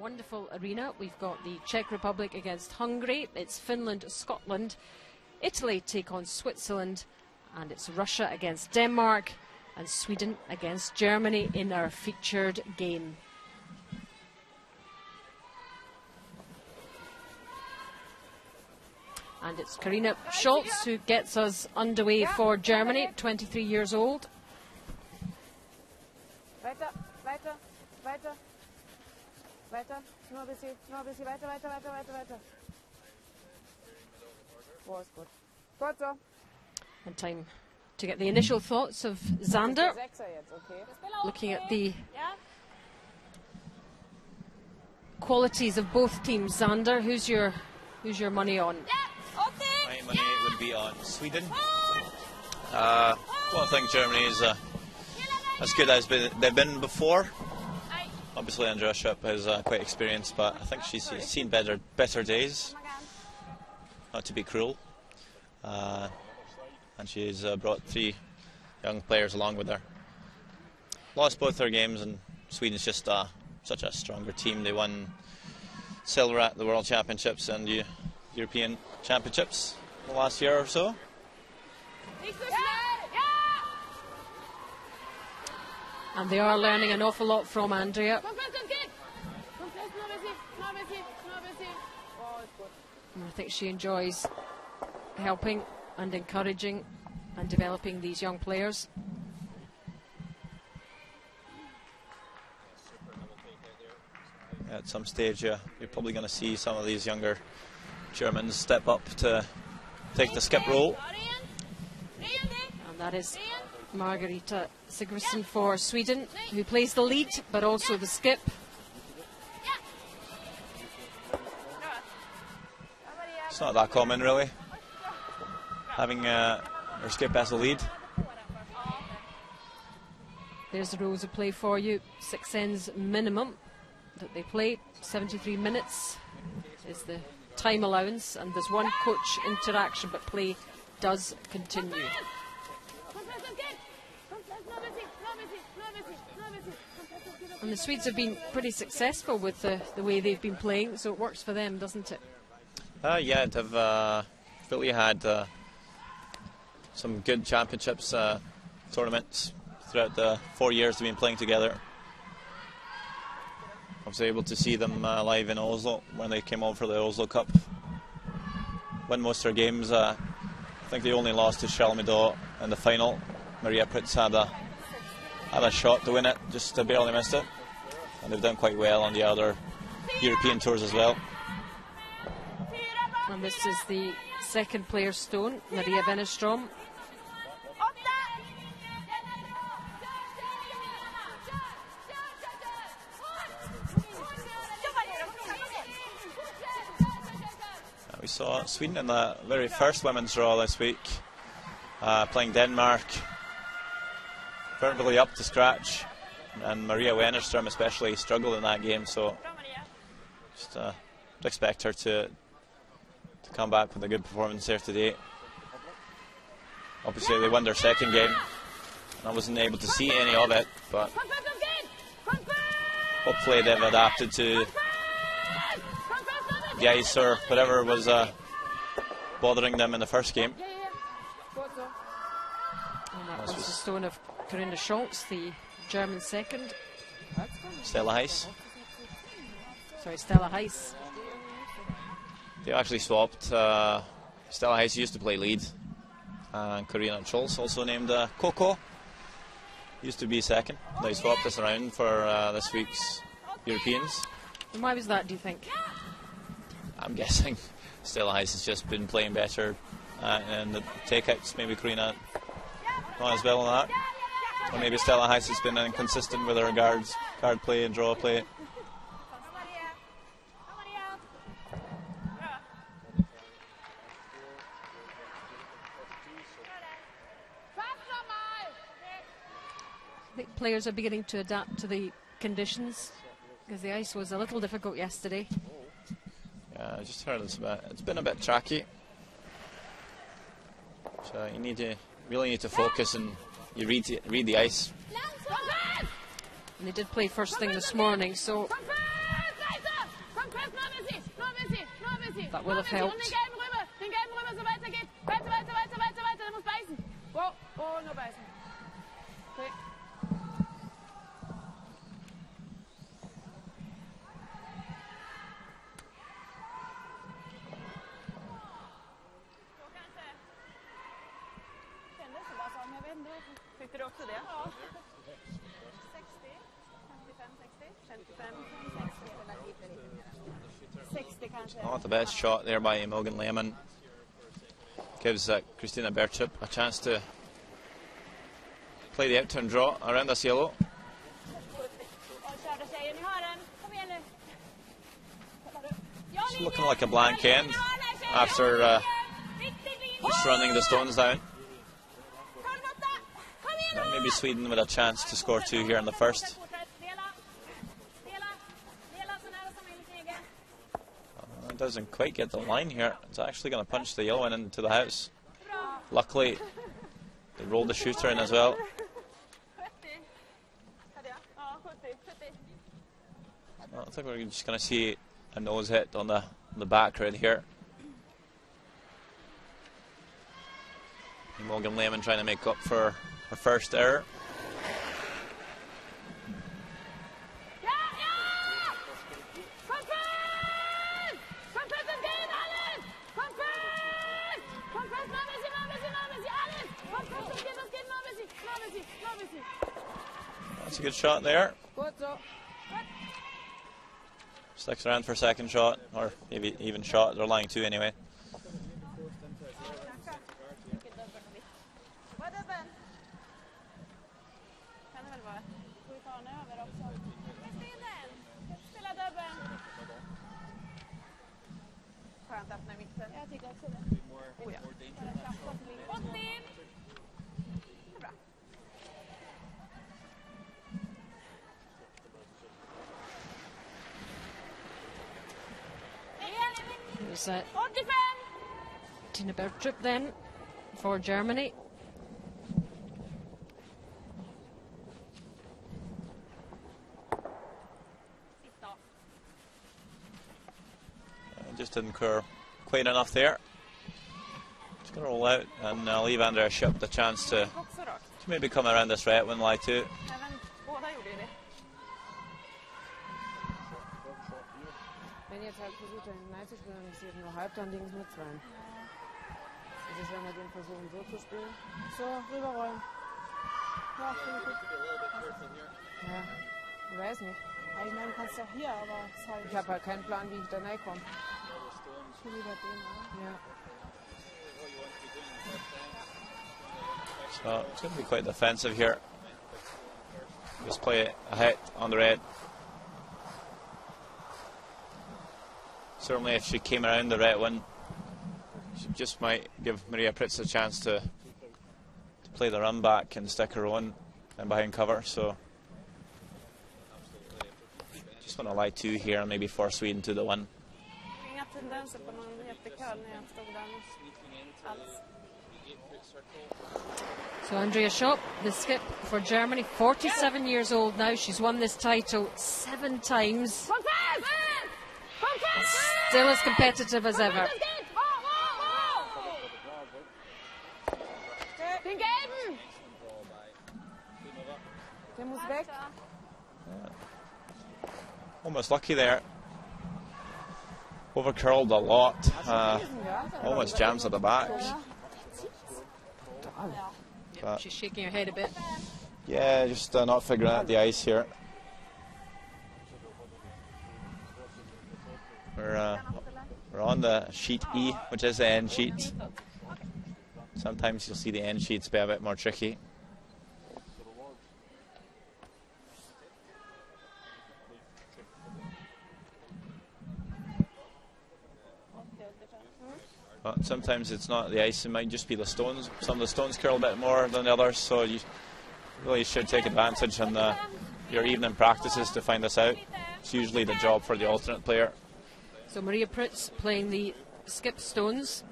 wonderful arena. We've got the Czech Republic against Hungary, it's Finland, Scotland, Italy take on Switzerland, and it's Russia against Denmark and Sweden against Germany in our featured game. And it's Karina Schultz who gets us underway for Germany, 23 years old. Weiter, weiter, weiter, weiter, nur ein bisschen, weiter, weiter, weiter, weiter, weiter. Oh, ist gut. Gut so. And time to get the initial thoughts of Zander. Looking at the qualities of both teams. Zander, who's your money on? My money would be on Sweden. I don't think Germany is as good as they've been before. Obviously Andrea Schripp is quite experienced, but I think she's seen better days. Not to be cruel. And she's brought 3 young players along with her. Lost both their games, and Sweden's just such a stronger team. They won silver at the World Championships and European Championships the last year or so. And they are learning an awful lot from Andrea. And I think she enjoys helping and encouraging and developing these young players. At some stage, you're probably going to see some of these younger Germans step up to take the skip role. And that is Margareta Sigurdsson for Sweden, who plays the lead but also the skip. It's not that common, really, having her skip as a lead. There's the rules of play for you. 6 ends minimum that they play. 73 minutes is the time allowance, and there's 1 coach interaction, but play does continue. And the Swedes have been pretty successful with the way they've been playing, so it works for them, doesn't it? Yeah, they've really had some good championships, tournaments throughout the 4 years they've been playing together. I was able to see them live in Oslo when they came over for the Oslo Cup. Won most of their games. I think they only lost to Shalmido in the final. Maria Pritz had a shot to win it, just barely missed it. And they've done quite well on the other European tours as well. And this is the second player stone, Maria Wennerström. We saw Sweden in the very first women's draw this week, playing Denmark, verbally up to scratch, and Maria Wennerström especially struggled in that game, so just would expect her to come back with a good performance here today. Obviously they won their second game, and I wasn't able to see any of it, but hopefully they've adapted to the ice or whatever was bothering them in the first game. And that was the stone of Karina Schultz, the German second. Stella Heiss. Sorry, Stella Heiss. They actually swapped. Stella Heiss used to play lead, and Karina Schultz, also named Coco, used to be second. They swapped this around for this week's Europeans. And why was that, do you think? I'm guessing Stella Heiss has just been playing better, and the takeouts, maybe Karina not as well on that. Or maybe Stella Heiss has been inconsistent with her card play and draw play. I think players are beginning to adapt to the conditions, because the ice was a little difficult yesterday. Yeah, I just heard it's been a bit tracky. So you really need to focus, and you read the ice. And they did play first thing this morning, so That will have helped. Den gelben rüber, so weiter geht. Weiter, weiter, weiter, weiter, weiter. Der muss beißen. Wow, oh, nur beißen. Okay. Kändes det bara så, men jag vet inte. Tyckte du också det? Ja. 60, 55, 60, 55, 60. 60 kanske. Not the best shot there by Morgan Lehman. Gives Christina Bertrup a chance to play the out-turn draw around this yellow. It's looking like a blank end after just running the stones down. Maybe Sweden with a chance to score 2 here in the first. Doesn't quite get the line here. It's actually going to punch the yellow one into the house. Luckily, they rolled the shooter in as well. I think we're just going to see a nose hit on the back right here. Morgan Lehman trying to make up for her first error. That's a good shot there. Sticks around for a second shot, or maybe even shot. They're lying 2 anyway. Here's Tina Bertrup then for Germany. Just didn't curve quite enough there. Just going to roll out and leave Andrea Schupp the chance to maybe come around this red one, lie too. Wenn jetzt halt versucht, den Nein zu spielen, dann ist eben nur halb, dann links mit 2. Das ist, wenn wir den versuchen so zu spielen. So, rüberrollen. Ja, finde ich gut. Ja, ich weiß nicht. Ja, ich meine, du kannst doch hier, aber halt, ich habe halt keinen Plan, wie ich da reinkomme. Schon wieder den, ja. So it's going to be quite defensive here. Just play a hit on the red. Certainly if she came around the red one, she just might give Maria Pritz a chance to play the run back and stick her own and behind cover. So just want to lie 2 here and maybe force Sweden to the 1. So Andrea Schupp, the skip for Germany, 47 years old now. She's won this title 7 times. Still as competitive as ever. Den gelben! Der muss weg. Almost lucky there. Over curled a lot. Almost jams at the back. Yep, she's shaking her head a bit. Yeah, just not figuring out the ice here. We're on the sheet E, which is the end sheet. Sometimes you'll see the end sheets be a bit more tricky. But sometimes it's not the ice, it might just be the stones. Some of the stones curl a bit more than the others, so you really should take advantage in your evening practices to find this out. It's usually the job for the alternate player. So Maria Pritz playing the skip stones.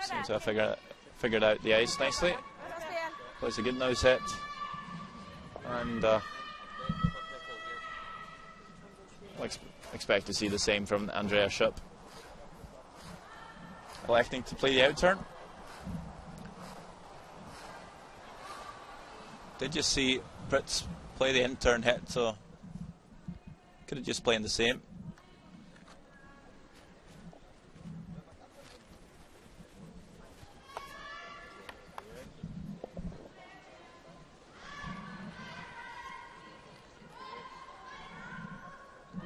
Seems to have figured out the ice nicely. Plays a good nose hit. And Expect to see the same from Andreas Schupp. Electing to play the out turn. Did you see Pritz play the in turn hit, so could have just played the same.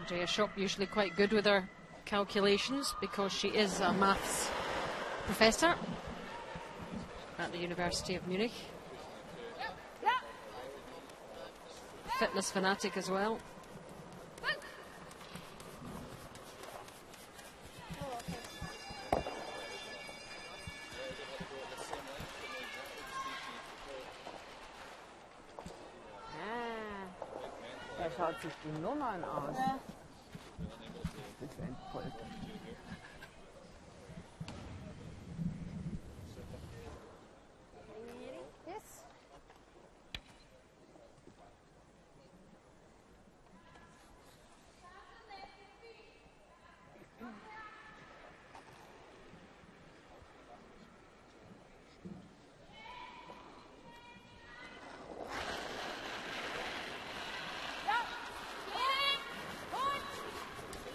Andrea Schupp usually quite good with her calculations because she is a maths professor at the University of Munich. Fitness fanatic as well. Er schaut sich die Nummern aus. Das ist ein Polter. Yes.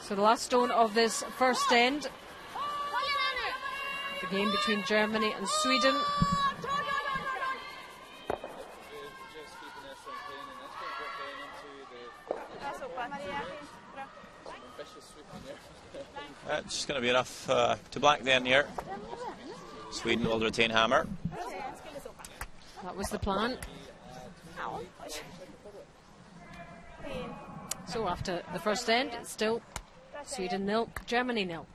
So the last stone of this first end, the game between Germany and Sweden. It's just going to be enough to black the end here. Sweden will retain hammer. That was the plan. So after the first end, it's still Sweden 0, Germany 0.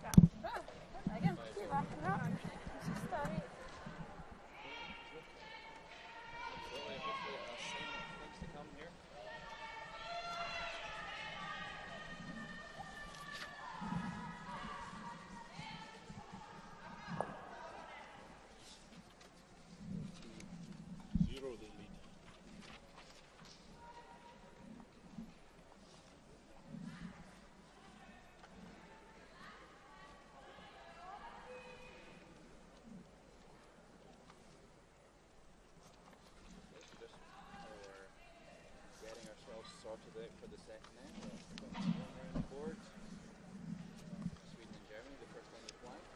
For the second end, round board. Sweden and Germany, the first one is white.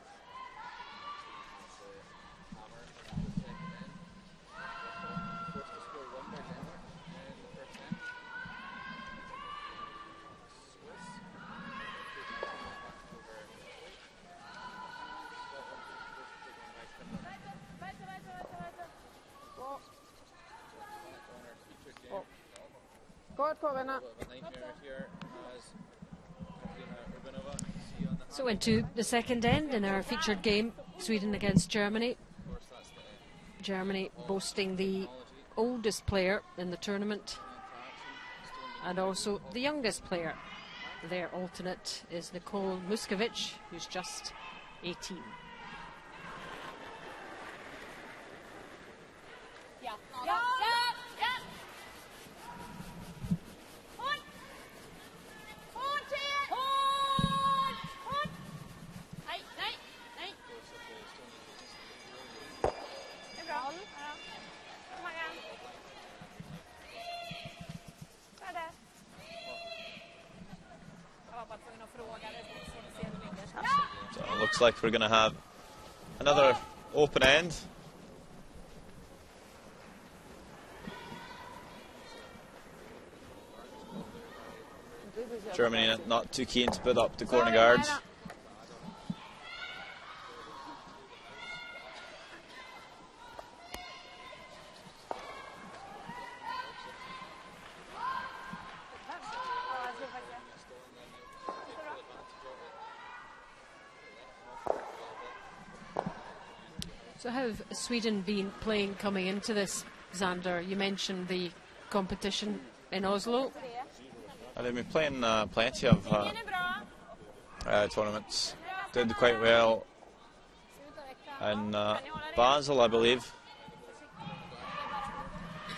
Sweden has hammer in the second end. Forced to score one by Denmark in the first end. Swiss over Italy. Scotland was taken by Finland. On our featured game. Gut, Corinna. So into the second end in our featured game, Sweden against Germany. Germany boasting the oldest player in the tournament and also the youngest player. Their alternate is Nicole Muskovic, who's just 18. So it looks like we're going to have another open end. Germany not too keen to put up the corner guards. So how have Sweden been playing coming into this, Xander? You mentioned the competition in Oslo. They've been playing plenty of tournaments. Did quite well in Basel, I believe.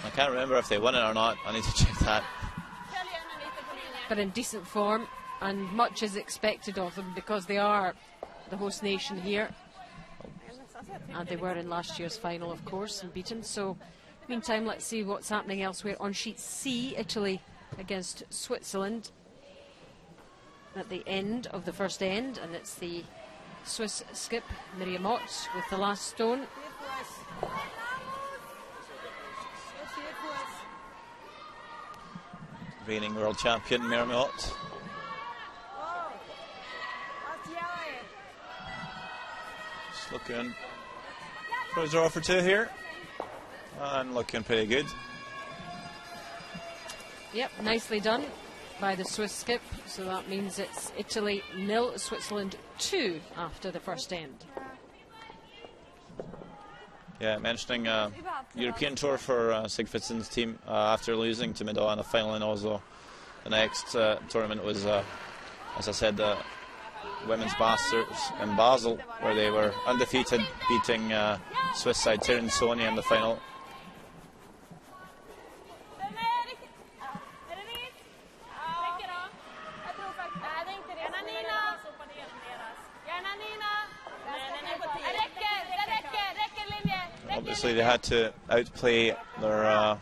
I can't remember if they won it or not. I need to check that. But in decent form. and much is expected of them because they are the host nation here. And they were in last year's final, of course, and beaten. So, meantime, let's see what's happening elsewhere. On sheet C, Italy against Switzerland at the end of the first end, and it's the Swiss skip Miriam Ott with the last stone. Reigning world champion Miriam Ott. Just looking for a draw for two here, and looking pretty good. Yep, nicely done by the Swiss skip. So that means it's Italy 0, Switzerland 2 after the first end. Yeah, mentioning European tour for Sigfridsson's team after losing to Middag in the final in Oslo. The next tournament was, as I said, the Women's Masters in Basel, where they were undefeated, beating Swiss side Tyrion Sonia in the final. Obviously, they had to outplay their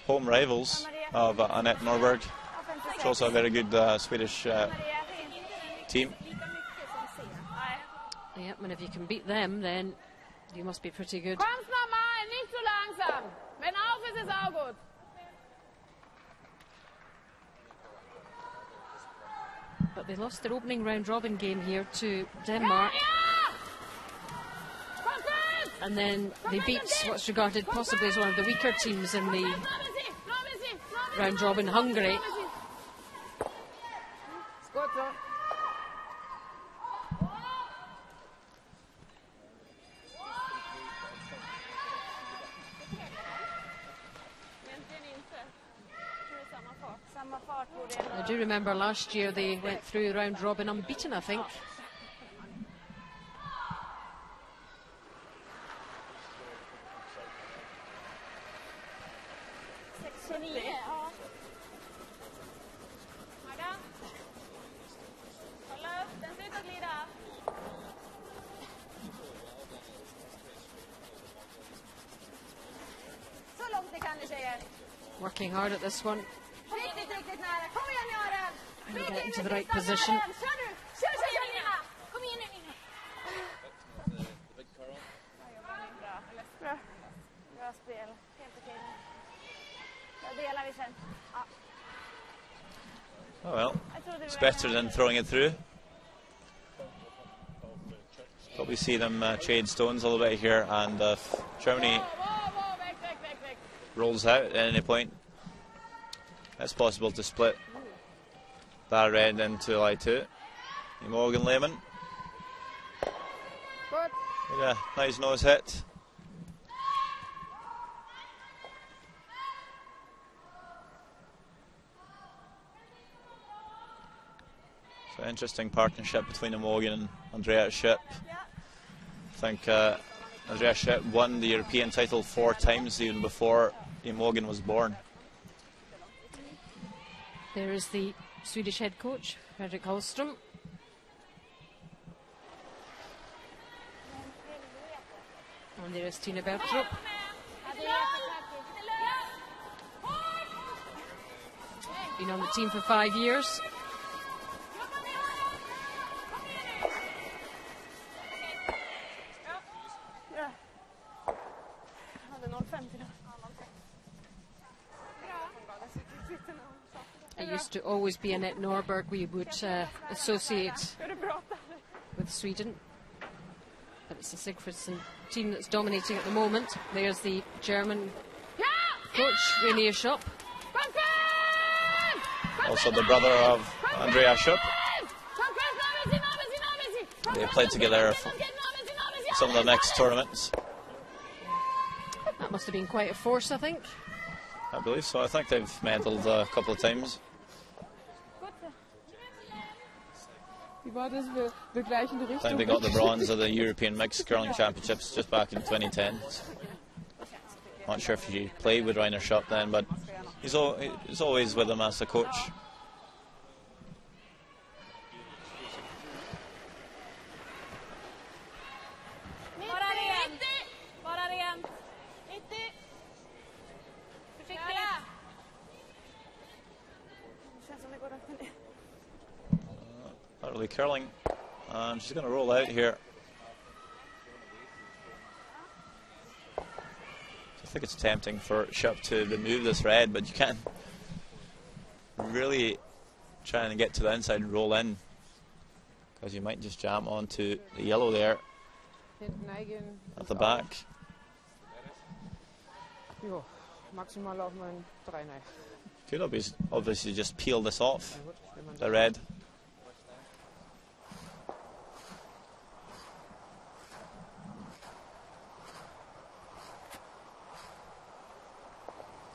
home rivals of Annette Norberg, which is also a very good Swedish team. Yep, and if you can beat them, then you must be pretty good. But they lost their opening round-robin game here to Denmark. And then they beat what's regarded possibly as one of the weaker teams in the round-robin, Hungary. I do remember last year they went through round-robin unbeaten, I think. Working hard at this one. And get into the right position. Oh well, it's better than throwing it through. Probably see them trade stones a little bit here, and if Germany rolls out at any point, it's possible to split that red into lie 2. Morgan Lehman. Yeah, nice nose hit. So interesting partnership between Morgan and Andreas Schip. I think Andreas Schip won the European title 4 times even before Morgan was born. There is the Swedish head coach, Fredrik Hallström. And there is Tina Bertrup. Been on the team for 5 years. It used to always be Annette Norberg we would associate with Sweden. But it's the Sigfridsson team that's dominating at the moment. There's the German coach, René Schopp. Also the brother of Andreas Schip. They played together for some of the next tournaments. That must have been quite a force, I think. I believe so. I think they've medalled a couple of times. I think they got the bronze at the European Mixed Curling Championships just back in 2010. Not sure if he played with Reiner Schopp then, but he's always with them as a coach. lovely curling. And she's going to roll out here. I think it's tempting for Chps to remove this red, but you can't really try and get to the inside and roll in, because you might just jam onto the yellow there Hinten eingehen. at the back. Jo, maximal laufen wir in 3 Nein. Could obviously just peel this off, Na gut, wenn man the red.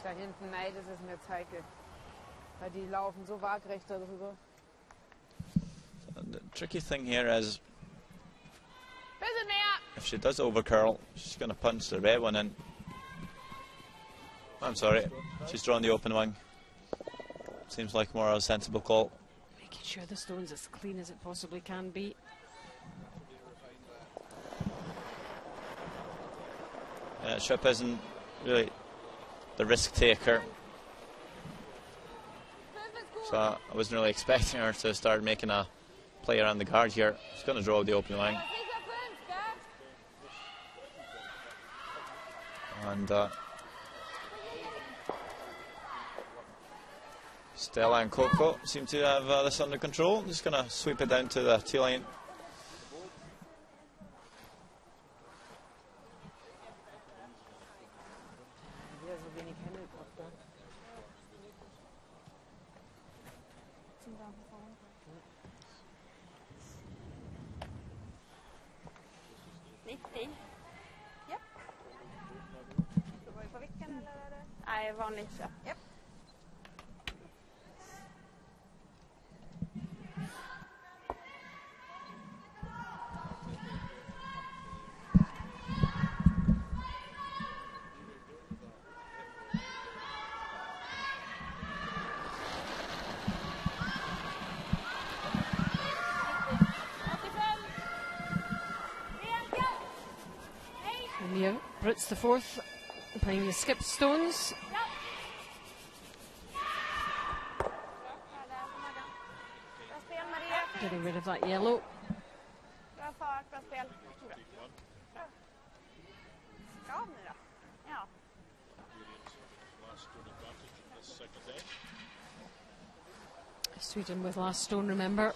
da hinten, nein, das ist mir jetzt heikel. Weil die laufen so waagrecht darüber. And the tricky thing here is, Bisschen mehr! if she does overcurl, she's going to punch the red one in. I'm sorry, she's drawn the open wing. Seems like more of a sensible call. Making sure the stone's as clean as it possibly can be. Chps isn't really the risk taker, so I wasn't really expecting her to start making a play around the guard here. She's going to draw the open line. And Stella and Coco seem to have this under control. Just going to sweep it down to the tee line. Wieder so wenig Händelkopf da. Japp. Då var vi på vilken eller är det? Nej, vanlig köp. Japp. Mia Brits the fourth, playing the skip stones. Bra spel, Maria. Getting rid of that yellow. Bra fart, bra spel. Bra. Bra. Skav nu då. Ja. Sweden with last stone, remember.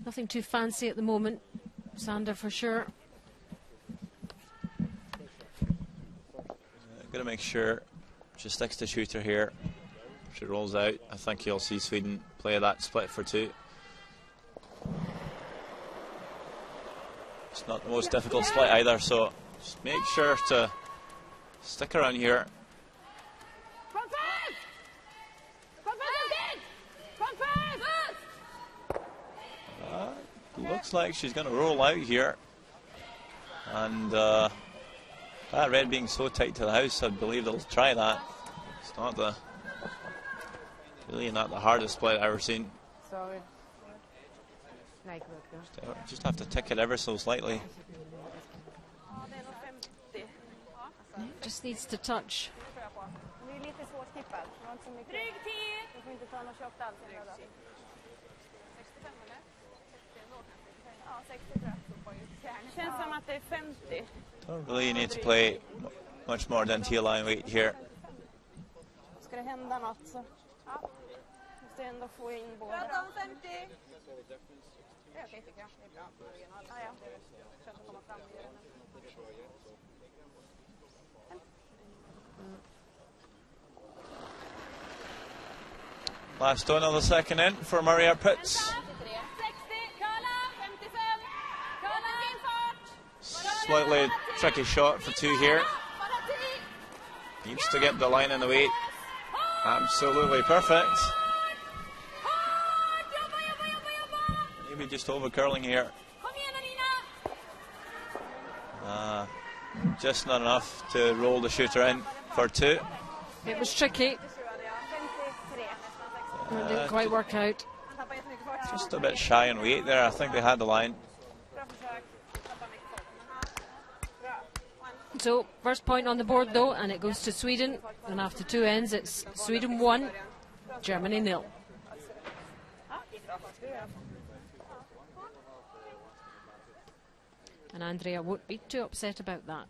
Nothing too fancy at the moment, Sander for sure. Got to make sure she sticks to shooter here. If she rolls out, I think you'll see Sweden play that split for 2. It's not the most difficult split either, so just make sure to stick around here. Kom först! Kom först! Kom först! Looks like she's going to roll out here. And that red being so tight to the house, I believe they'll try that. It's not really not the hardest split I've ever seen. Sorry. Nej, klart, ja. Just have to tick it ever so slightly. Ja, det är nog 50. Ja. Just needs to touch. Det tror jag på. Det är lite svårt tippad. Det var inte så mycket. Dryg 10! Du får inte ta något tjockt alls. 65 eller? 60 ändå kanske? Ja, 60 tror jag. Det känns som att det är 50. Don't really need to play much more than tee line weight here. Ska det hända något så... Ja. Måste ändå få in båda. Prata om 50! Det är okej tycker jag. Det är bra. Ja, ja. Skönt att komma fram och göra det. Last stone of the second in for Maria Pitts. 60, Karla, 55, Karla, in fart! Slightly tricky shot for 2 here. Needs to get the line in the weight. Absolutely perfect. Maybe just over curling here. Just not enough to roll the shooter in for 2. It was tricky. It didn't quite work out. Just a bit shy in weight there. I think they had the line. So, first point on the board though, and it goes to Sweden. And after 2 ends, it's Sweden 1, Germany 0. And Andrea won't be too upset about that.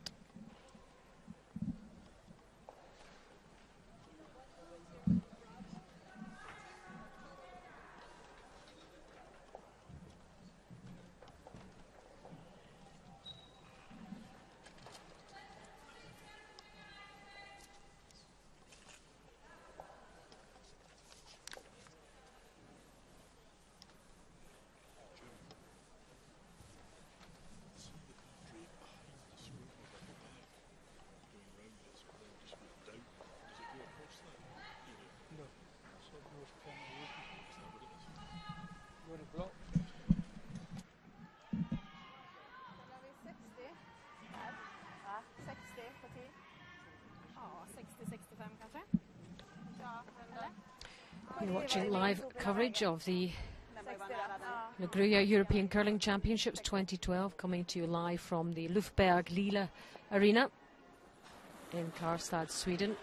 You're watching live coverage of the Gruyère European Curling Championships 2012, coming to you live from the Lufberg Lila Arena in Karlstad, Sweden.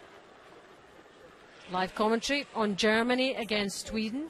Live commentary on Germany against Sweden.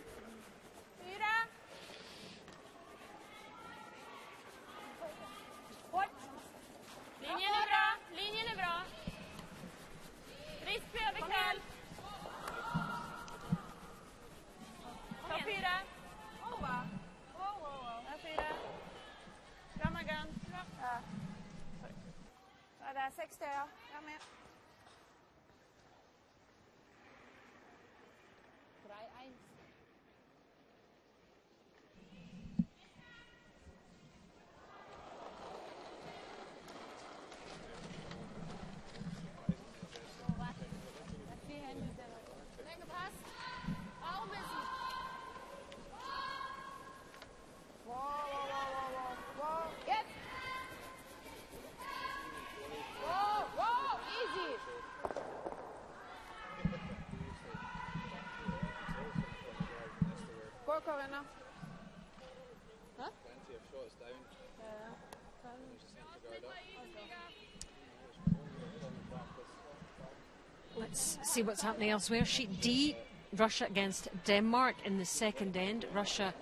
Let's see what's happening elsewhere. Sheet D, Russia against Denmark in the second end. Russia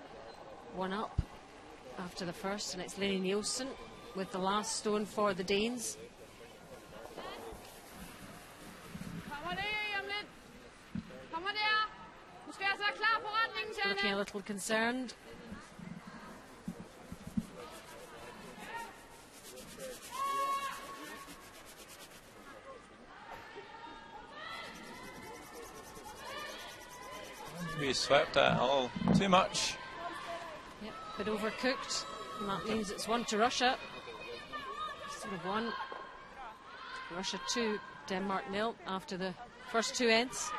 1 up after the first, and it's Lenny Nielsen with the last stone for the Danes. Looking a little concerned. We swept that all too much. Yep, bit overcooked, and that means it's 1 to Russia. Instead of 1, Russia 2, Denmark 0 after the first 2 ends.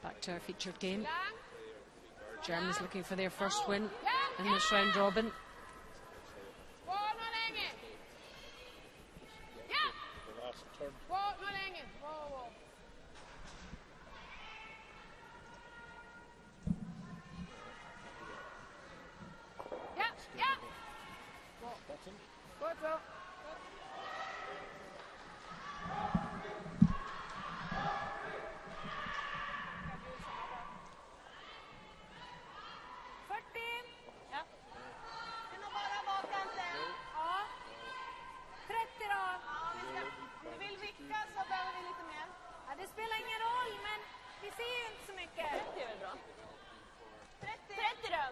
Back to our featured game. Germans looking for their first win in this round robin. Det spelar ingen roll, men vi ser ju inte så mycket. 30 är väl bra? 30 då?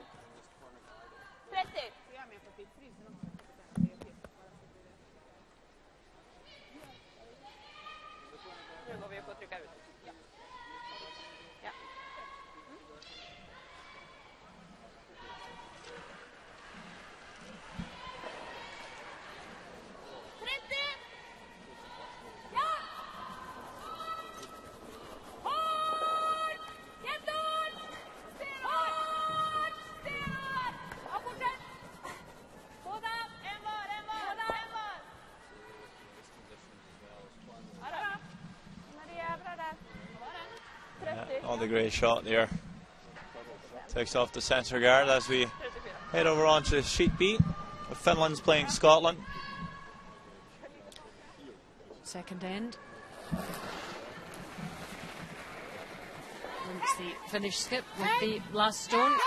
30? Jag är med på frysen också. Nu går vi på att trycka ut. Ja. Ja. Oh, the great shot there. Takes off the centre guard as we head over onto sheet B. Finland's playing Scotland. Second end. And it's the Finnish skip with the last stone.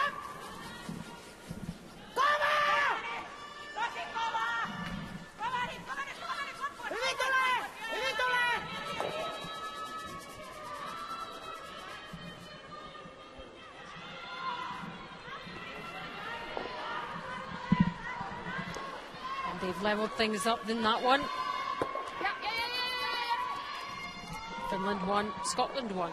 And they've levelled things up in that one. Finland won, Scotland won.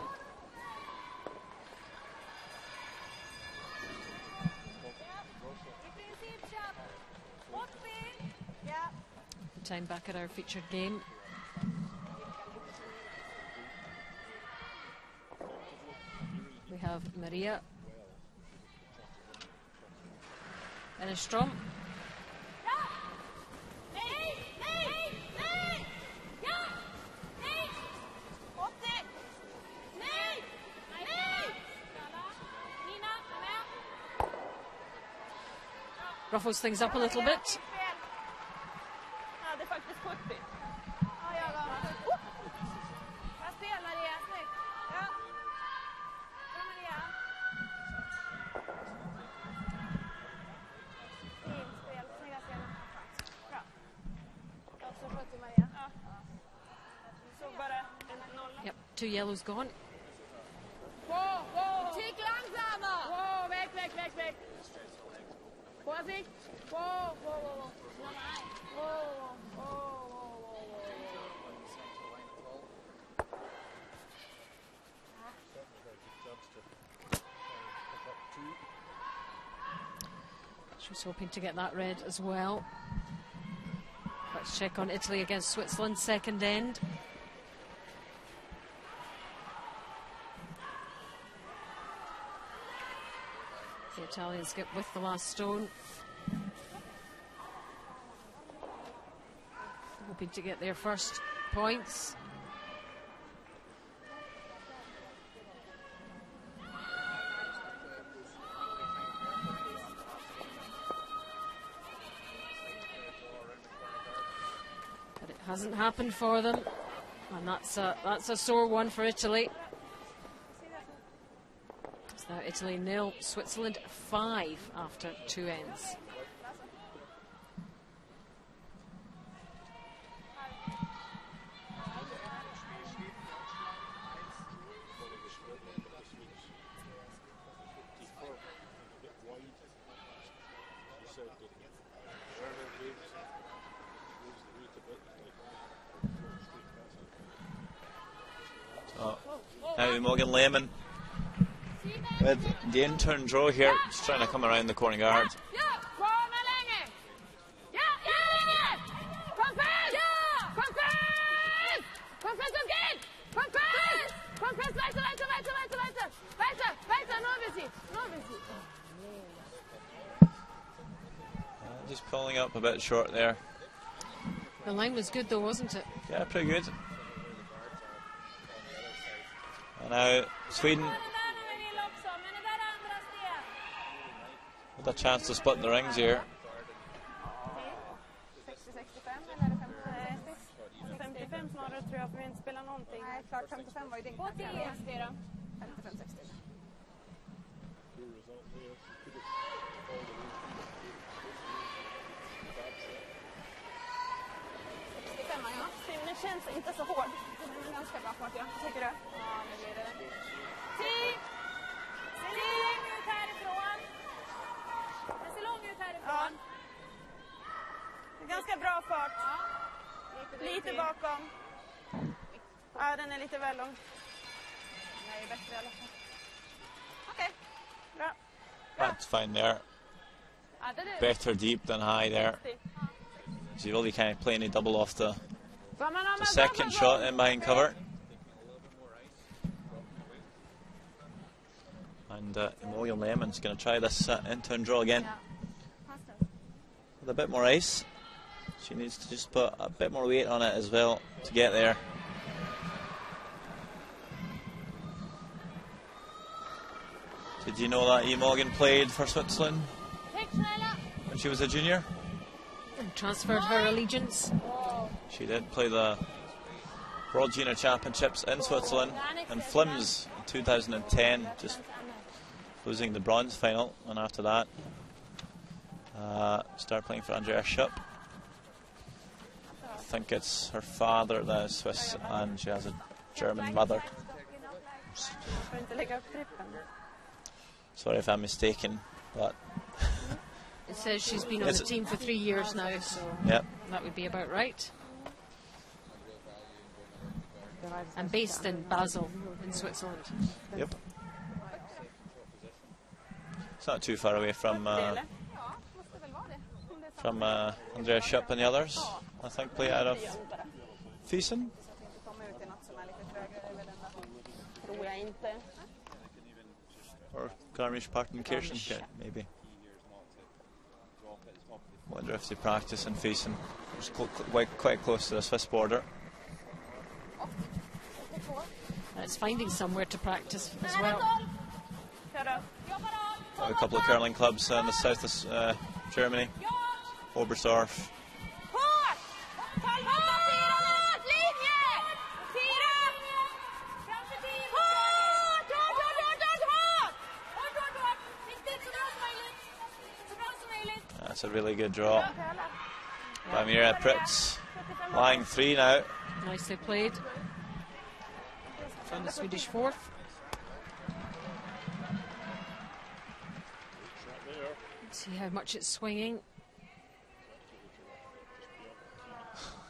Time back at our featured game. We have Maria Ennerstrom. Ruffles things up a little bit. Yep, 2 yellows gone. Tyck långsammare! Wow, väck! Vorsicht! Wow. She was hoping to get that red as well. Let's check on Italy against Switzerland, second end. The Italians skip with the last stone. Hoping to get their first points. But it hasn't happened for them, and that's a sore one for Italy. It's now Italy 0, Switzerland 5 after 2 ends. Now Morgan Lehman with the intern draw here, just trying to come around the corner guard. Just pulling up a bit short there. The line was good though, wasn't it? Yeah, pretty good. And now Sweden with a chance to split the rings here. 55 snarare tror jag, för vi inte spelar någonting. Nej, klart 55 var ju din knapp. 55-60 då. 55-60. 65, ja. Den känns inte så hård. Den är ganska bra fart, ja. Tycker du? Ja, nu blir det. 10 ut härifrån. Den ser lång ut härifrån. Ja. Ganska bra fart. Ja. Lite bakom. Ja, den är lite väl lång. Den är bättre i alla fall. Okej, bra. That's fine there. Better deep than high there. So you really can't play any double off the second shot in behind cover. And Morgan Lehman's going to try this intern draw again with a bit more ice. She needs to just put a bit more weight on it as well to get there. Did you know that E. Morgan played for Switzerland when she was a junior? And transferred her allegiance. She did play the World Junior Championships in Switzerland and Flims in 2010, just losing the bronze final, and after that started playing for Andrea Schupp. I think it's her father that is Swiss and she has a German mother. Sorry if I'm mistaken, but it says she's been on the team for 3 years now, so yep. That would be about right. And based in Basel, in Switzerland. Yep. It's not too far away from Andrea Schupp and the others. I think play out of Füssen. Or Garmisch-Partenkirchen, maybe. Wonder if they practice in Füssen. It's quite close to the Swiss border. It's finding somewhere to practice as well. A couple of curling clubs in the south of Germany. Oberstdorf. That's a really good draw by Mirja Prytz. Lying 3 now. Nicely played from the Swedish fourth. Let's see how much it's swinging.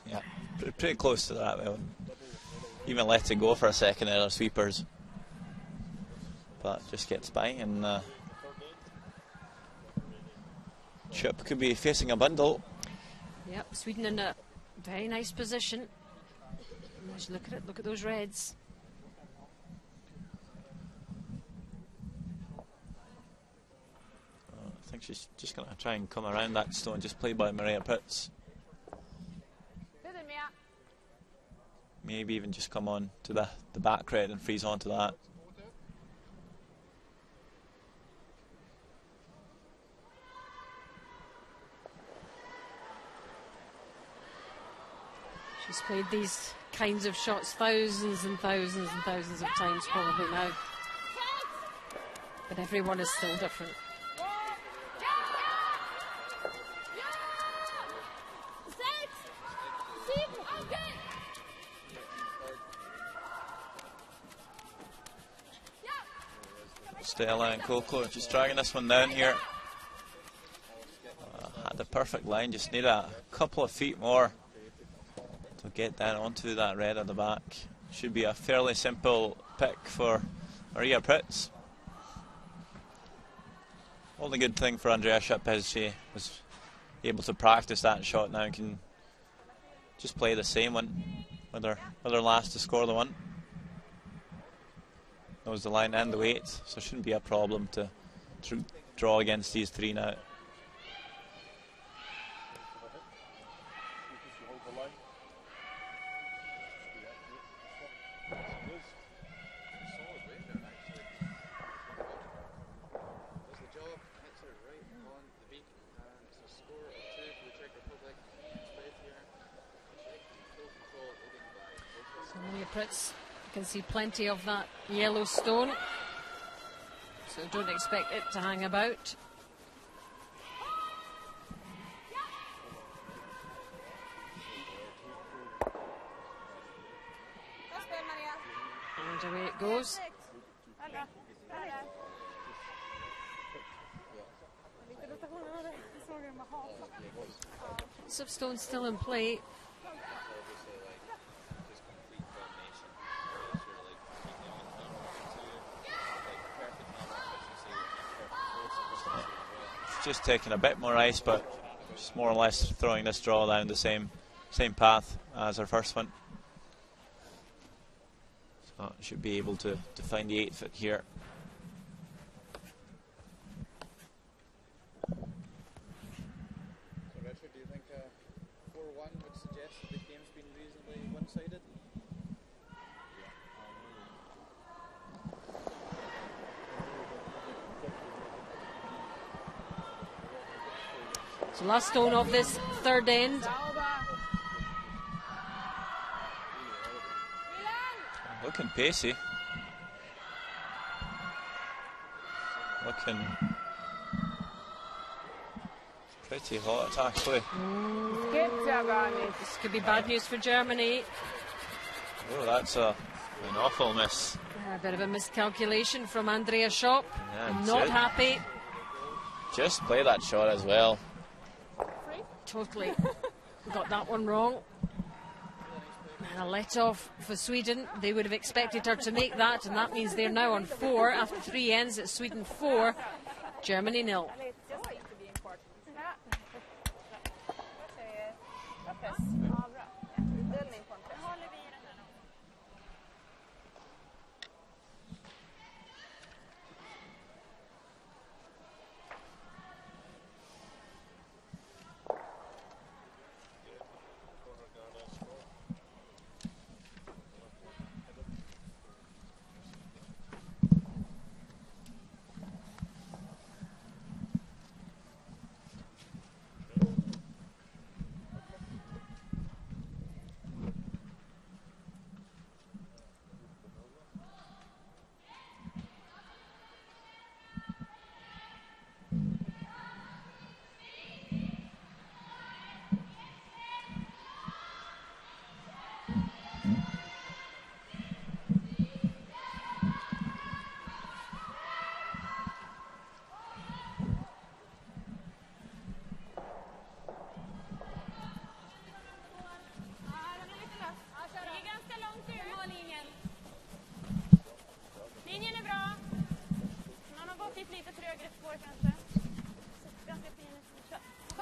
Yeah, pretty close to that. We even let it go for a second at our sweepers, but just gets by, and Chip could be facing a bundle. Yep, Sweden in a very nice position. Just look at it, look at those reds. I think she's just going to try and come around that stone, just played by Mirja Prytz. Maybe even just come on to the back red and freeze onto that. She's played these kinds of shots thousands and thousands and thousands of times probably now. But everyone is still different. Stella and Coco just dragging this one down here. Had the perfect line, just need a couple of feet more to get down onto that red at the back. Should be a fairly simple pick for Mirja Prytz. Only good thing for Andrea Schupp is she was able to practice that shot now and can just play the same one with her last to score the one. Knows the line and the weight, so it shouldn't be a problem to draw against these 3 now. Prytz, you can see plenty of that yellow stone, so don't expect it to hang about. And away it goes. Lots of stones still in play. Just taking a bit more ice, but just more or less throwing this draw down the same path as our first one. So should be able to find the 8 foot here. So Richard, do you think 4-1 would suggest that the game's been reasonably one-sided? So last stone of this third end. Looking pacey. Looking pretty hot, actually. This could be bad news for Germany. Oh, that's an awful miss. A bit of a miscalculation from Andrea Schopp. Yeah, Not happy. Just play that shot as well. Totally got that one wrong. And a let off for Sweden. They would have expected her to make that, and that means they're now on 4 after 3 ends. It's Sweden 4, Germany 0.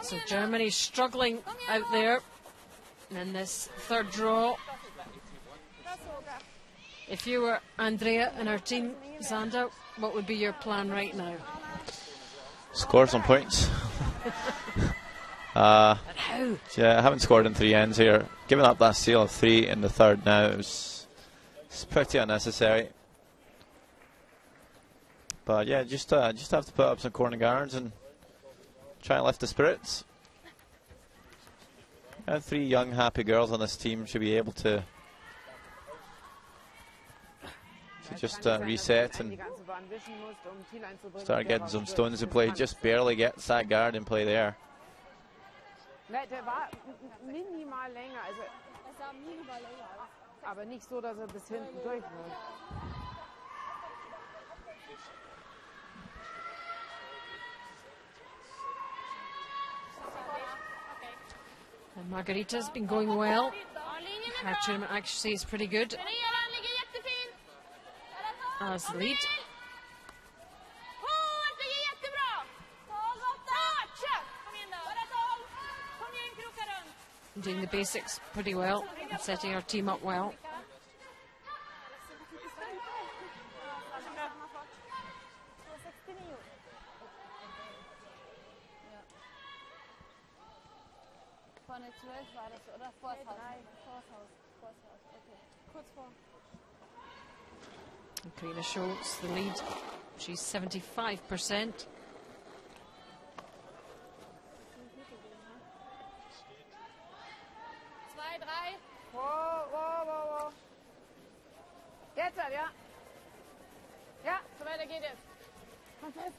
So Germany struggling out there in this third draw. If you were Andrea and her team, Xander, what would be your plan right now? Score some points. How? Yeah, I haven't scored in 3 ends here. Giving up that steal of 3 in the third now it's pretty unnecessary. But yeah, just have to put up some corner guards and try and lift the spirits. And 3 young, happy girls on this team should be able to just reset and start getting some stones in play. Just barely gets that guard in play there. Der war minimal länger, also aber nicht so, dass bis hinten durch wird. And Margarita's been going well. Her tournament actually is pretty good as the lead. Doing the basics pretty well and setting our team up well. And Karina Schultz, the lead, she's 75%. Jetzt, ja. Ja, so weiter geht es. Komm fest.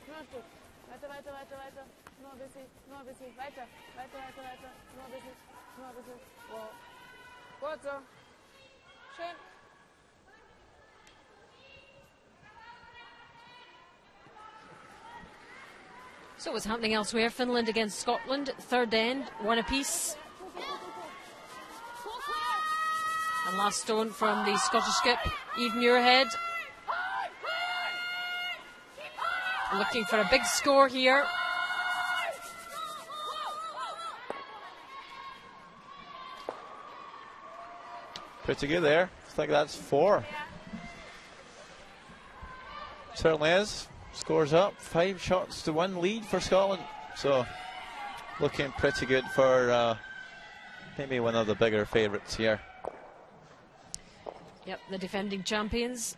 Nur ein Stück. Weiter, weiter, weiter, weiter. Nur ein bisschen, nur ein bisschen. Weiter, weiter, weiter, weiter. Nur ein bisschen, nur ein bisschen. Wow. Gut so. Schön. So what's happening elsewhere? Finland against Scotland, third end, 1 apiece. And last stone from the Scottish skip, Eve Muirhead. Looking for a big score here. Pretty good there. I think that's 4. Certainly is. Scores up. 5 shots to 1 lead for Scotland. So looking pretty good for maybe one of the bigger favourites here. Yep, the defending champions.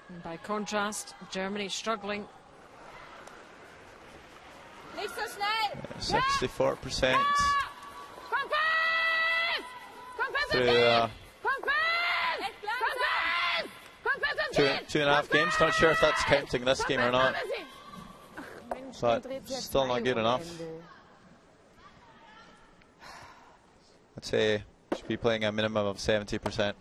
And by contrast, Germany struggling. Nicht so schnell. 64% Komm fest! Komm fest! through Komm fest! Komm fest! two and a half games. Not sure if that's counting this game or not, but still not good enough. I'd say should be playing a minimum of 70%.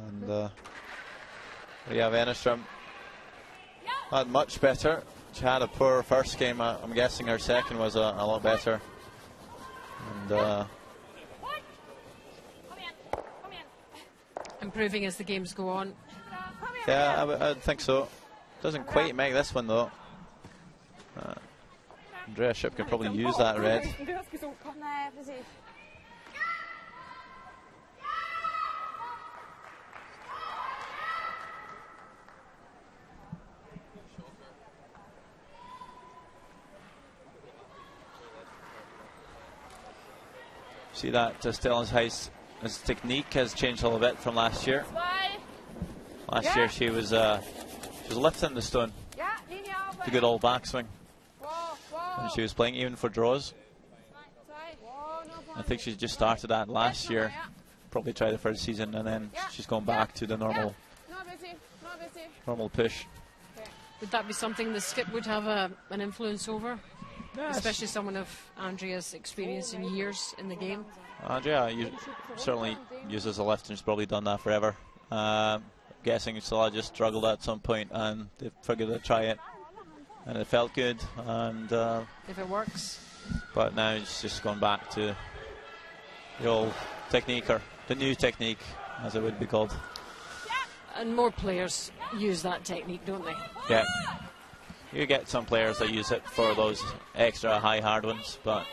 And yeah, Wennerström not much better. She had a poor first game. I'm guessing her second was a lot better. And improving as the games go on. yeah, I think so. Doesn't quite make this one though. Andrea Ship could probably use that red. Nej, precis. See that Stellen's his technique has changed a little bit from last year. Last year she was lifting the stone, Ja, Linie auf. the good old backswing, Wow. and she was playing even for draws. Wow, no I think she just started that last year, probably tried the first season, and then she's gone back to the normal push. Would that be something the skip would have an influence over? Yes. Especially someone of Andrea's experience in years in the game. Andrea certainly uses a lift and she's probably done that forever. Guessing Salah just struggled at some point and they figured to try it, and it felt good. And If it works. but now it's just gone back to the old technique, or the new technique, as it would be called. And more players use that technique, don't they? Yeah. You get some players that use it for those extra high hard ones, but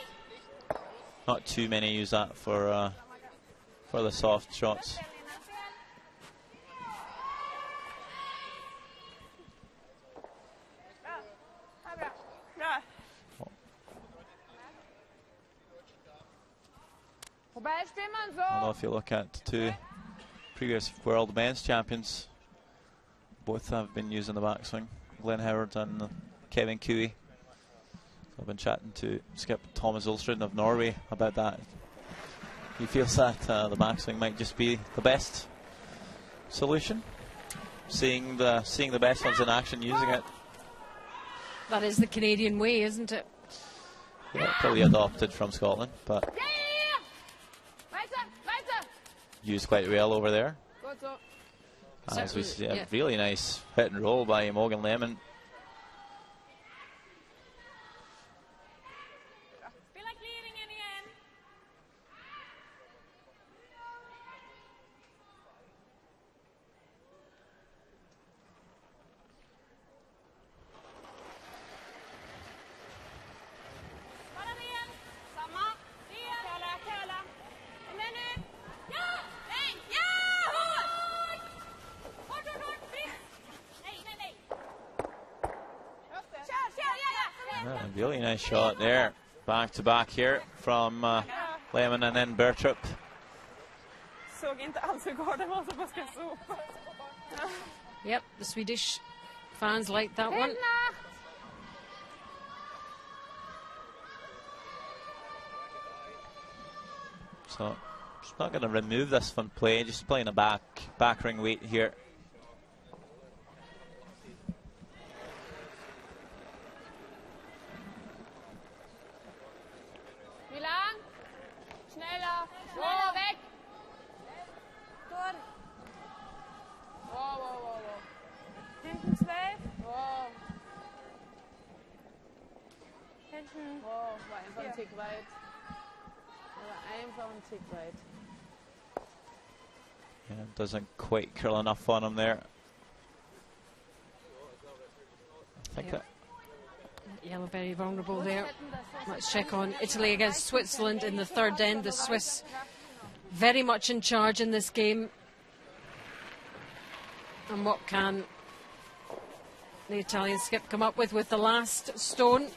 not too many use that for the soft shots. Although if you look at the two previous world men's champions, both have been using the backswing, Glenn Howard and Kevin Cooey. I've been chatting to skip Thomas Ulstrud of Norway about that. He feels that the backswing might just be the best solution. Seeing the best ones in action using it. That is the Canadian way, isn't it? Yeah, probably adopted from Scotland, but used quite well over there. As we see a really nice hit and roll by Morgan Lehman. Really nice shot there. Back to back here from Lehman and then Bertrup. Såg inte alls hur garden var så bara ska så. Yep, the Swedish fans like that one. So just not going to remove this from play, just playing a back ring weight here. Schneller weg! Tor! Wow. Hinten 12. Wow. Hinten. Wow, war einfach ein Tick weit. War einfach ein Tick weit. Yeah, doesn't quite curl enough on him there. I think that. Yellow very vulnerable there. Let's check on Italy against Switzerland in the third end. The Swiss very much in charge in this game. And what can the Italian skip come up with the last stone?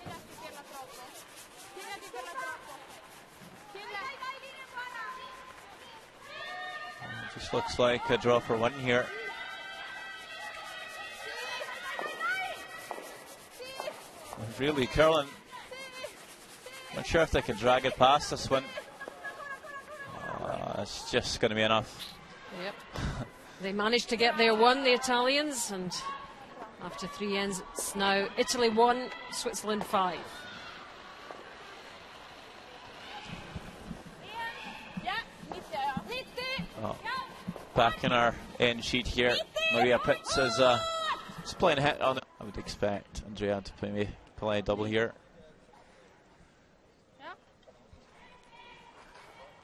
Just looks like a draw for one here. really curling. Not sure if they can drag it past this one. It's just going to be enough. Yep. They managed to get their one, the Italians, and after 3 ends, it's now Italy 1, Switzerland 5. Oh, back in our end sheet here, Maria Pitts is playing a hit on it. I would expect Andrea to play a double here.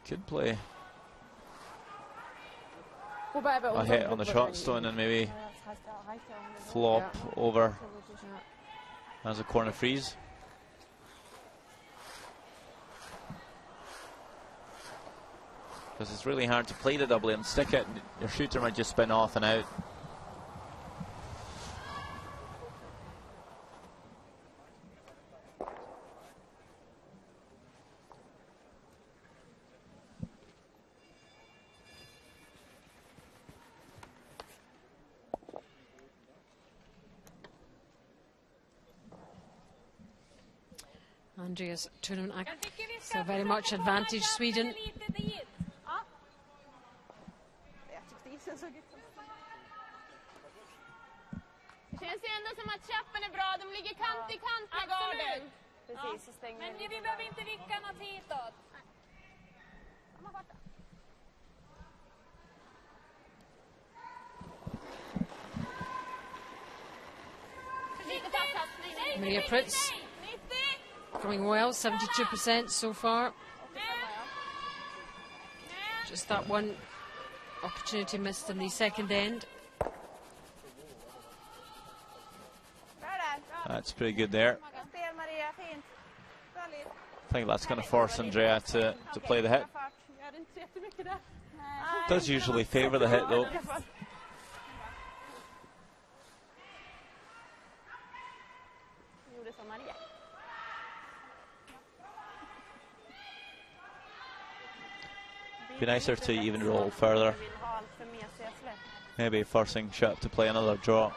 Could play a hit on the shot stone and maybe flop over as a corner freeze. Because it's really hard to play the double and stick it. Your shooter might just spin off and out. Andrea's tournament act, so very much advantage Sweden. Det känns ju ändå som att chappen är bra, de ligger kant i kant med garden. Precis, så stänger men vi behöver inte vicka något hitåt. Maria Pritz going well, 72% so far. Just that one opportunity missed in the second end. That's pretty good there. I think that's going to force Andrea to play the hit. Does usually favour the hit though. Be nicer to even roll further. Maybe forcing Schupp to play another draw.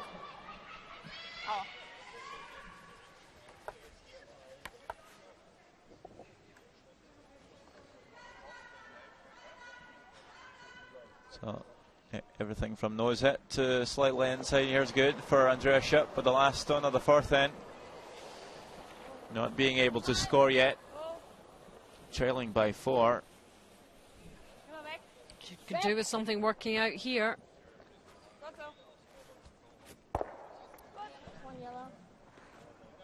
So everything from nose hit to slightly inside here is good for Andrea Schupp, but the last stone of the fourth end not being able to score yet, trailing by 4. Could do with something working out here.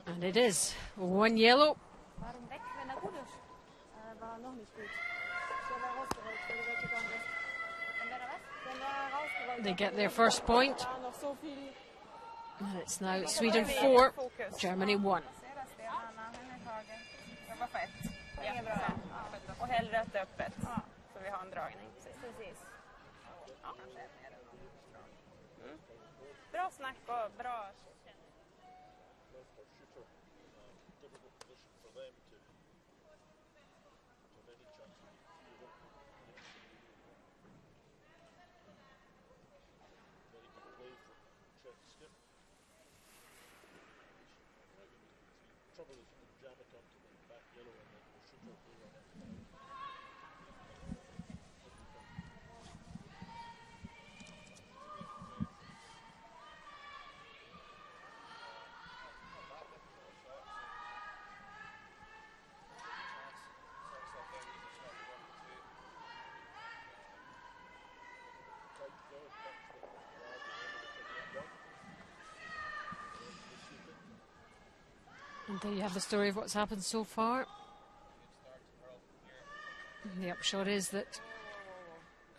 And it is 1 yellow. They get their first point. And it's now Sweden 4, Germany 1. Och hellre ett öppet, så vi har en dragning. Precis. Ja. Bra snack och bra. And there you have the story of what's happened so far. And the upshot is that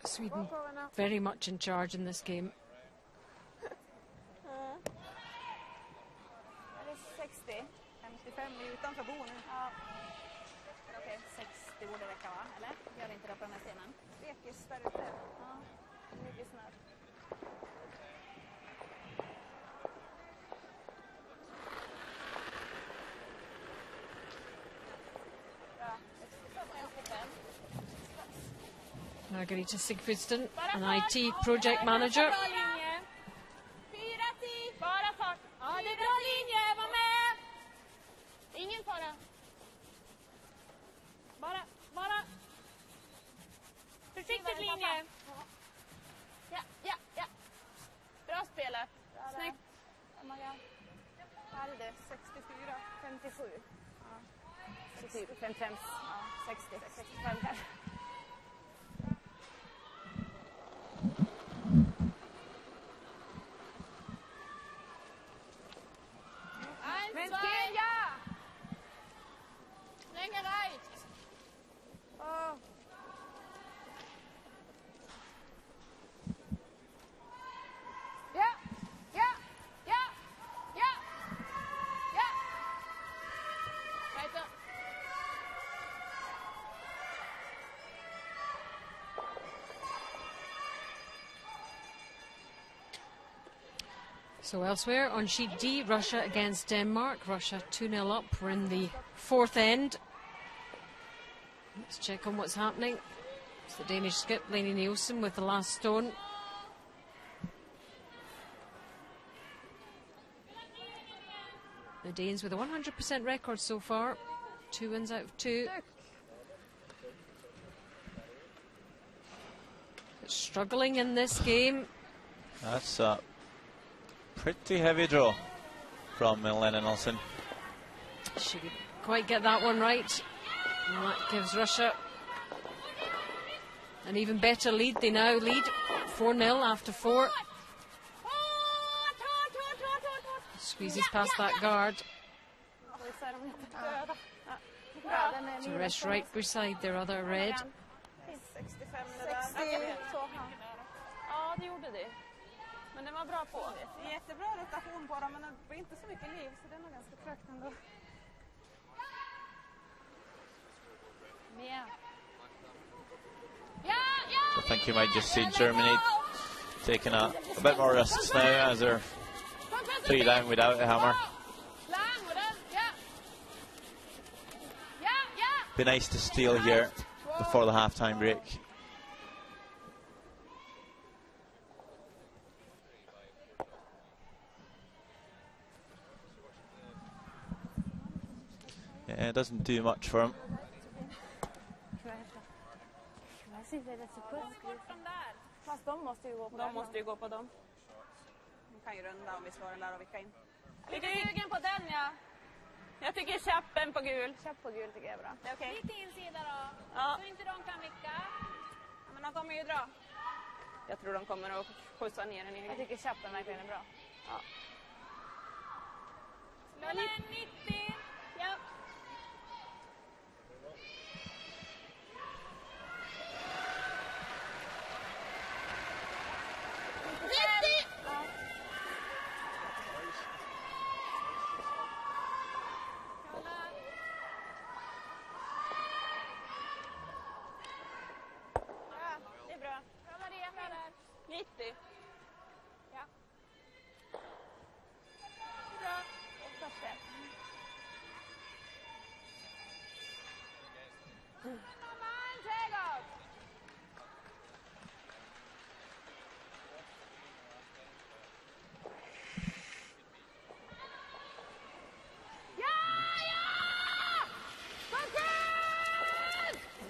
Sweden very much in charge in this game. Är det 60? 55 utanför bon. Ja. Okej, 60 borde räcka va? Eller? Gör det inte det på den här stenen? Stekis där ute. Ja, mycket snö. Margarita Sigfridsson, an IT project manager. ingen fara. Bara. Försiktigt linje. Ja. Bra spelet. Snyggt. Vad är det? 64? 57. Ja. Så typ 55. Ja, 60. 65 kanske. Men ja! Längre right. So elsewhere on sheet D, Russia against Denmark. Russia 2-0 up. We're in the fourth end. Let's check on what's happening. It's the Danish skip, Lene Nielsen, with the last stone. The Danes with a 100% record so far. 2 wins out of 2. Struggling in this game. That's a pretty heavy draw from Lene Nielsen. She didn't quite get that one right. And that gives Russia an even better lead. They now lead 4-0 after 4. Squeezes past that guard. To rest right beside their other red. 65 minuter. Ja, det gjorde det. Men det var bra på. Jättebra rotation på dem, men det var inte så mycket liv, så det är nog ganska trögt ändå. I think you might just see Germany taking a bit more risks now as they're 3 down without a hammer. Be nice to steal here before the half-time break. Yeah, it doesn't do much for him. Fast de måste ju gå på dem. Måste ju gå på dem. De kan ju runda om vi slår den där och vicka in. Lite sugen på den, ja. Jag tycker käppen på gul. Käpp på gul tycker jag är bra. Det är okej. Lite insida då. Ja. Så inte de kan vicka. Ja, men de kommer ju dra. Jag tror de kommer att skjutsa ner den. Jag tycker käppen verkligen är bra. Ja. Men 90. Ja.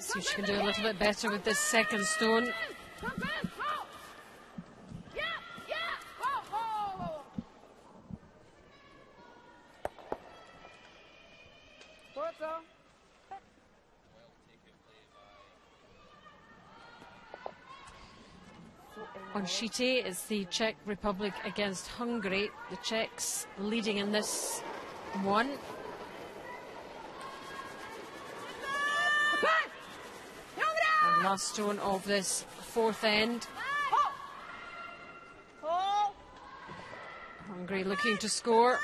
See if she can do a little bit better with this second stone. On sheet A, it's the Czech Republic against Hungary. The Czechs leading in this one. And last stone of this fourth end. Hungary looking to score.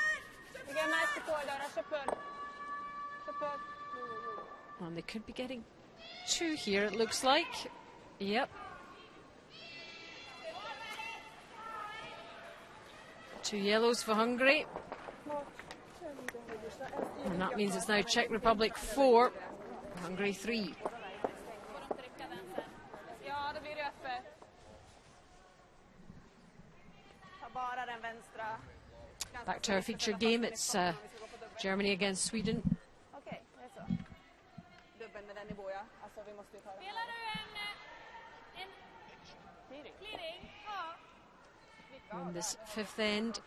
And they could be getting 2 here, it looks like. Yep. 2 yellows for Hungary. And that means it's now Czech Republic 4, Hungary 3. Back to our featured game, it's Germany against Sweden. med den nivå, ja. Alltså vi måste ju ta det. Spelar du en clearing? Ja. In this fifth end.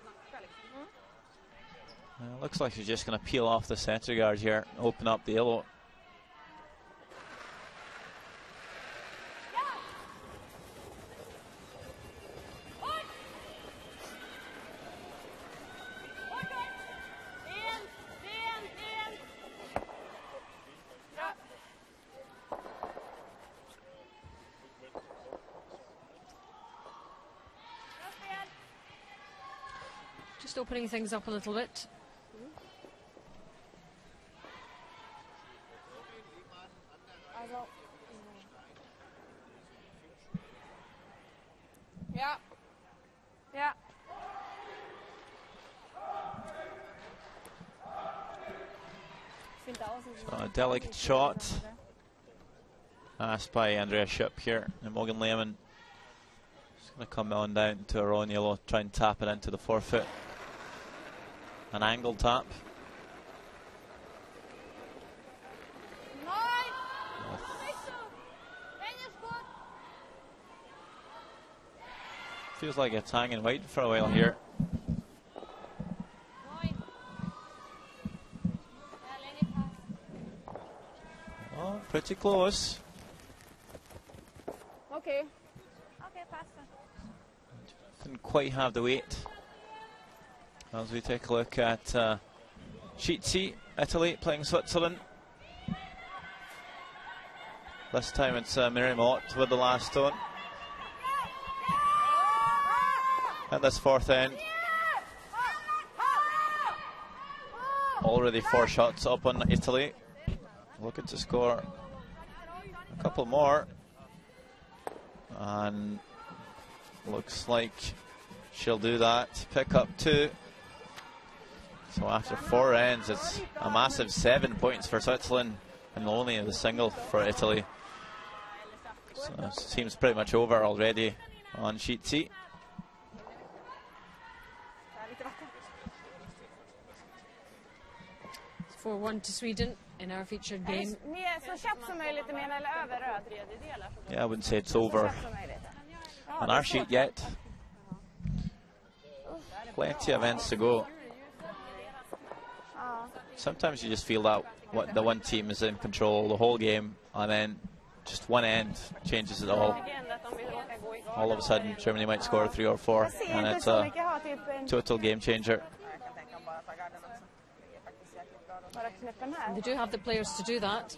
Looks like she's just going to peel off the centre guard here, open up the yellow. Just opening things up a little bit. Ja. Ja. So a delicate shot passed by Andrea Ship here, and Morgan Lehman is going to come on down to her own yellow, try and tap it into the forefoot. An angle tap. Feels like it's hanging wide for a while here. Oh, pretty close. Okay. Okay, pass. Didn't quite have the weight. As we take a look at sheet C, Italy playing Switzerland. This time it's Miriam Ott with the last stone. At this fourth end, already 4 shots up on Italy. Looking to score a couple more, and looks like she'll do that. Pick up 2. So after 4 ends, it's a massive 7 points for Switzerland and only the single for Italy. So it seems pretty much over already on sheet C. 4-1 to Sweden in our featured game. Så köpt som möjligt, du menar, eller över röd? Yeah, I wouldn't say it's over on our sheet yet. Plenty of ends to go. Sometimes you just feel that the one team is in control the whole game, and then just one end changes it all. All of a sudden, Germany might score 3 or 4, and it's a total game changer. And they do have the players to do that.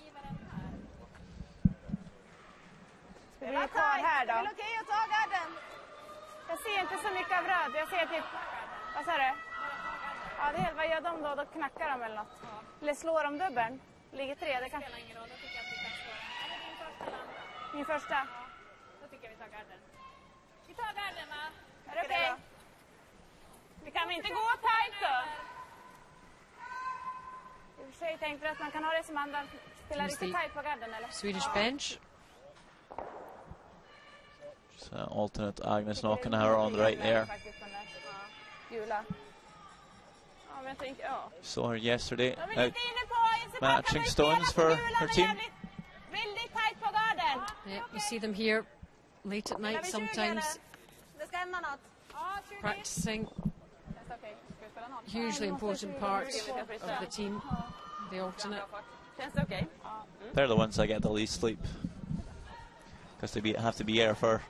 Ska vi kvar här då? Det är okej att ta garden. Jag ser inte så mycket av röd. Jag ser typ, vad sa du? Ja, det är, vad gör de då? Då knackar de eller något. Eller slår de dubbeln? Ligger 3, det kan... Min första? Då tycker jag vi tar garden. Vi tar garden, va? Är det okej? Vi kan inte gå tajt då? I och för sig tänkte att man kan ha det som andra spelar riktigt tajt på garden, eller? Swedish bench. So alternate Agnes knocking her on the right there. Saw her yesterday out matching stones for her team. Yeah, you see them here late at night sometimes practicing. Hugely important part of the team, the alternate. They're the ones that get the least sleep because they have to be here for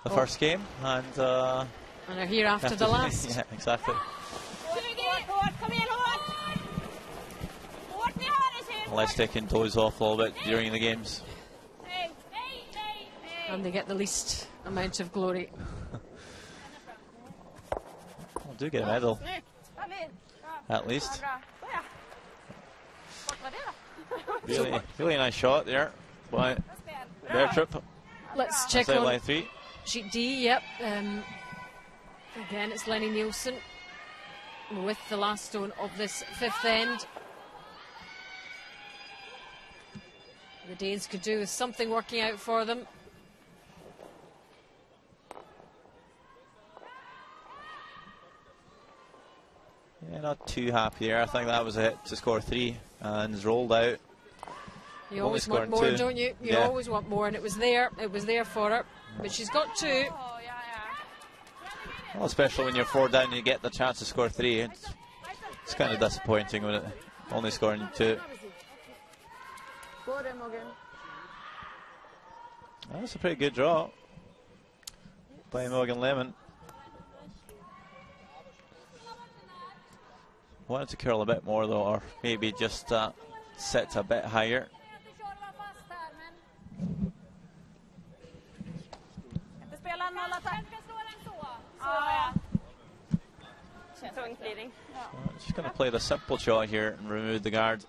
the first game, and they're here after the last. Yeah, exactly. Unless they can doze off a little bit during the games. And they get the least amount of glory. Well, do get a medal, at least. Really, really nice shot there by Bertrup. Let's check on on 3. Sheet D, yep. Again, it's Lenny Nielsen with the last stone of this fifth end. The Danes could do with something working out for them. Yeah, not too happy there. I think that was a hit to score 3 and is rolled out. You always want scoring more, 2. don't you? You Yeah. always want more, and it was there for her. But she's got 2. Well, especially when you're 4 down and you get the chance to score 3. It's kind of disappointing when it only scoring 2. Go there, Morgan. That's a pretty good draw by Morgan Lemon. Wanted to curl a bit more though, or maybe just set a bit higher. She's going to play the simple shot here and remove the guard.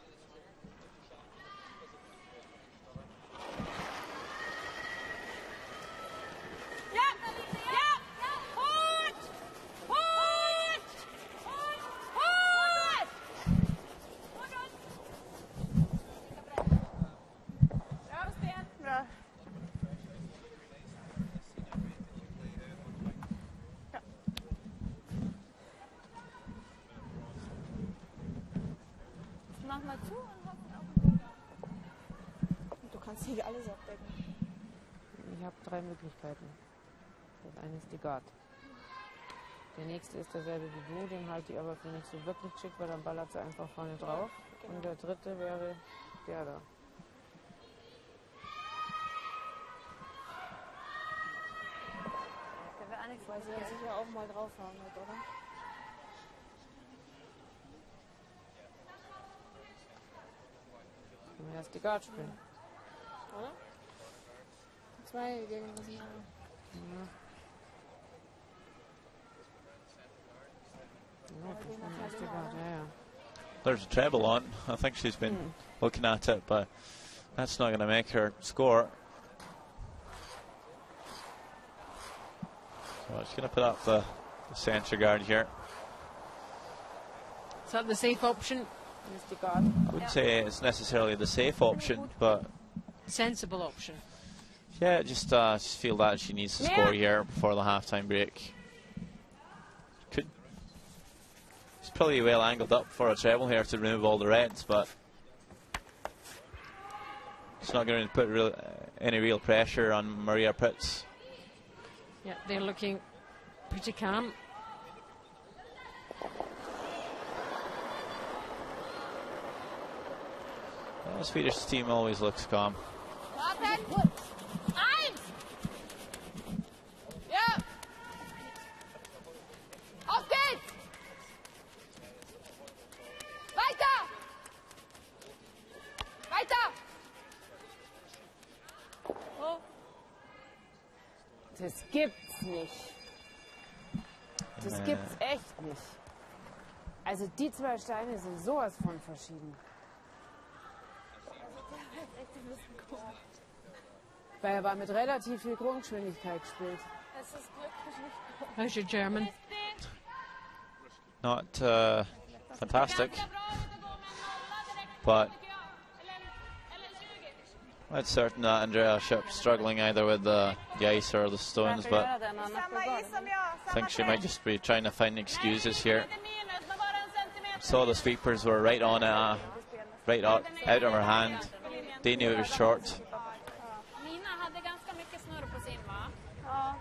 Du kannst nicht alles abdecken. Ich habe 3 Möglichkeiten. Das eine ist die Guard. Der nächste ist derselbe wie du, den halte ich aber für nicht so wirklich schick, weil dann ballert sie einfach vorne drauf. Genau. Und der dritte wäre der da. Der wäre eigentlich, weil sie ja sicher auch mal draufhauen wird, oder? Können wir erst die Guard spielen. Oder? 2 gegen was ich meine. Ja. Ja, ich nehme erst die Guard, ja, ja. There's a treble on. I think she's been looking at it, but that's not going to make her score. So she's going to put up the centre guard here. Is that the safe option? Here's die Guard. I wouldn't say it's necessarily the safe option, but Sensible option. yeah, just feel that she needs to score here before the half-time break. It's probably well angled up for a treble here to remove all the reds, but it's not going to put any real pressure on Maria Pritz. Yeah, they're looking pretty calm. The Swedish team always looks calm. Das gibt's nicht. Das gibt's echt nicht. Also die 2 Steine sind sowas von verschieden. Weil er aber mit relativ viel Grundgeschwindigkeit spielt. Es ist glücklich nicht. How's your German? Not fantastic, but it's certain that Andrea Ship's struggling either with the ice or the stones, but I think she might just be trying to find excuses here. Saw the sweepers were right on it, right out of her hand. They knew it was short. Mina hade ganska mycket snurr på sin, va? Ja.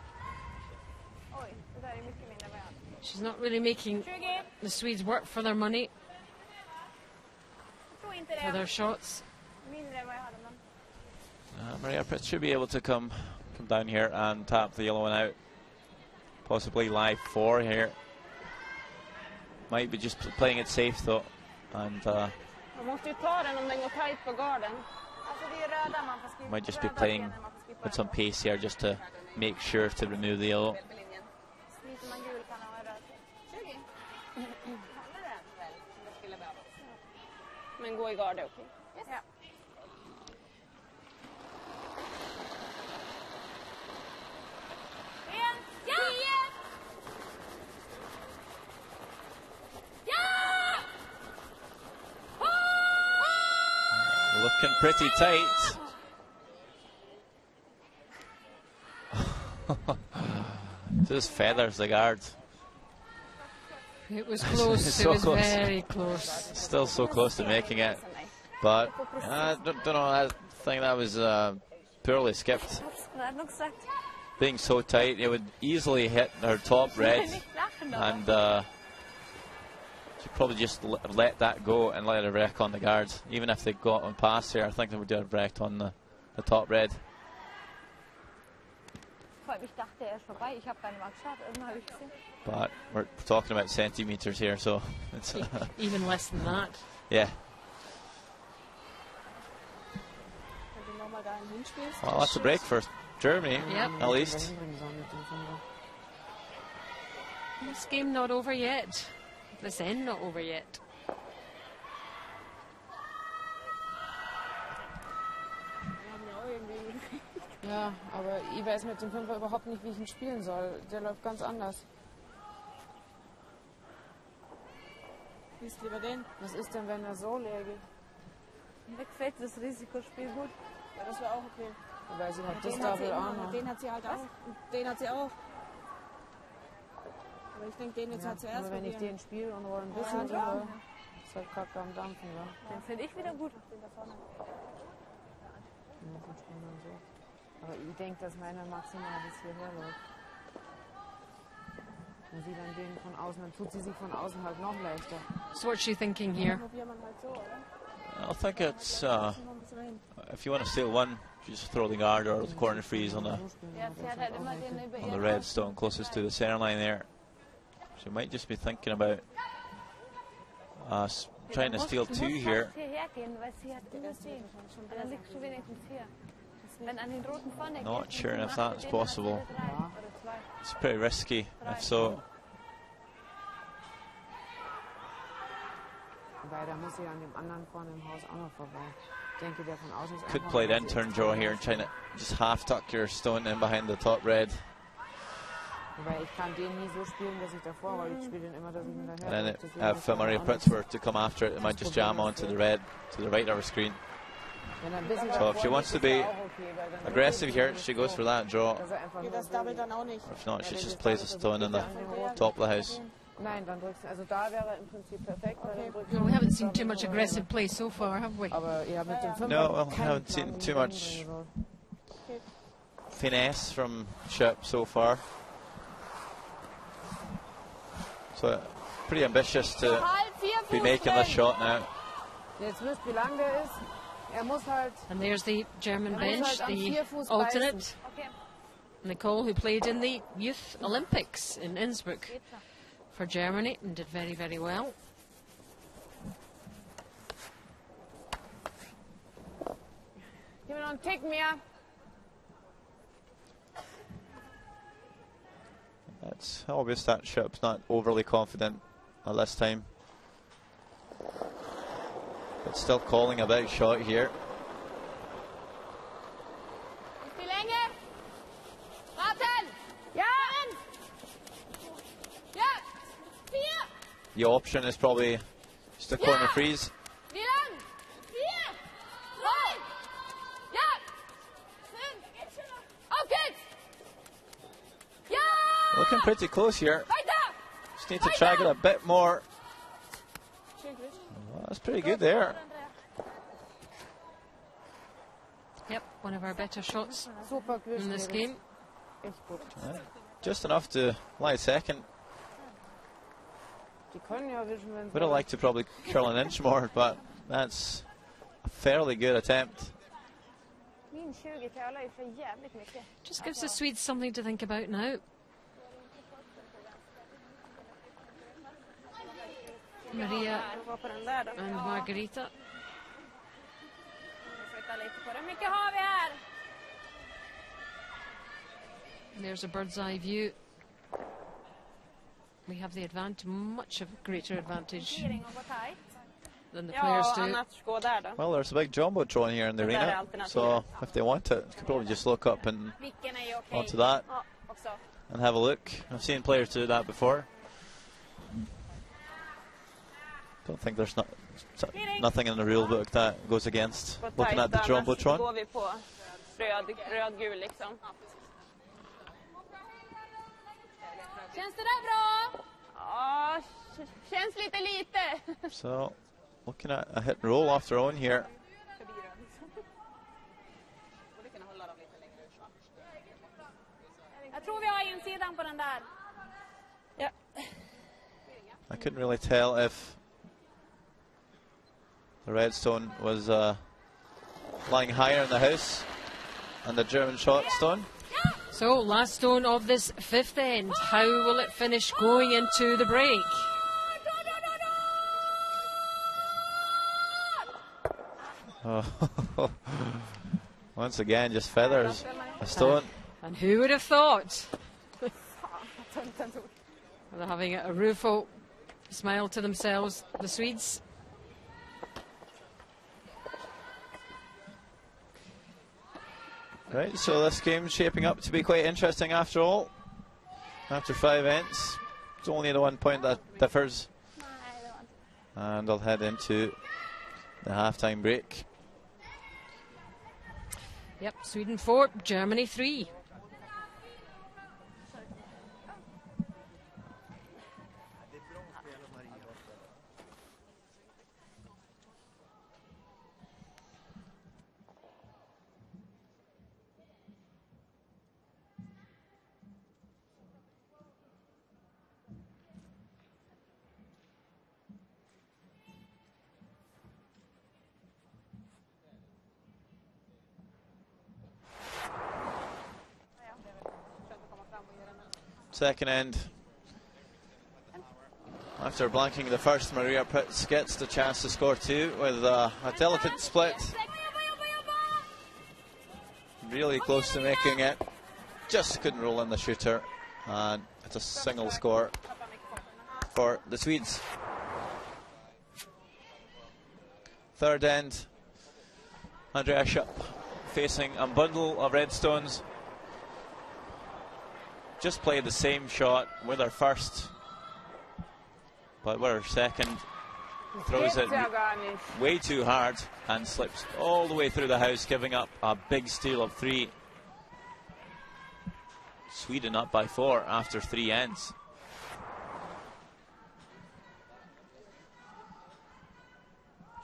Oj, det där är mycket mindre än vad jag hade. She's not really making 20. the Swedes work for their money, Jag tror inte for det their är shots. mindre än vad jag hade. Men Maria Pritz should be able to come down here and tap the yellow one out. Possibly live 4 here. Might be just playing it safe though, and man måste ju ta den om den går tight på garden. Alltså det är röda man får skriva. might just be röda playing benen man får skriva with some den. pace here just to make sure to remove the yellow. Sliter man gul kan han vara röd. 20. Men gå i gard är okej. Ja. Looking pretty tight. Just feathers the guard. It was close. So it was close. very close. Still so close to making it. But I don't know, I think that was poorly skipped. Being so tight, it would easily hit her top red, and she'd probably just let that go and let her wreck on the guards. Even if they got on past here, I think they would have wrecked on the top red. But we're talking about centimeters here, so it's even less than that. Yeah. Well, that's a break for Germany, at least. This game not over yet. This end not over yet. Ja, aber ich weiß mit dem Fünfer überhaupt nicht, wie ich ihn spielen soll. Der läuft ganz anders. Liest lieber den. Was ist denn, wenn er so leer geht? Mir gefällt das Risikospiel gut. Ja, das wäre auch okay. Weil sie hat das Double auch noch. Den hat sie halt auch. Und den hat sie auch. Aber ich denke, den jetzt hat zuerst. Aber wenn ich den spiele und ein bisschen drüber, ist halt kacke am Dampfen. Ja. Den finde ich wieder gut. Den da vorne. Aber ich denke, dass meiner maximal bis hierher läuft. Und sie dann den von außen, dann tut sie sich von außen halt noch leichter. So what's she thinking here? I think it's, if you want to steal one, just throw the guard or the corner freeze on the red stone closest to the center line there. She might just be thinking about trying to steal two here. Not sure if that's possible. It's pretty risky, if so. Could play the in-turn draw here and trying to just half tuck your stone in behind the top red. And then if Maria Pritz were to come after it, it might just jam onto the red to the right of her screen. So if she wants to be aggressive here, she goes for that draw. Or if not, she just plays a stone in the top of the house. No, we haven't seen too much aggressive play so far, have we? No, we haven't seen too much finesse from Chps so far. So pretty ambitious to be making this shot now. And there's the German bench, the alternate, Nicole, who played in the Youth Olympics in Innsbruck for Germany and did very, very well. Give it on, take me up. It's obvious that Chps not overly confident at this time. But still calling a big shot here. The option is probably just a corner freeze. Looking pretty close here. Just need to try it a bit more. Well, that's pretty good there. Yep, one of our better shots in this game. Just enough to lie second. Would have liked to probably curl an inch more, but that's a fairly good attempt. Just gives the Swedes something to think about now. Maria and Margarita. There's a bird's eye view. We have the advantage, much of a greater advantage than the players do. Well, there's a big jumbotron here in the arena, so if they want it, you could probably just look up and onto that and have a look. I've seen players do that before. Don't think there's nothing in the rule book that goes against looking at the jumbotron. Känns det där bra? Ja, känns lite. So looking at a hit and roll off their own here. Jag tror vi har insidan på den där. Ja. I couldn't really tell if the red stone was lying higher in the house and the German shot stone. So, last stone of this fifth end. How will it finish going into the break? Oh. Once again, just feathers a stone. And who would have thought? They're having a rueful smile to themselves, the Swedes. Right, so this game's shaping up to be quite interesting after all. After 5 ends, it's only the 1 point that differs. And they'll head into the halftime break. Yep, Sweden 4, Germany 3. Second end. After blanking the first, Maria Pritz gets the chance to score 2 with a delicate split. Really close to making it. Just couldn't roll in the shooter. And it's a single score for the Swedes. Third end. Andrea Schupp facing a bundle of red stones. Just played the same shot with her first, but with her second, throws it way too hard and slips all the way through the house, giving up a big steal of 3. Sweden up by 4 after 3 ends.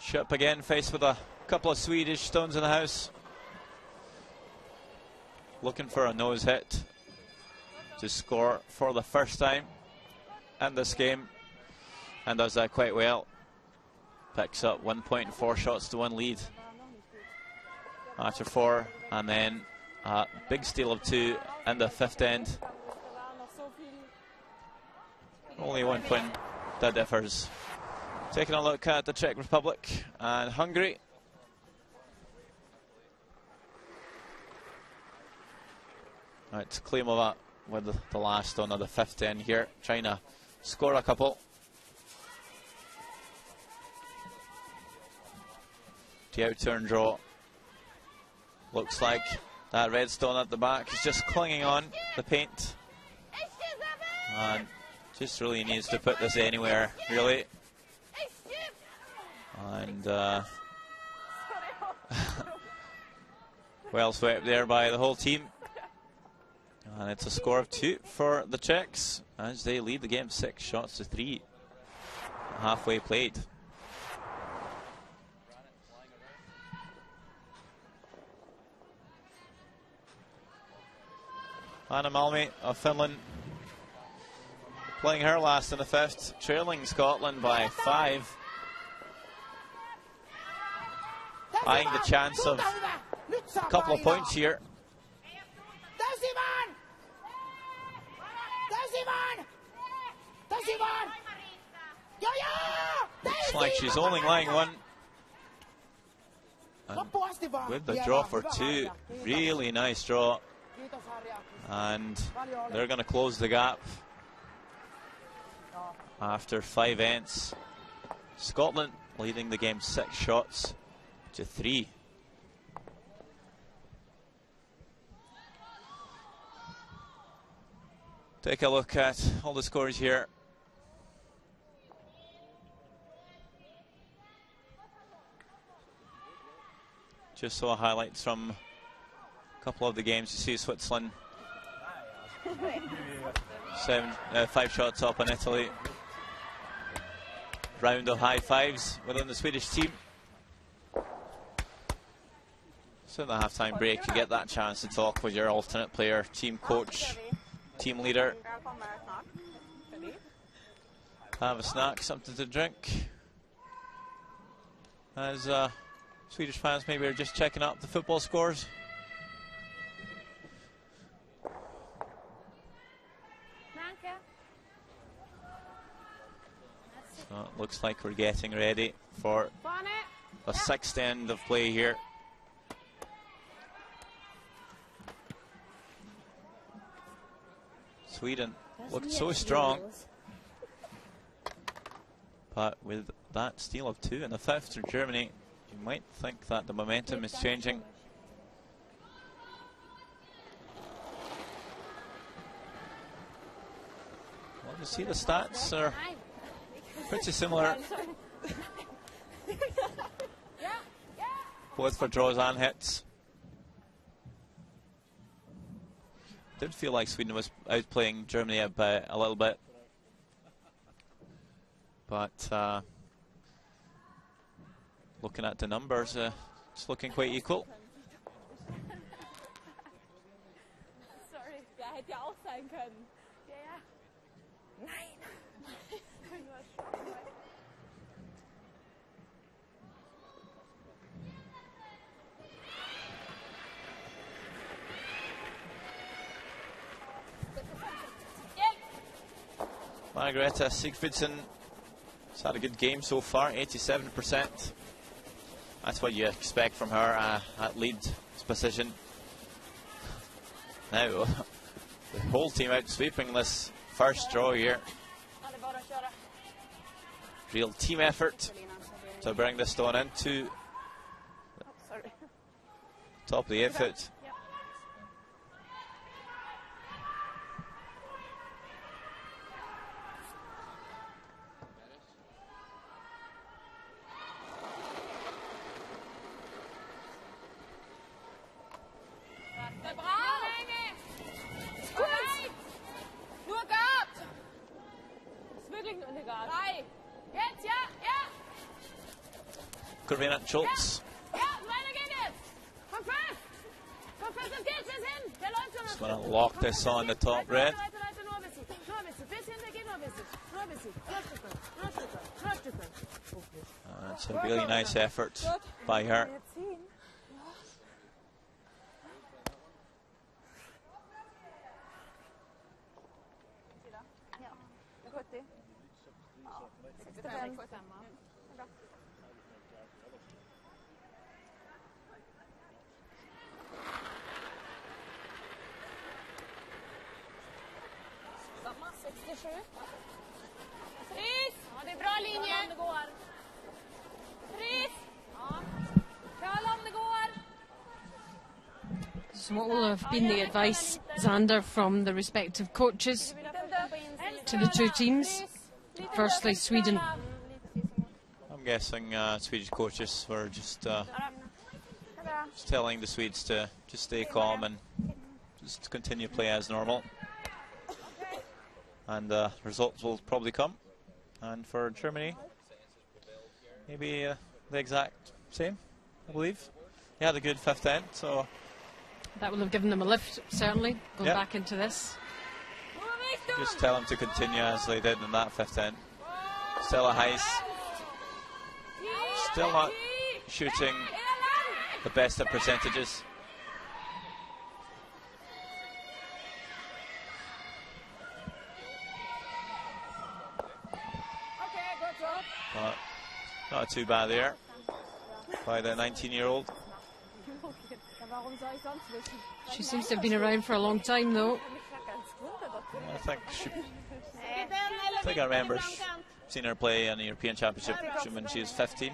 Schupp again faced with a couple of Swedish stones in the house. Looking for a nose hit to score for the first time in this game, and does that quite well. Picks up 1 point, 4 shots to 1 lead after 4, and then a big steal of 2 in the fifth end. Only 1 point that differs. Taking a look at the Czech Republic and Hungary. Right, Klimova with the last one of the fifth end here, trying to score a couple. The outturn draw. Looks like that red stone at the back is just clinging on the paint. And just really needs to put this anywhere, really. And well swept there by the whole team. And it's a score of 2 for the Czechs as they lead the game 6 shots to 3. Halfway played. Anna Malmi of Finland playing her last in the fifth, trailing Scotland by 5. Eyeing the chance of a couple of points here. Looks like she's only laying 1. And with the draw for 2, really nice draw. And they're going to close the gap after 5 ends. Scotland leading the game 6 shots to 3. Take a look at all the scores here. Just saw highlights from a couple of the games. You see Switzerland 5 shots up on Italy. round of high fives within the Swedish team. So in the half-time break, you get that chance to talk with your alternate player, team coach, team leader. Have a snack, something to drink. As Swedish fans maybe are just checking up the football scores. So it looks like we're getting ready for the sixth end of play here. Sweden looked so strong, but with that steal of 2 in the fifth to Germany, you might think that the momentum is changing. Well, you see the stats are pretty similar, both for draws and hits. Did feel like Sweden was outplaying Germany a little bit, but looking at the numbers, it's looking quite equal. Sorry, ja, hätte ja auch sein können. Ja, ja. Nein. Margareta Sigfridsson has had a good game so far, 87%. That's what you expect from her at lead position. Now, the whole team out sweeping this first draw here. Real team effort to bring this stone into top of the 8 foot. Gruyère Schultz. Just going to lock this on the top red. It's a really nice effort by her. Ja, det är bra linje. So what will have been the advice, Xander, from the respective coaches to the two teams? Firstly, Sweden. I'm guessing Swedish coaches were just telling the Swedes to just stay calm and just continue play as normal. And results will probably come. And for Germany, maybe the exact same, I believe. They had a good fifth end, so that will have given them a lift, certainly, going back into this. Just tell them to continue as they did in that fifth end. Stella Heiss, still not shooting the best of percentages. But not too bad there by the 19-year-old. She seems to have been around for a long time, though. I think I remember seeing her play in the European Championship when she was 15.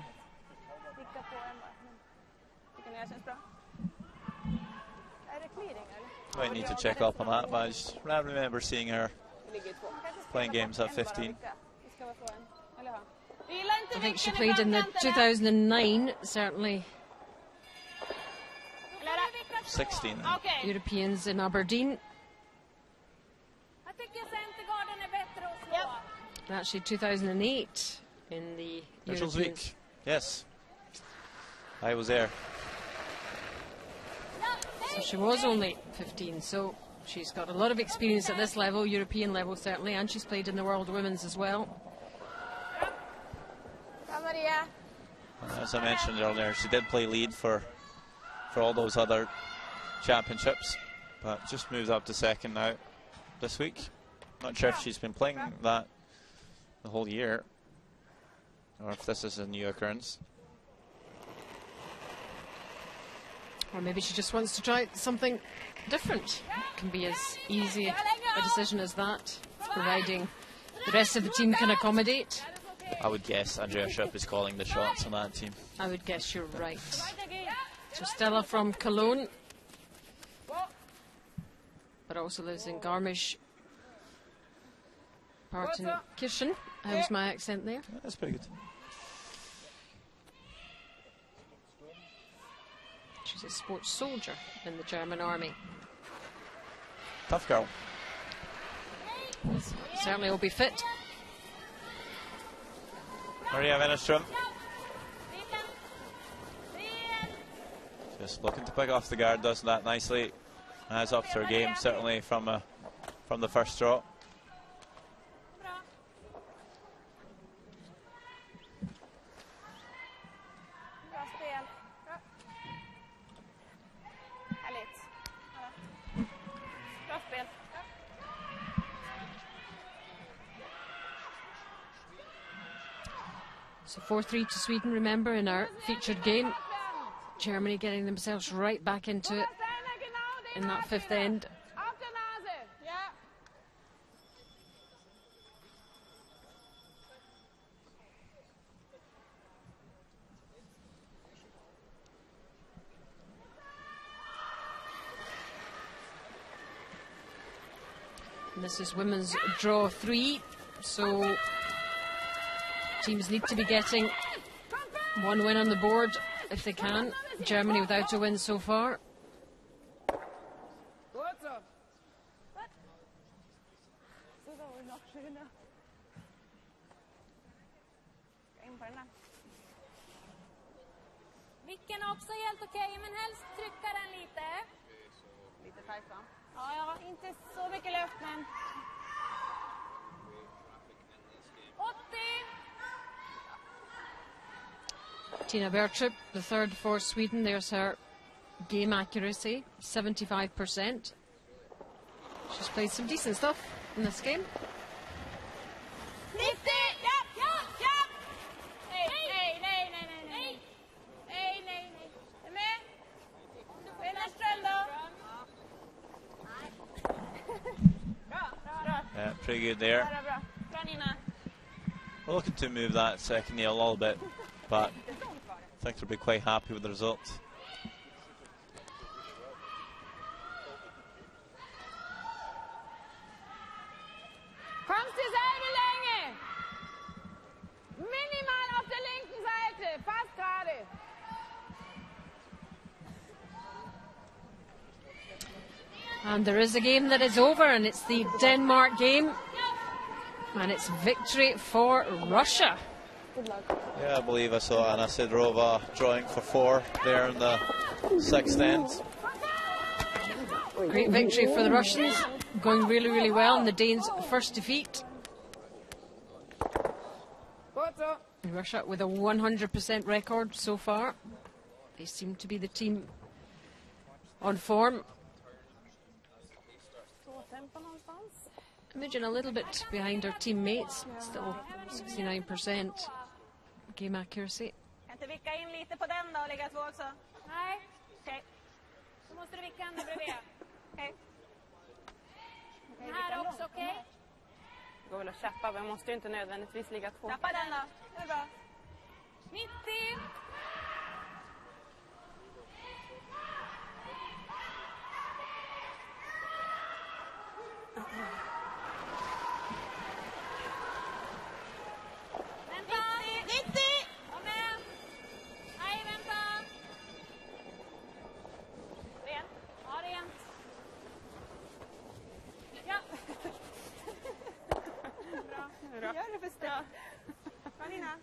I need to check up on that, but I just remember seeing her playing games at 15. I think she played in the 2009, certainly. 16. Europeans in Aberdeen. Actually 2008 in the Mitchell's Europeans. week. Yes. I was there. So she was only 15, so she's got a lot of experience at this level, European level certainly, and she's played in the World Women's as well. Maria. As I mentioned earlier, she did play lead for all those other championships, but just moved up to second now this week. Not sure if she's been playing that the whole year, or if this is a new occurrence. Or maybe she just wants to try something different. It can be as easy a decision as that, providing the rest of the team can accommodate. I would guess Andrea Schipp is calling the shots on that team. I would guess you're right. So Stella from Cologne, but also lives in Garmisch, Partenkirchen. How's my accent there? That's pretty good. She's a sports soldier in the German army. Tough girl. Certainly will be fit. Maria Wennerström. Just looking to pick off the guard, does that nicely. Has up to her game, certainly from the first draw. Bra spel. Härligt. Bra spel. So 4-3 to Sweden, remember, in our featured game. Germany getting themselves right back into it in that fifth end. Auf der Nase. Ja. And this is women's draw 3, so teams need to be getting one win on the board if they can. Germany without a win so far. Vicken också helt okej, men helst trycka den lite. Lite tajt va? Ja, inte så mycket luft men... 80! Tina Bertrup, the third for Sweden. There's her game accuracy, 75%. She's played some decent stuff in this game. 90! Ja! Ja! Ja! Nej, nej, nej, nej, nej, nej. Nej, nej, nej. Är du med? Wennerström då? Bra, bra. Yeah, pretty good there. Bra, bra. Bra Nina. We're looking to move that second nail a little bit, but I think they'll be quite happy with the result. Kommst du selbe Länge? Minimal auf der linken Seite. Fast gerade. And there is a game that is over, and it's the Denmark game. And it's victory for Russia. Yeah, I believe I saw Anna Sidorova drawing for 4 there in the sixth end. Great victory for the Russians, going really, really well in the Danes' first defeat. Russia with a 100% record so far. They seem to be the team on form. Imogen a little bit behind her teammates, still 69% game accuracy. Kan inte vicka in lite på den då och lägga 2 också? Nej, Okej. då måste du vicka andra bredvid. Okej. Den här också, okej? Det går väl att käppa, men måste ju inte nödvändigtvis ligga 2. Tappa den då. Det är bra. 90! Vänta! 90! Kom igen! Nej, vänta! Ren. Ja, rent. Ja. Bra. Gör det för stund. Bra Nina.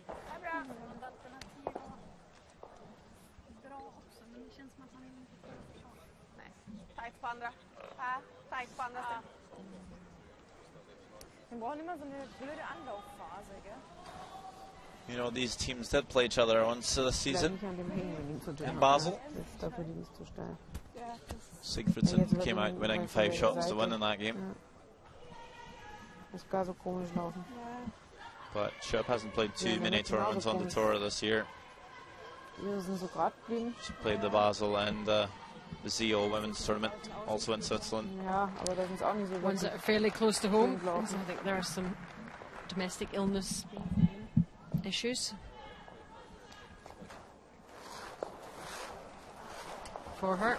Nej, tight på andra. Här, tight på andra stället. Wir brauchen immer so eine blöde Anlaufphase, gell? You know, these teams did play each other once this Vielleicht season nicht an dem hängen, wenn ihm zu dünn in ist, Basel. ne? Das ist dafür die nicht zu steil. Sigfridsson came out winning 5 shots to win in that game. Ja. Das ist gar so komisch laufen. But Chp hasn't played too Yeah, many that's another tournaments on the point. tour this year. Wir sind so gerade geblieben. She played the Basel and the ZO Women's Tournament, also in Switzerland. Ja, aber da sind es auch nicht so Ones that wirklich. are fairly close to home. Unglaublich. So I think there are some domestic illness issues for her.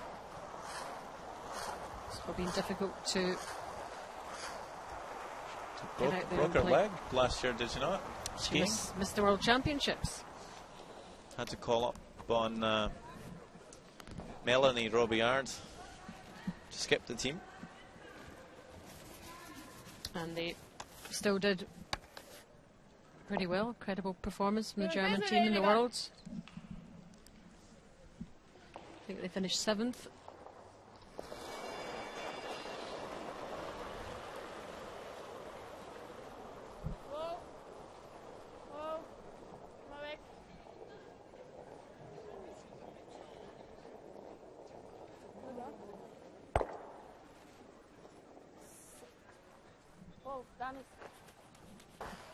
It's been difficult to get out there Broke and her play. leg last year, did she not? She Skiing. missed the World Championships. Had to call up on Melanie Robillard to skip the team. And they still did pretty well. Credible performance from the German team in the Worlds. I think they finished 7th. Wow. Wow. Mal weg. Wow, gar nichts.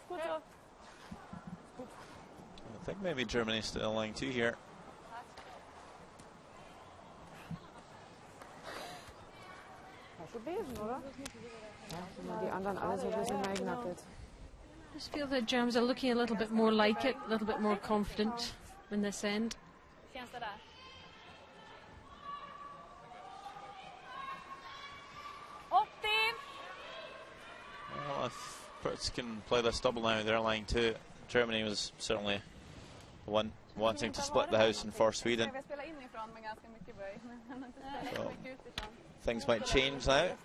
Gut so. I think maybe Germany's still in line 2 here. Hast du Besen, oder? Ja, wenn man die anderen alle so ein bisschen neigenackelt. I just feel the Germans are looking a little bit more like it, a little bit more confident in this end. Känns det där? 80! Well, if Brits can play this double now, they're line 2. Germany was certainly the one wanting to split the house for Sweden. Vi spelar inifrån med ganska mycket böj, men han har inte spelat så mycket utifrån. Things might change now.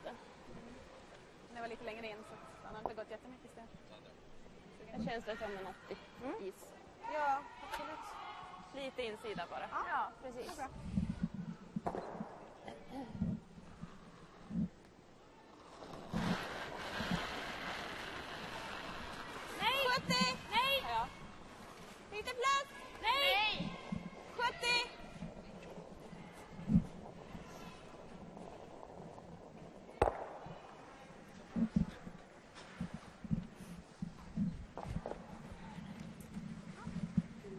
Det var lite längre in så han har inte gått jättemycket istället. Det känns det som en 80 is. Ja, absolut. Lite insida bara. Ja, precis. Nej! 70! Nej! Ja. Lite plus! Nej! 70!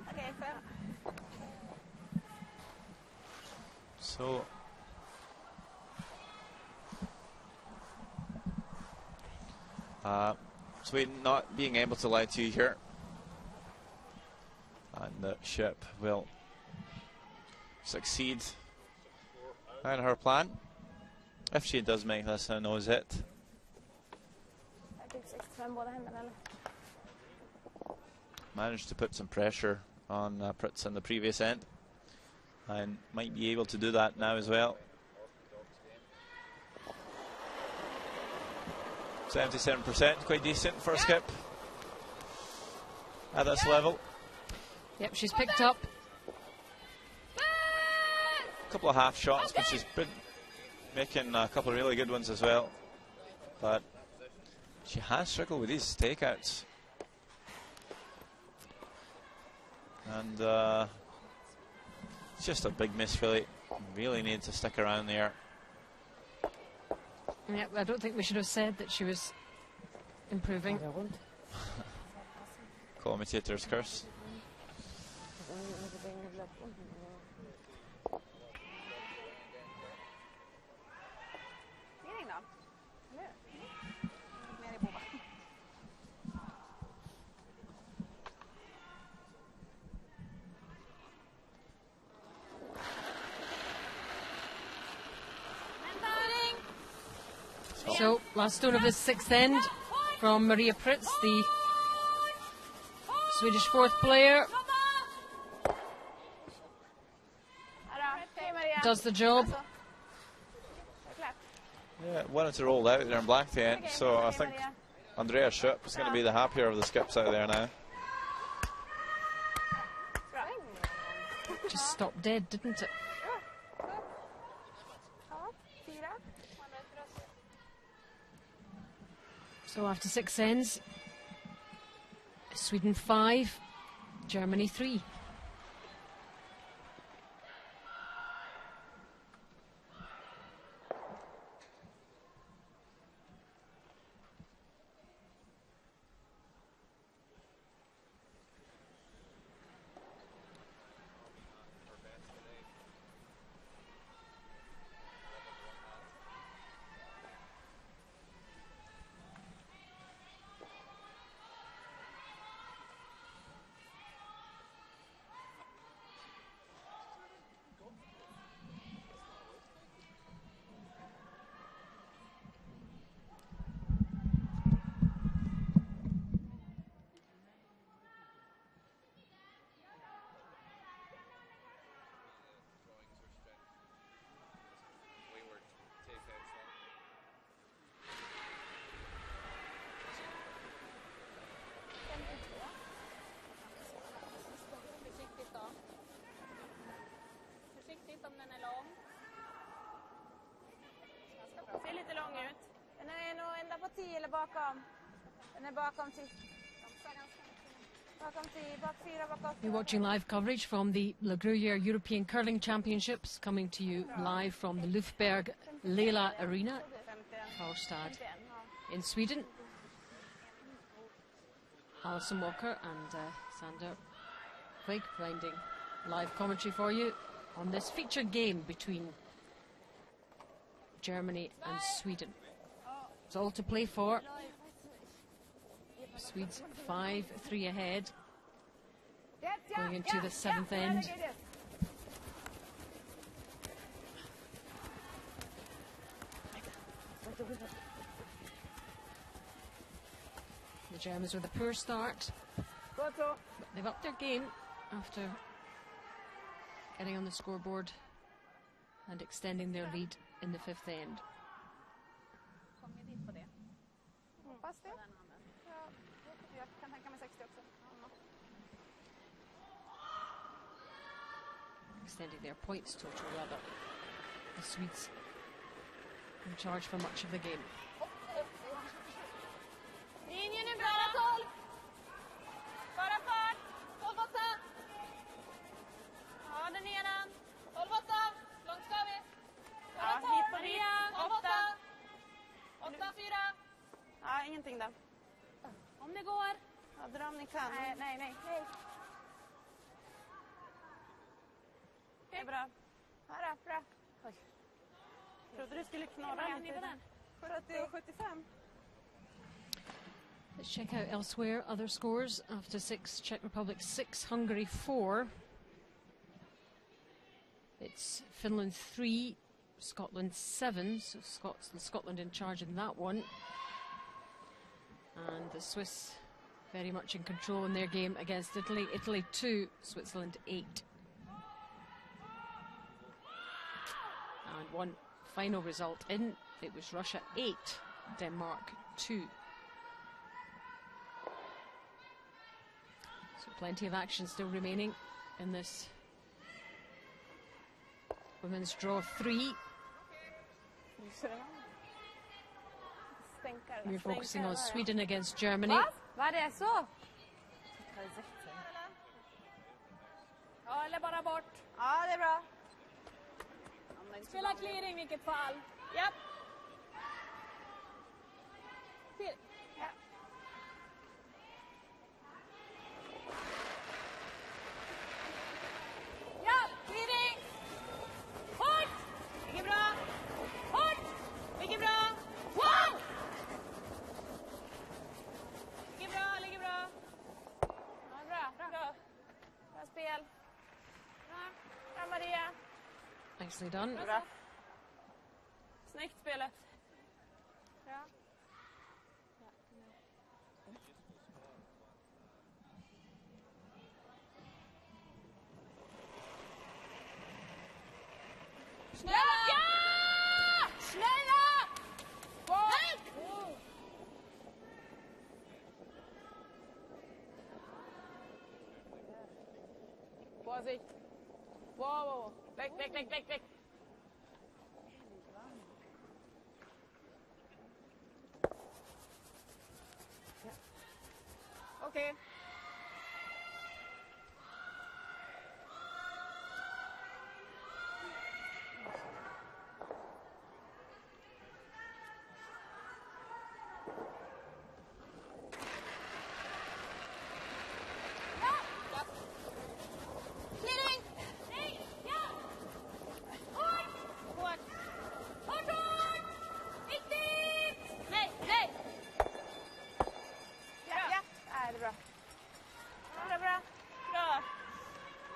Okej, 5. So Sweden not being able to lie to you here, and the ship will succeed in her plan if she does make this a nose hit. Jag fick 65 båda händerna eller? Managed to put some pressure on Pritz in the previous end and might be able to do that now as well. 77%, quite decent for a skip at this level. Yep, she's picked up. A couple of half shots, but she's been making a couple of really good ones as well. But she has struggled with these takeouts. And it's just a big miss, really. Really need to stick around there. Yep, I don't think we should have said that she was improving. Der Rund. Commentator's curse. Irgendwie bleibt unten. Ingen då? Eller? Mer i boba. So, last stone of the 6th end from Maria Pritz, the Swedish 4th player. Hej Maria. Does the job. Yeah, wanted to roll out there in black the end, so I think Andrea Schupp is going to be the happier of the skips out there now. Just stopped dead, didn't it? So after 6 ends, Sweden 5, Germany 3. Försiktigt om den är lång. Ser lite lång ut. Den är nog ända på 10 eller bakom. Den är bakom 10. Bakom 10, bak 4, bak 8. You're watching live coverage from the Gruyère European Curling Championships, coming to you live from the Lufberg Lela Arena, Karlstad in Sweden. Alison Walker and Sander Quigg finding live commentary for you on this featured game between Germany and Sweden. It's all to play for. Swedes 5-3 ahead, going into the 7th end. The Germans with a poor start, but they've upped their game after getting on the scoreboard and extending their lead in the 5th end. Hoppas det. Jag kan tänka mig 60 också. Extending their points total rather. The Swedes in charge for much of the game. Linjen är bra. 12. Bara fart. 12-8. Ja, den är den. 12-8. Långt ska vi. Ja, hit på dit. 8. 8-4. Ja, ingenting där. Om det går. Ja, dra om ni kan. Nej. Det är bra. Ja, då, bra. Oj. Trodde du skulle knorra lite. 70 och 75. Let's check out elsewhere other scores after 6. Czech Republic 6, Hungary 4. It's Finland 3, Scotland 7. So Scotland in charge in that one. And the Swiss very much in control in their game against Italy. Italy 2, Switzerland 8. And one final result in, it was Russia 8, Denmark 2. So plenty of action still remaining in this women's draw 3. We're focusing on Sweden against Germany. Vad är det så? Ja, eller bara bort. Ja, det är bra. Spela clearing i vilket fall. Japp. Till. Ja. Ja, clearing. Hårt. Ligger bra. Hårt. Ligger bra. Wow! Ligger bra. Ja, bra. Bra spel. Bra Maria. Nicely done. Bra. Snyggt spelet. Bra. Snälla! Ja! Snälla! Nej! Vorsicht. Wow. Weg. Okej.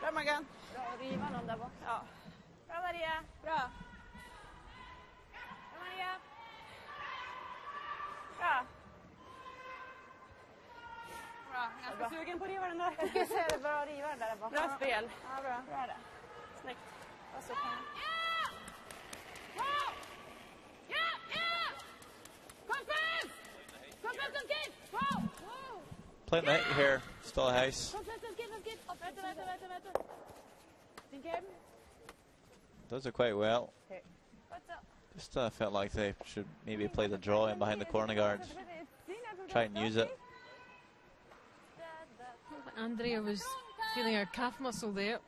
Bra Morgan. Bra att riva någon där bak. Ja. Bra Maria. Bra. Bra Maria. Bra. Bra. Jag är sugen på att riva den där. Jag ska säga det, bra att riva den där bak. Bra spel. Ja, bra. Bra det. Snyggt. Vad så kan Playing the hit here, still a house. Does it quite well. Just felt like they should maybe play the draw in behind the corner guards. Try and use it. Andrea was feeling her calf muscle there.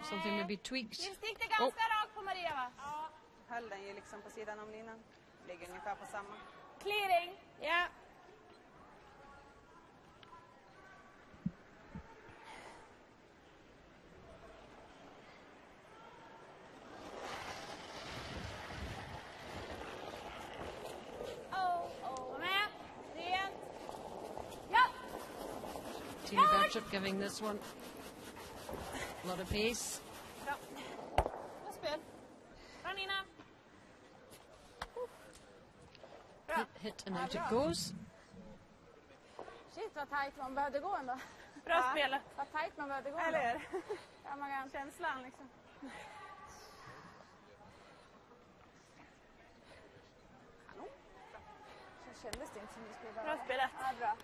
Something maybe tweaked. Livstick är ganska rakt på Maria va? Ja. Höll den ju liksom på sidan om linan. Ligger ungefär på samma. Clearing. Ja. Tina Bertrup giving this one a lot of pace. Bra. Bra spel. Bra Nina. Bra. Hit and out it goes. Shit vad tajt man behövde gå ändå. Bra spel. Vad tajt man behövde gå. Eller? Ja, man kan Känslan liksom. Kanon. Så kändes det inte som det skulle vara. Bra spelat. Ja, bra.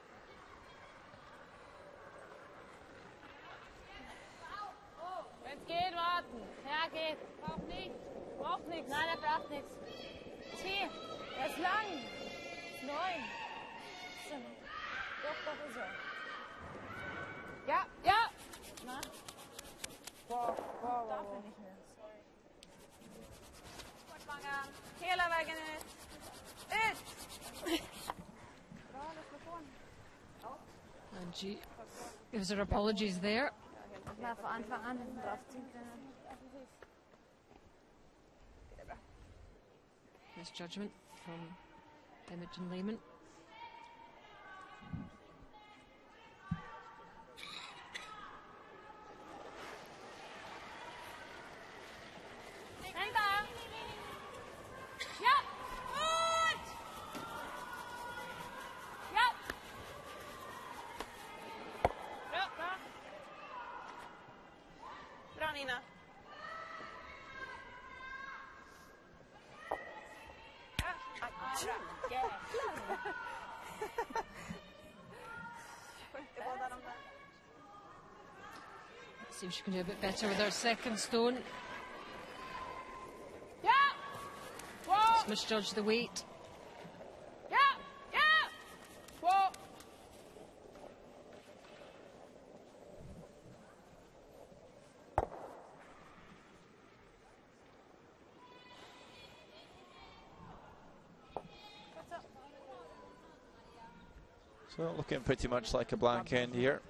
Wenn's geht, warten. Ja, geht. Braucht nichts. Braucht nichts. Nein, er braucht nichts. T. Er ist lang. Ist 9. So. Doch, ist er. Ja, ja. Na? Wow. Darf er nicht mehr. Sportmangan. Hela vägen ut. Ut! Bra, reflektion. And she gives her apologies there. När från Anfang an draufzinken. Misjudgment from Imogen Lehman. Vänta! Ja! Ut! Ja! Bra, bra. Bra Nina. See if she can do a bit better with her second stone. Ja! Wow! Just misjudged the weight. Ja! Ja! Wow! So looking pretty much like a blank end here,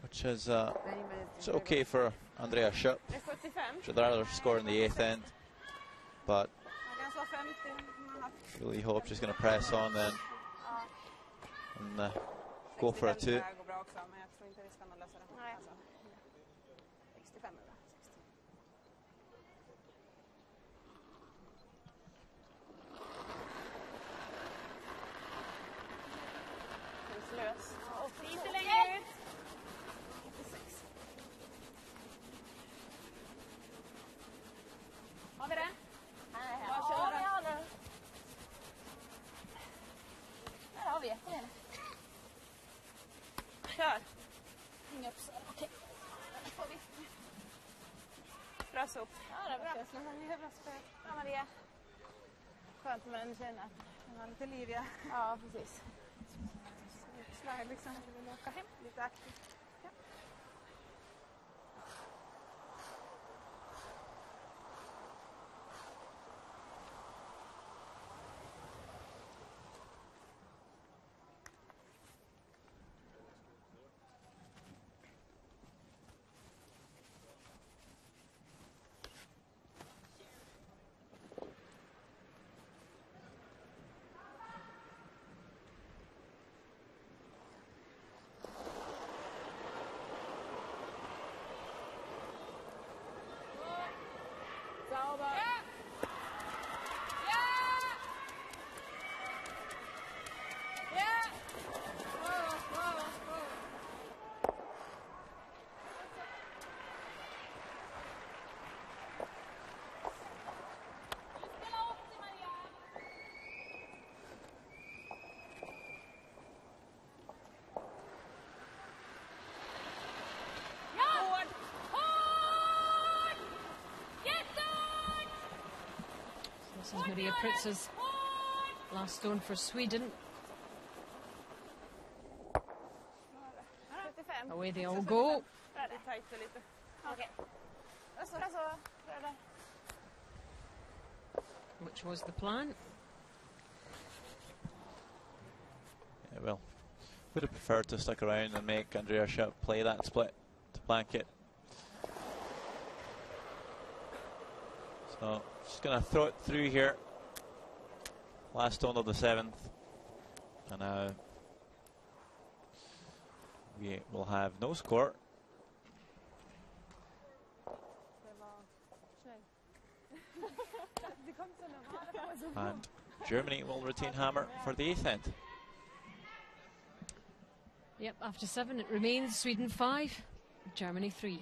which is it's okay for Andrea Schupp. Det är 75. Should rather score in the 8th end, but Man kan slå 50 om man har haft. really hope she's going to press on then and go for a 2. Det går bra också, men jag tror inte vi ska nog lösa det. Nej. Alltså, 65 är bra. 60. Lös. Lite längre ut. 86. Har vi det? Ja, vi har det. Där har vi jättegärna. Kör. Inga upp så. Okej. Får vi. Bra sop. Ja, det är bra. Jävla spel. Bra Maria. Skönt, men känner att Han har lite liv, ja. Ja, precis. Slag liksom. Vill du åka hem? Lite aktivt. Ja. Sauber. Ja! Ja! Hård! Hård! Jättehård! This is Maria Pritz's last stone for Sweden. 35. Away they all go. Det är tajt och lite. Okej. Så. Där. Which was the plan. Yeah, well, would have preferred to stick around and make Andrea Schipp play that split to blank it. So just going to throw it through here. Last stone of the 7th. And now we will have no score. And Germany will retain hammer for the 8th end. Yep, after 7 it remains Sweden 5, Germany 3.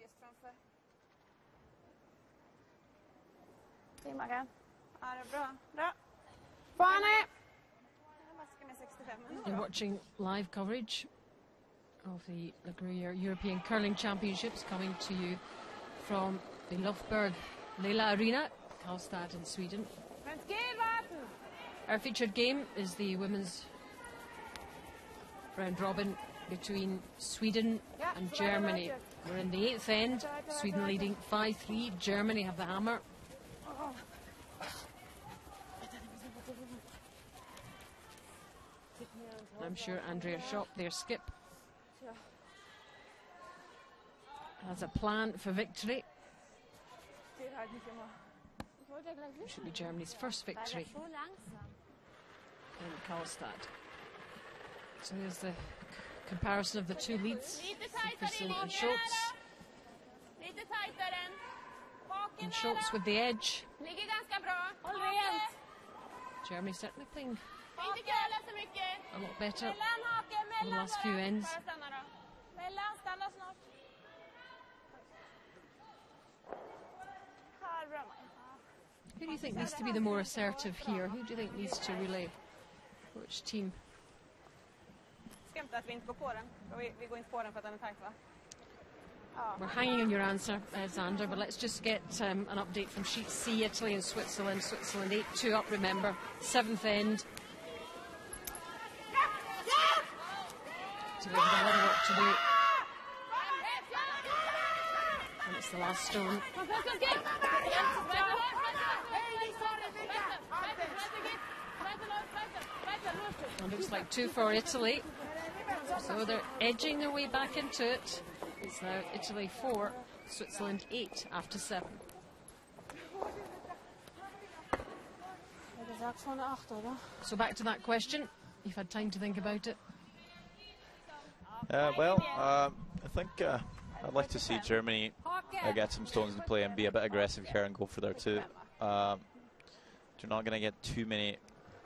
Just framför. Fin Maggan. Ja, det är bra. Bra. Fanny! Jag maskar med 65. You're watching live coverage of the Gruyère European Curling Championships coming to you from the Lofberg Leila Arena, Karlstad in Sweden. Men skidvatten! Our featured game is the women's round robin between Sweden and Germany. We're in the 8th end, Sweden leading 5-3, Germany have the hammer. I'm sure Andrea Schopp, their skip, has a plan for victory. It should be Germany's first victory in Karlstad. So here's the comparison of the two leads, Sigfridsson and Schultz. Lite tajtare än. Baken And Schultz with the edge. ligger ganska bra. Håll rent! Germany certainly playing Inte curla så mycket. a lot better Mellan haken, over the mellan last few ends. Bara stanna då. Mellan, stanna snart. Här, bra. Who do you think needs to be the more assertive here? Who do you think needs to relay? Which team? Skrämt att vi inte går på den. Vi går inte på den för att den är tajt, va? We're hanging on your answer, Xander, but let's just get an update from Sheet C, Italy and Switzerland. Switzerland 8-2 up, remember. 7th end. So we've got a lot of work to do. And it's It's the last stone. It looks like 2 for Italy. So they're edging their way back into it. It's now Italy 4, Switzerland 8 after 7. So back to that question. You've had time to think about it. Well, I think I'd like to see Germany get some stones in play and be a bit aggressive here and go for their 2. You're not going to get too many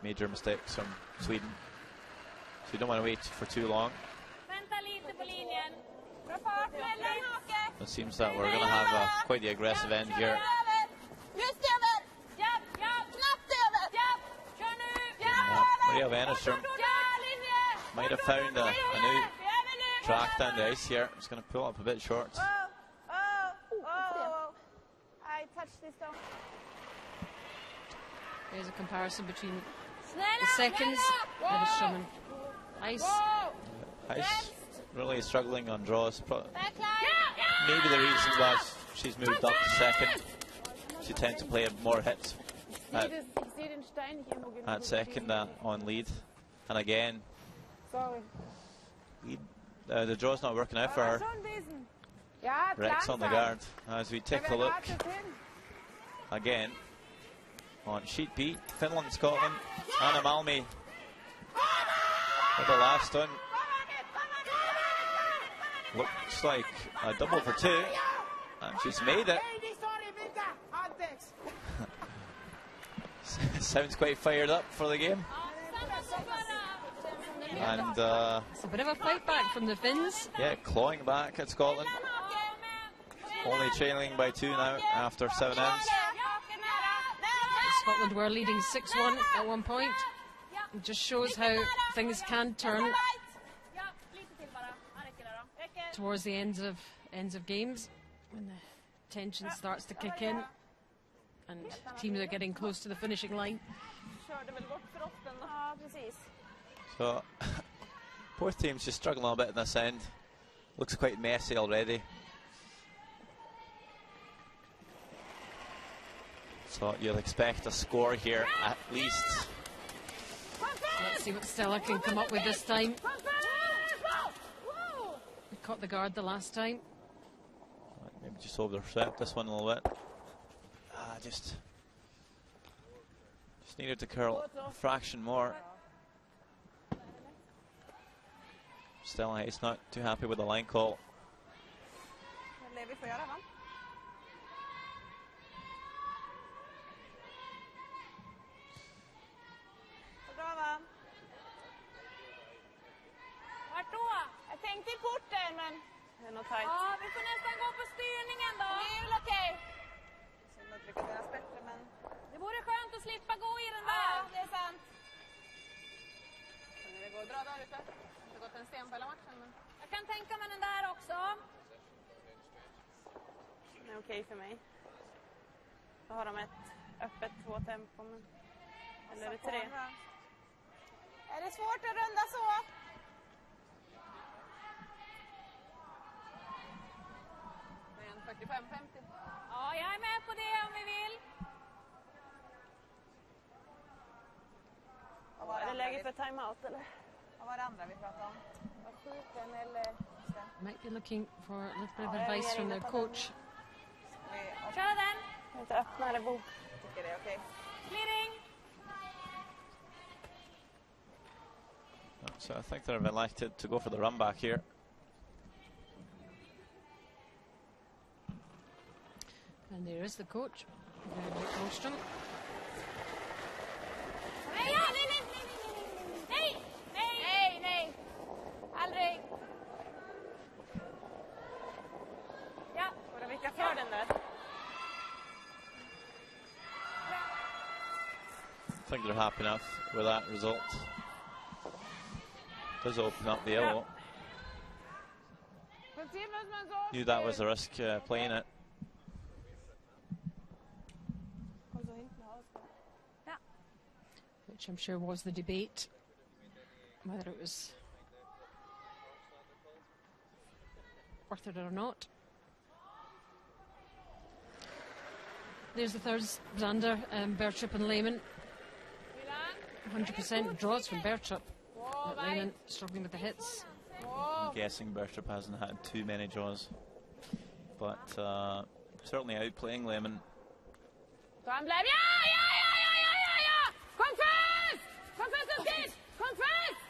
major mistakes from Sweden, so you don't want to wait for too long. It seems that we're going to have quite the aggressive end here. Maria Wennerström might have found a new track down the ice here. It's going to pull up a bit short. I touched this down. There's a comparison between the seconds. Wennerström and ice. Ice really struggling on draws. Maybe the reason why she's moved up to second. She tends to play more hits at second on lead. And again, the draw's not working out for her. Rex on the guard. As we take a look again on sheet B, Finland, Scotland, Anna Malmi with the last one. Looks like a double for 2, and she's made it. Sounds quite fired up for the game. And it's a bit of a fight back from the Finns. Yeah, clawing back at Scotland. Only trailing by 2 now after 7 ends. Scotland were leading 6-1 at one point. It just shows how things can turn towards the ends of games when the tension starts to kick in and teams are getting close to the finishing line. So both teams just struggling a bit in this end. Looks quite messy already. So you'll expect a score here at least. So let's see what Stella can come up with this time. We caught the guard the last time. Maybe just overswept this one a little bit. Just needed to curl a fraction more. Stella Hayes not too happy with the line call. Jag tänkte i porten, men det är nog tajt. Ja, vi får nästan gå på styrningen då. Det är väl okej. Som att brukar deras bättre, men... Det vore skönt att slippa gå i den där. Ja, det är sant. Kan vi gå och dra där ute? Det har inte gått en sten på hela matchen, men... Jag kan tänka mig den där också. Det är okej för mig. Då har de ett öppet 2-tempo, men... Eller är det 3? Är det svårt att runda så? Det är en 45-50. Ja, jag är med på det om vi vill. Är det läge för timeout, eller? Vad var det andra vi pratade om? Var skjuten eller... Might be looking for a little bit of advice from their coach. Kör den. Inte öppna eller bok. Tycker det är okej. Clearing. So I think they've elected to go for the run back here. And there is the coach, Karlstad. Nej, nej, nej, nej, nej. Aldrig. Ja. Får de vicka för den där? I think they're happy enough with that result. Does open up the yellow. Knew that was a risk playing it. Which I'm sure was the debate, whether it was worth it or not. There's the third Zander, Bertrup and Lehman. 100% draws from Bertrup. But Lehman struggling with the hits. I'm guessing Bertrup hasn't had too many draws, but certainly outplaying Lehman. Dranbleiben. Ja! Komm fest! Komm fest, es geht! Komm fest!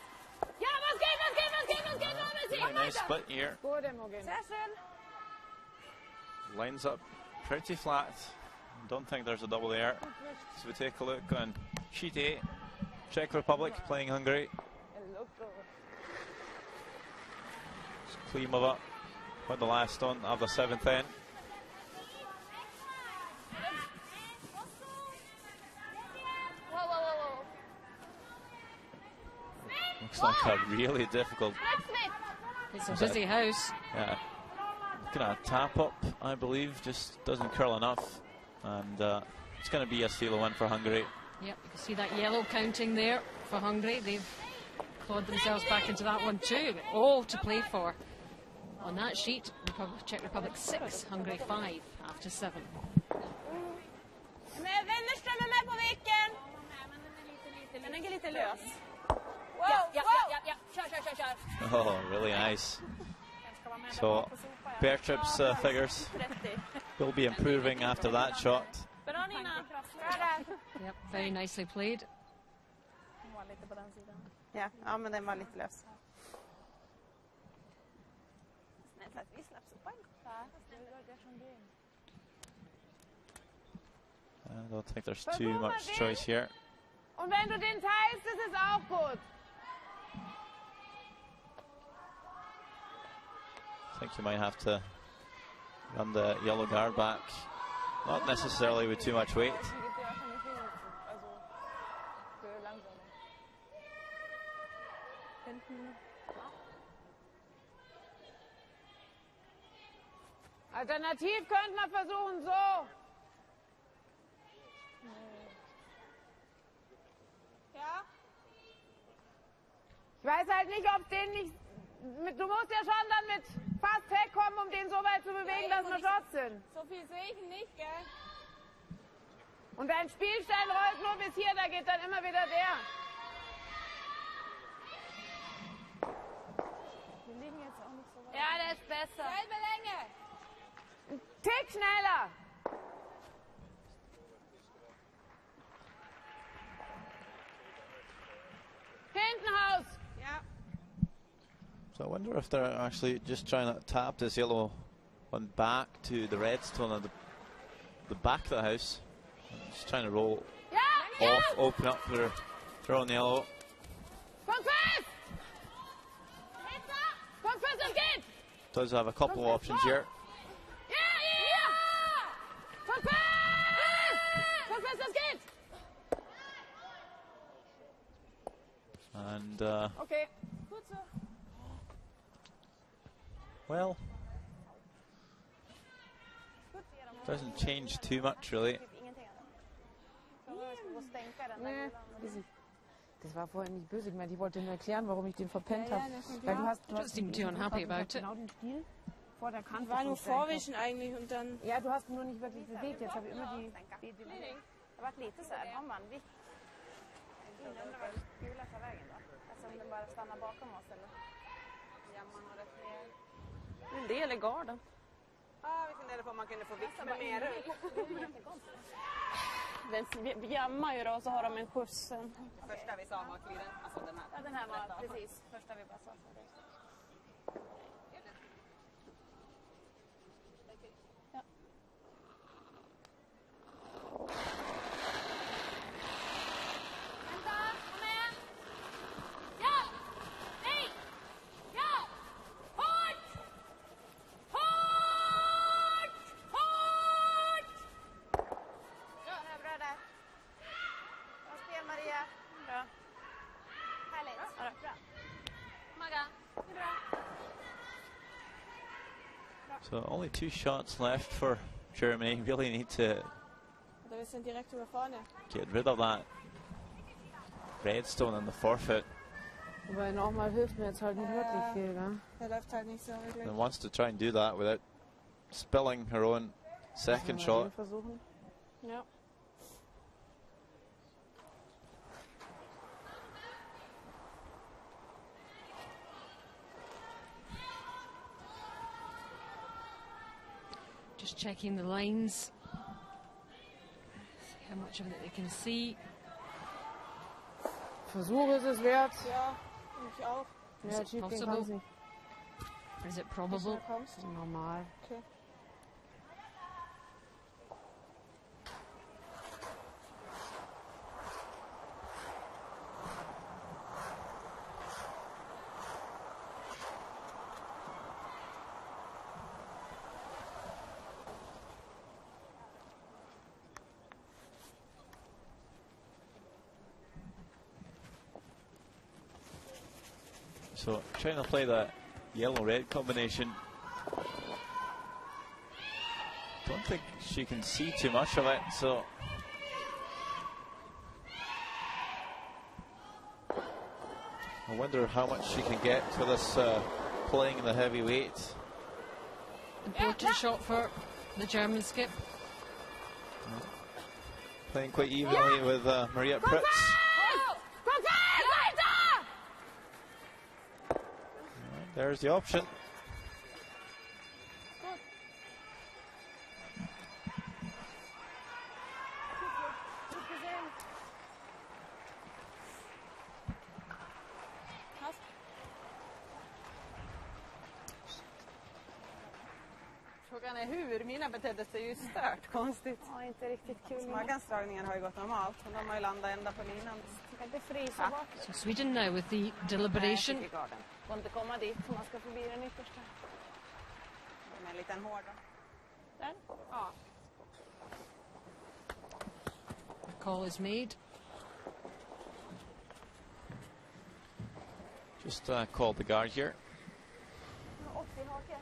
Ja, was geht! Nice split here. Gut, Imogen. Sehr schön. Lines up pretty flat. Don't think there's a double there. So we take a look on sheet 8. Czech Republic playing Hungary. Klimova with the last stone of the 7th end. Looks like a really difficult. It's a busy house. Yeah. Gonna tap up, I believe, just doesn't curl enough. And it's going to be a steal one for Hungary. Yep, you can see that yellow counting there for Hungary. They've clawed themselves back into that one too. All to play for. On that sheet, Czech Republic 6, Hungary 5 after 7. Med Wennerström med på viken. Den är lite lös. Ja. Oh, really nice. So Bertrup's figures will be improving after that shot. Bra Nina. Yep, very nicely played. Ja, men den var lite lös. Snällt att vi släpps upp poäng. I don't think there's too much choice here. Und wenn du den teilst, ist es auch gut. I think you might have to run the yellow guard back. Not necessarily with too much weight. Alternativ könnte man versuchen, so. Ja. Ich weiß halt nicht, ob den nicht... Du musst ja schon dann mit fast wegkommen, um den so weit zu bewegen, dass wir Shots sind. So viel sehe ich nicht, gell? Und dein Spielstein rollt nur bis hier, da geht dann immer wieder der. Wir liegen jetzt auch nicht so weit. Ja, der ist besser. Selbe Länge. Ein Tick schneller. Hinten Haus. Ja. So I wonder if they're actually just trying to tap this yellow one back to the red stone at the back of the house. Just trying to roll Ja, off, open up for throwing the yellow. Komm fest. Komm fest, es geht. Does have a couple of options here. Ja. Komm fest. Komm fest, es geht. And Okay. Gut so. well, doesn't change too much really. Nee, das war vorhin nicht böse gemeint. Ich wollte nur erklären, warum ich den verpennt habe. Weil du hast Doesn't seem too unhappy about it. genau den Stil vor der Kante. War nur vorwischen eigentlich und dann... Ja, du hast ihn nur nicht wirklich bewegt. Jetzt habe ich immer die... Det har varit lite så här, om man vill. Undrar om det var kul att ta vägen då? Alltså om den bara stannar bakom oss eller? Jamman och rätt ner. Det eller garden. Ja, vi funderade på om man kunde få vikt med mer Vi jammar ju då och så har de en skjuts sen. Första vi sa var klirren, alltså den här. Ja, den här var precis första vi bara sa. So only 2 shots left for Germany. Really need to Wir sind direkt über vorne. get rid of that redstone and the forfeit. Aber nochmal hilft mir jetzt halt nicht wirklich viel, gell? Der läuft halt nicht so wirklich. And wants to try and do that without spilling her own second shot. Versuchen. Ja. Just checking the lines. See how much of it they can see. Versuch ist es wert. Ja, ich auch. Is Ja, it schief gehen possible? kann's nicht. Is it probable? Das ist normal. Okay. So trying to play that yellow-red combination. Don't think she can see too much of it, so I wonder how much she can get for this playing in the heavyweight. Important shot for the German skip. Playing quite evenly with Maria Pritz. There's the option. Frågan är hur. Mina betedde sig ju stört konstigt. Ja, inte riktigt kul. Maganstragningen har ju gått normalt, men de har ju landat ända på linan. Kan inte frysa bak. So Sweden now with the deliberation. Nej, i garden. Får inte komma dit om man ska förbi den yttersta. Med en liten hård. Där. Ja. The call is made. Just called the guard here. 80 hake. Ja.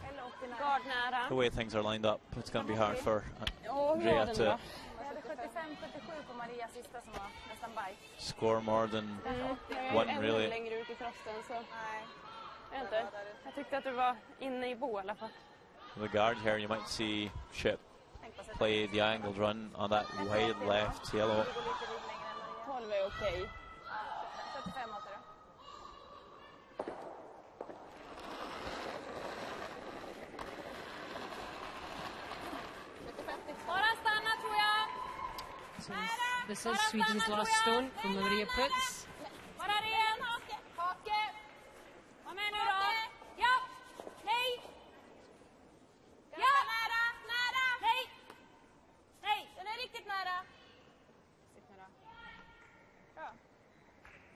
Eller 80 nära. Gard nära. The way things are lined up, it's going to be hard for Åh, hur Rhea var den to då? Jag hade 75-77 på Maria sista som var nästan baj. score more than Jag one, är ännu really. längre ut i frosten så Nej. jag vet inte. Jag tyckte att du var inne i bo i alla fall. The guard here, you might see Chip Tänk på sättet. play the angled run on that wide left yellow. Du går lite längre än Maria. 12 är okej. 75 åt det då. Bara stanna tror jag. So this is Sweden's last stone from Maria Pritz. Bara ren. Hake. Var med nu då. Ja. Nej. Ja. Nära. Nära. Nej. Nej. Den är riktigt nära. Sitt nu då. Bra.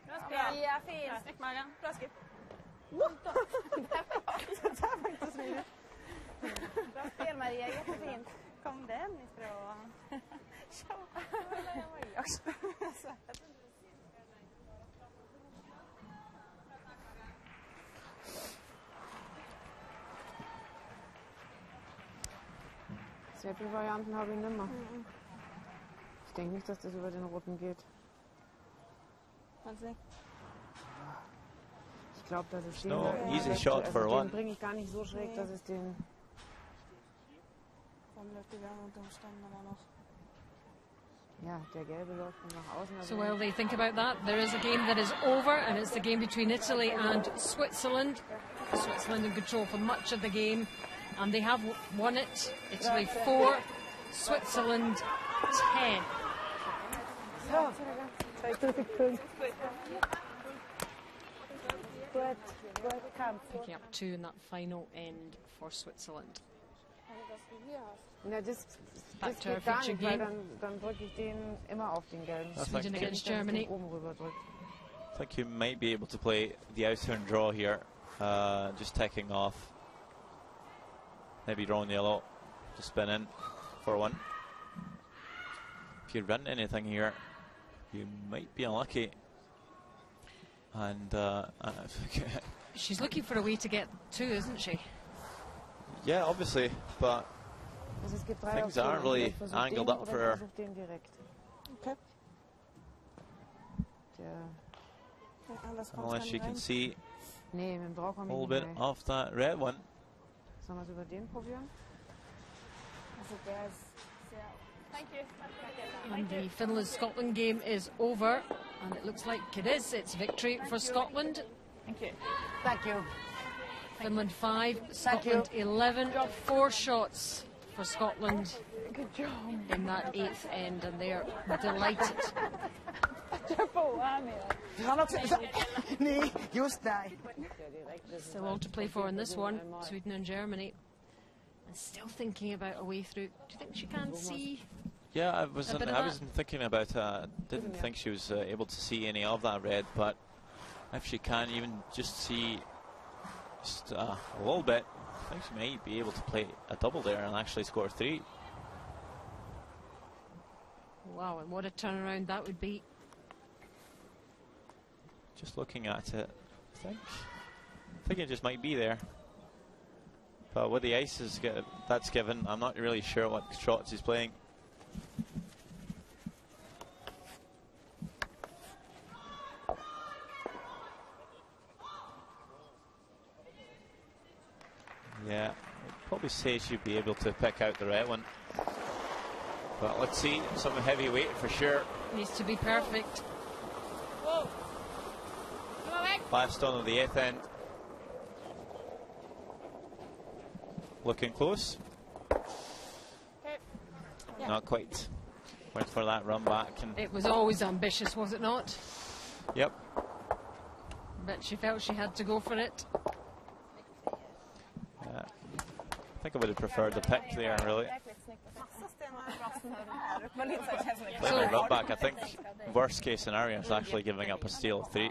Bra Ja, spel. Maria, fin. Snyggt Magan. Bra skip. Bra spel Maria, jättefint. Kom den ifrån? Tja. Jag också. Sehr viele Varianten habe ich nicht mehr. Ich denke nicht, dass das über den roten geht. Also, Ich glaube, dass es No, den, easy shot for one. den bringe ich gar nicht so schräg, dass es den... lite grann åt de stannar där nog. Ja, der gelbe läuft nach außen. So while they think about that, there is a game that is over, and it's the game between Italy and Switzerland. Switzerland in control for much of the game, and they have won it. Italy 4, Switzerland 10. So, Good Kampf. Picking up 2 in that final end for Switzerland. Na, das Back to our geht gar feature nicht, weil game. dann drücke ich den immer auf den gelben. That's Sweden like against Dass ich den Germany. oben rüber drücke. I think you might be able to play the outer and draw here. Just taking off. Maybe drawing yellow to spin in for one. If you run anything here, you might be unlucky. And She's looking for a way to get 2, isn't she? yeah, obviously, but Also es gibt 3 Things Optionen. aren't really Ich versuch angled den up oder for ich her. versuch den direkt. Okay. Der, Alles unless she can see nee, mit dem Draw a komme little ich bit nicht rein. off that red one. Sollen wir es über den probieren? Also der ist sehr... Thank you. And the Finland-Scotland game is over, and it looks like it is. It's victory for Scotland. Thank you. Thank you. Finland 5, Scotland 11. 4 shots for Scotland Good job. in that 8th end, and they're delighted. Triple whammy. Nee, just nej. Still all to play for in this one, Sweden and Germany. And still thinking about a way through. Do you think she can see? Yeah, I wasn't bit of that. thinking about didn't think she was able to see any of that red, but if she can even just see just a little bit, I think she might be able to play a double there and actually score 3. Wow, and what a turnaround that would be. Just looking at it, I think it just might be there. But with the ice that's given, I'm not really sure what shots he's playing. Yeah, I'd probably say she'd be able to pick out the right one. But let's see, some heavy weight for sure. Needs to be perfect. Whoa! Kom weg! Last on of the 8th end. Looking close. Not quite. Went for that run back. And It was always ambitious, was it not? yep. But she felt she had to go for it. I think I would have preferred the pick there, really. Playing a run back, I think worst case scenario is actually giving up a steal of 3.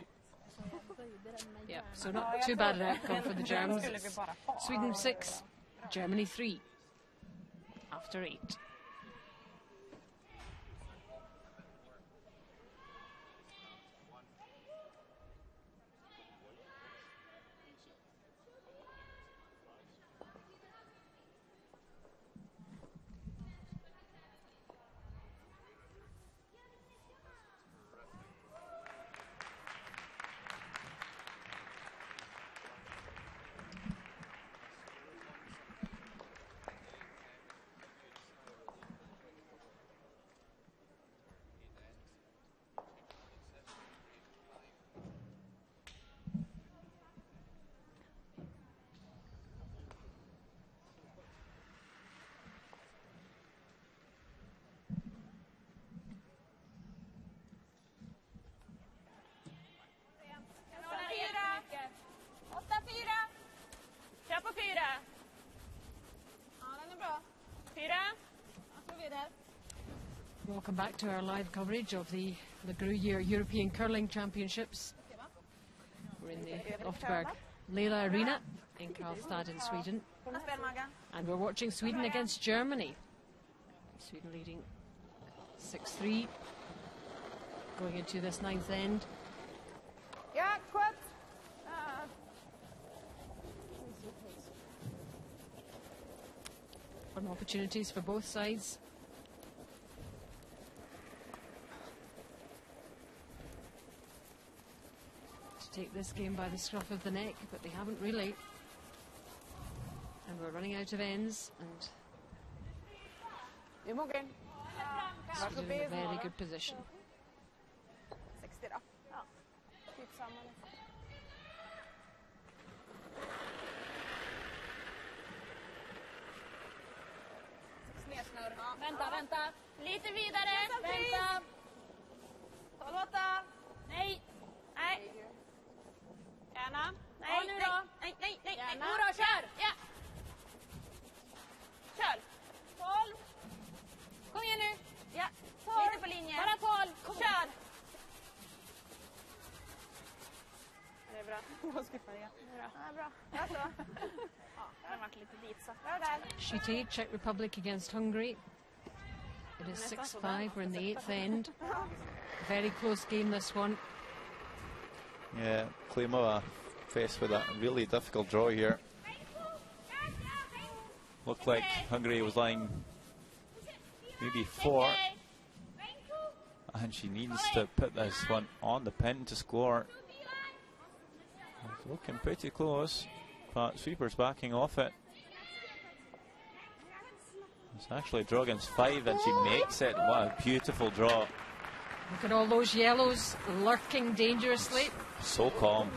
Yeah, so not too bad an outcome for the Germans. It's Sweden 6, Germany 3 after 8. Kör på 4. Ja, den är bra. 4. Ja, så vidare. Welcome back to our live coverage of the Gruyère European Curling Championships. We're in the Loftberg Leila Arena in Karlstad in Sweden. And we're watching Sweden against Germany. Sweden leading 6-3 going into this 9th end. Ja, kort. Fun opportunities for both sides. To take this game by the scruff of the neck, but they haven't really. And we're running out of ends, and Vi är mogen. Sweden in a very good position. 60 då. Ja. Typ samma nästan. Nedsnurr. Ja. Vänta, vänta! Lite vidare! Vänta! 12-8. Nej! Nej. Gärna. Nej, Ja, nu då. nej, nej, nej, nej. Gärna. Jodå, kör! Ja! Kör. 12. Kom igen nu! Ja. 12! Lite på linjen. Bara 12! Kör. Det är bra. Vad ska jag färga? Ja, bra. Ja, så. Ja, det har varit lite ditsatt. Bra där. Chps, Czech Republic against Hungary. It is 6-5, we're in the 8th end. Very close game, this one. Yeah, Klimova faced with a really difficult draw here. Looked like Hungary was lying maybe 4, and she needs to put this one on the pin to score. It's looking pretty close, but Sweeper's backing off it. It's actually a draw against 5 and she makes it. What a beautiful draw. Look at all those yellows lurking dangerously. So calm.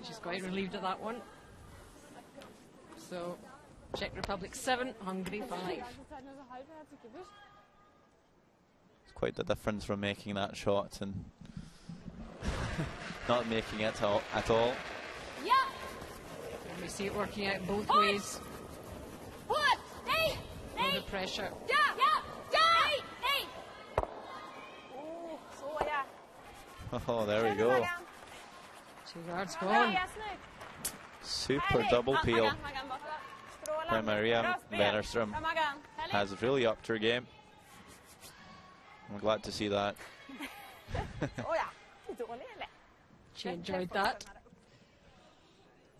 She's quite relieved at that one. So, Czech Republic 7, Hungary 5. It's quite the difference from making that shot and not making it at all. Yeah. And we see it working out both ways. Put. Hey. Under pressure. Ja. Ja. Hey. Hey. Oh, så ja. Oh, there we go. 2 yards Bra, gone. ja, snyggt. Super double peel. Maggan borta. Strålande. By Maria Bra spel. Wennerström. Bra, Maggan. Has really upped her game. I'm glad to see that. Oh ja. Dålig eller? She enjoyed that.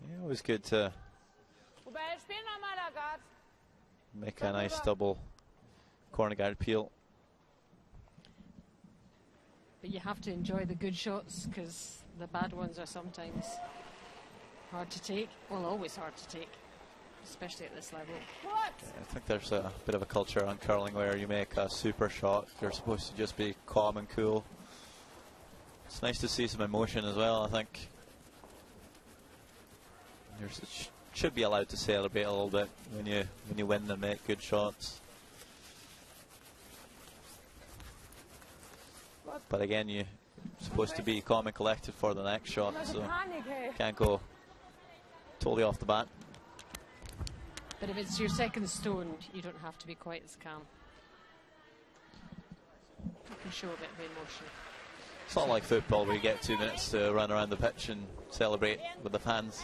Yeah, it was good to make a nice double corner guard peel. But you have to enjoy the good shots because the bad ones are sometimes hard to take. Well, always hard to take, especially at this level. I think there's a bit of a culture on curling where you make a super shot, you're supposed to just be calm and cool. It's nice to see some emotion as well, I think. Should be allowed to celebrate a little bit when you win and make good shots. But again, you're supposed to be calm and collected for the next shot, so can't go totally off the bat. But if it's your second stone, you don't have to be quite as calm. You can show a bit of emotion. It's not like football where you get 2 minutes to run around the pitch and celebrate with the fans.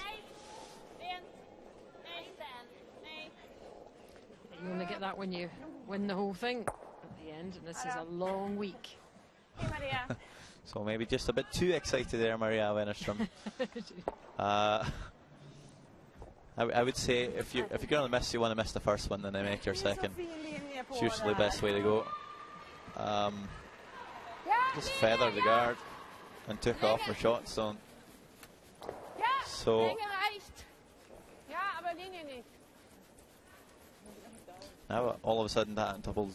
You only get that when you win the whole thing at the end, and this is a long week. Hey, Maria. So maybe just a bit too excited there, Maria Wennerström. I would say if you're going to miss, you want to miss the first one, then they make your second. It's usually the best way to go. Just feathered the guard and took off her shot zone. So now all of a sudden that double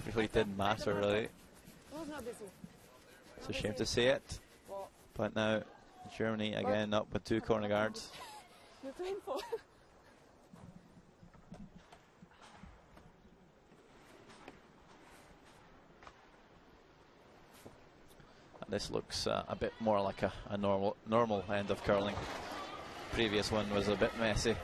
really didn't matter really. It's a shame to say it, but now Germany again up with 2 corner guards. This looks a bit more like a normal end of curling. Previous one was a bit messy.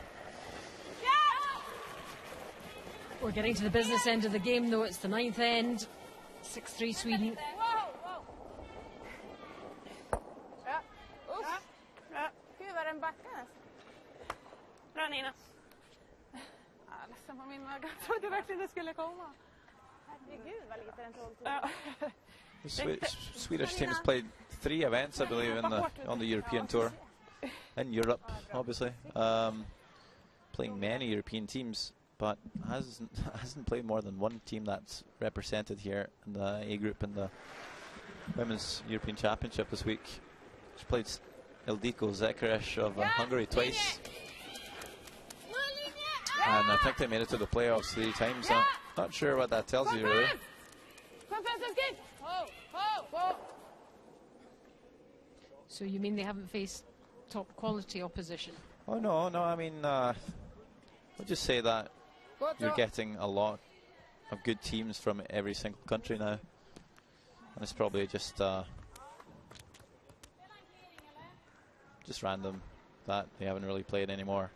We're getting to the business end of the game, though. It's the 9th end. 6-3 Sweden. Gud vad den backade. Bra Nina. Ledsen på min öga. Jag trodde verkligen det skulle komma. Herregud vad lite den tåg. The Swedish team has played 3 events, I believe, on the European tour. In Europe, obviously. Playing many European teams, but hasn't played more than 1 team that's represented here in the A group in the Women's European Championship this week. She played Ildiko Zekerish of Hungary twice. And I think they made it to the playoffs 3 times. I'm not sure what that tells you, really. So you mean they haven't faced top quality opposition? Oh no, I mean, I'll just say that you're getting a lot of good teams from every single country now. And it's probably just random that they haven't really played anymore.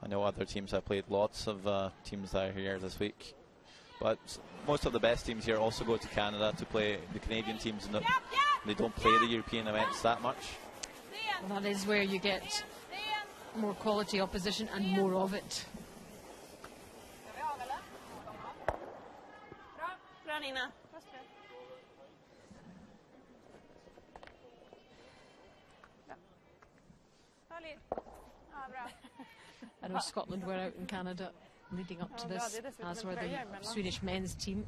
I know other teams have played lots of teams that are here this week. But most of the best teams here also go to Canada to play the Canadian teams, and they don't play the European events that much. Well, that is where you get more quality opposition and more of it. Bra Nina. I know Scotland were out in Canada leading up to this, as were the Swedish men's team.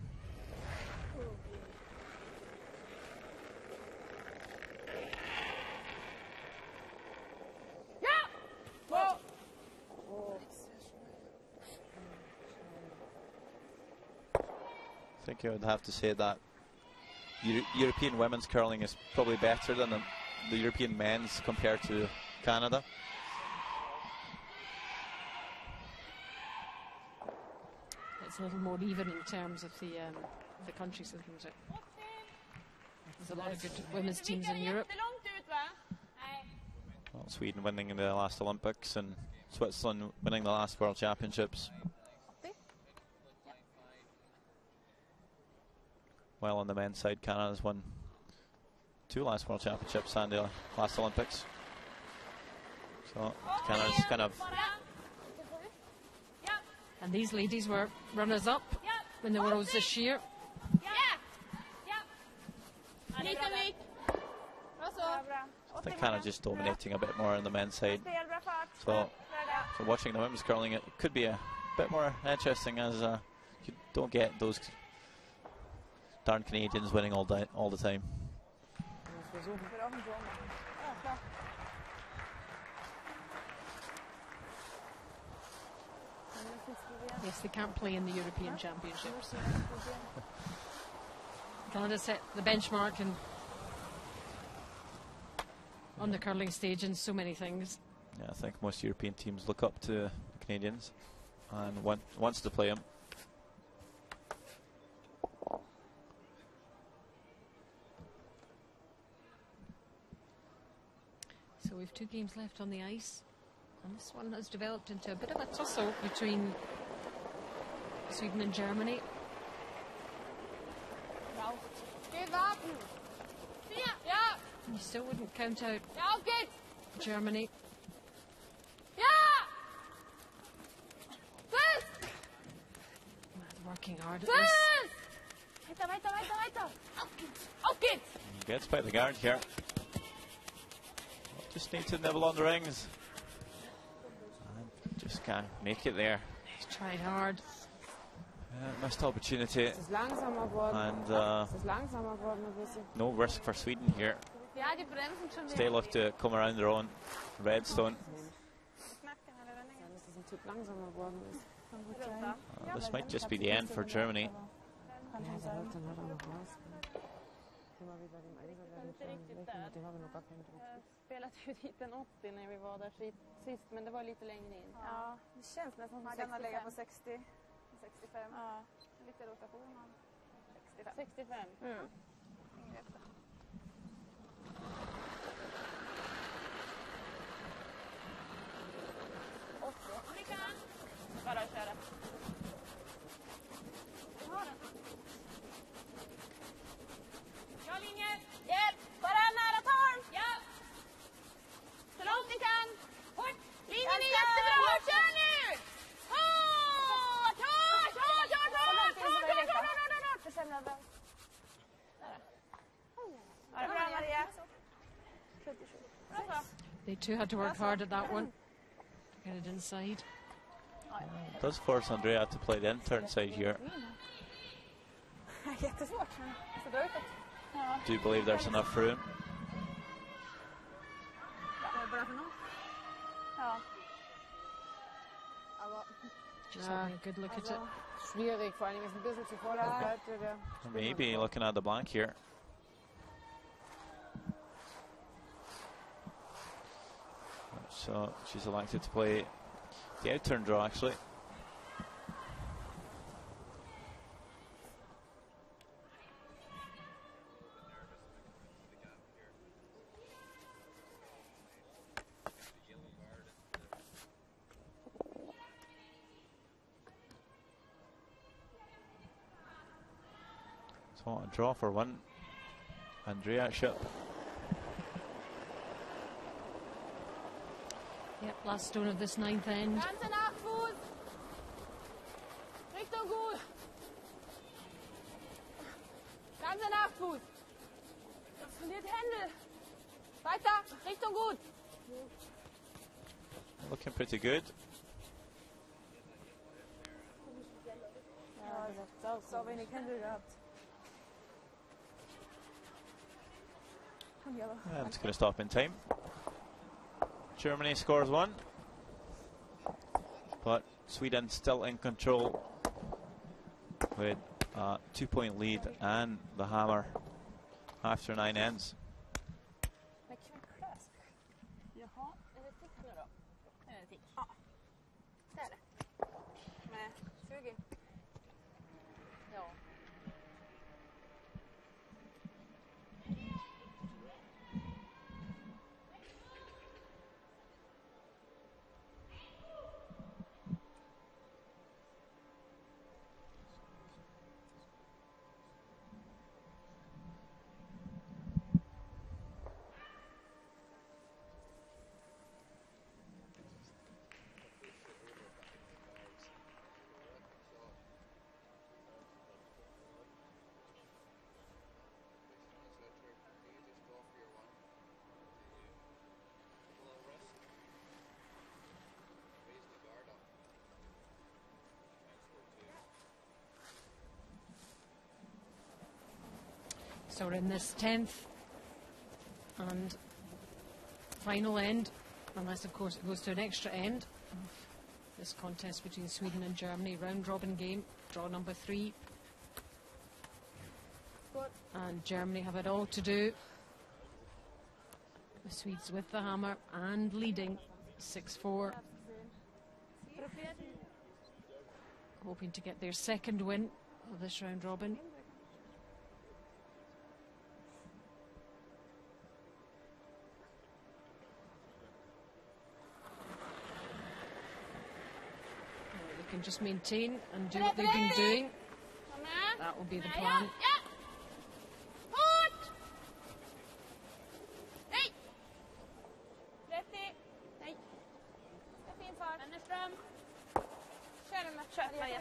think I would have to say that European women's curling is probably better than the European men's compared to Canada. It's a little more even in terms of the countries, isn't it? There's a lot of good women's teams in Europe. Well, Sweden winning the last Olympics and Switzerland winning the last World Championships. Well, on the men's side, Canada's won 2 last World Championships and the last Olympics. So Canada's kind of... And these ladies were runners-up in the Worlds this year. I think Canada just dominating a bit more on the men's side. So watching the women's curling, it could be a bit more interesting, as you don't get those darn Canadians winning all the time. Yes, they can't play in the European Championships. Canada set the benchmark on the curling stage in so many things. Yeah, I think most European teams look up to the Canadians and wants to play them. So we've 2 games left on the ice, and this one has developed into a bit of a tussle between Sweden and Germany. You still wouldn't count out Germany. Working hard at this. He gets by the guard here. Just need to nibble on the rings. And just can't make it there. He's tried hard. Missed opportunity. And no risk for Sweden here. They look to come around their own redstone. This might just be the end for Germany. Spelade ju dit en 80 när vi var där sist, men det var lite längre in. Ja, det känns nästan som att man kan lägga på 60, 65. Ja. Lite rotation. 65. Mm. Bara att köra. Ja, linjer. Hjälp! Bara nära torn! Ja! Så långt ni kan! Hårt! Linjen är jättebra! Kör nu! Hårt! They too had to work hard at that one to get it inside. It does force Andrea to play the intern side here. Jättesvårt. Do you believe there's enough room? Just having a good look at it. Schwierig, vor allem ist ein bisschen zu voll. Maybe looking at the blank here. So she's elected to play the outturn draw, actually. So a draw for 1. Andrea Ship. Yep, last stone of this 9th end. Ganze Nachfuß! Richtung gut! Ganze Nachfuß! Das verliert Hände! Weiter! Richtung gut! Looking pretty good. Ja, so wenig Hände gehabt. And it's going to stop in time. Germany scores 1, but Sweden still in control with 2-point lead and the hammer after 9 ends. Jaha. Är det tick nu då? Är det tick? Ja. Det är det. Med 20. Ja. So we're in this 10th and final end, unless of course it goes to an extra end of this contest between Sweden and Germany, round robin game, draw number 3. And Germany have it all to do. The Swedes with the hammer and leading 6-4. Hoping to get their second win of this round robin. They can just maintain and do what they've been doing. That will be the plan. Ja! Fort! Nej! 30. Nej. Det är fin fart. Wennerström. Kör nu, kör Maria.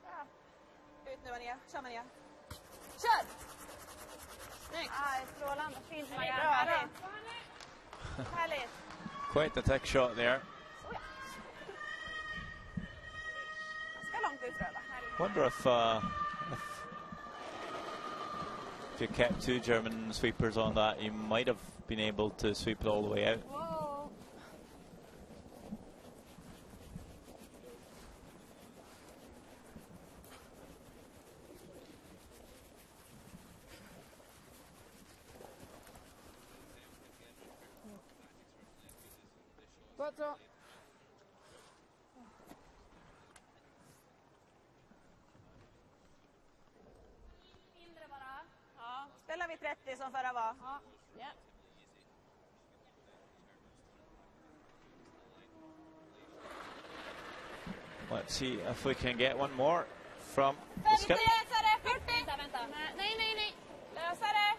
Bra. Ut nu Maria. Kör Maria. Kör! Snyggt. Ah, strålande. Fint Maria. Bra, Bra, härligt. Härligt. Quite the tech shot there. Så ja. Ganska långt ut röda. Härligt. Wonder if you kept 2 German sweepers on that, you might have been able to sweep it all the way out. Wow. Gott så. Mindre bara. Ja, spelar vi 30 som förra var. Ja. Ja. Let's see if we can get one more from the 50 skip. lösare, 40. Vänta. Nej, nej, nej. Lösare.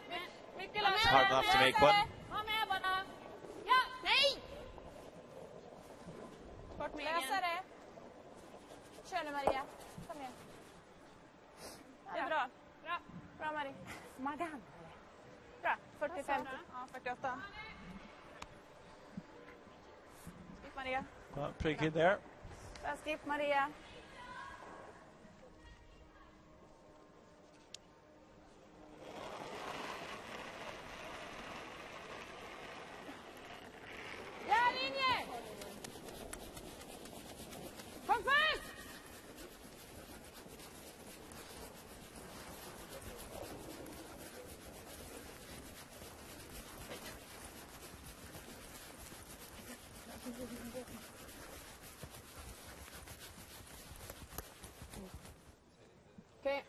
Mycket It's lösare. hard enough to make one. Ha med bara. Ja, Nej! bort med lösare. Kör nu Maria. Kom igen. Det är bra. Bra. Bra Marie. Magan. Bra. 40-50. Ja, 48. Skip Maria. Pretty good there. Bra skip Maria. Ja, linje! Kom först! Okej.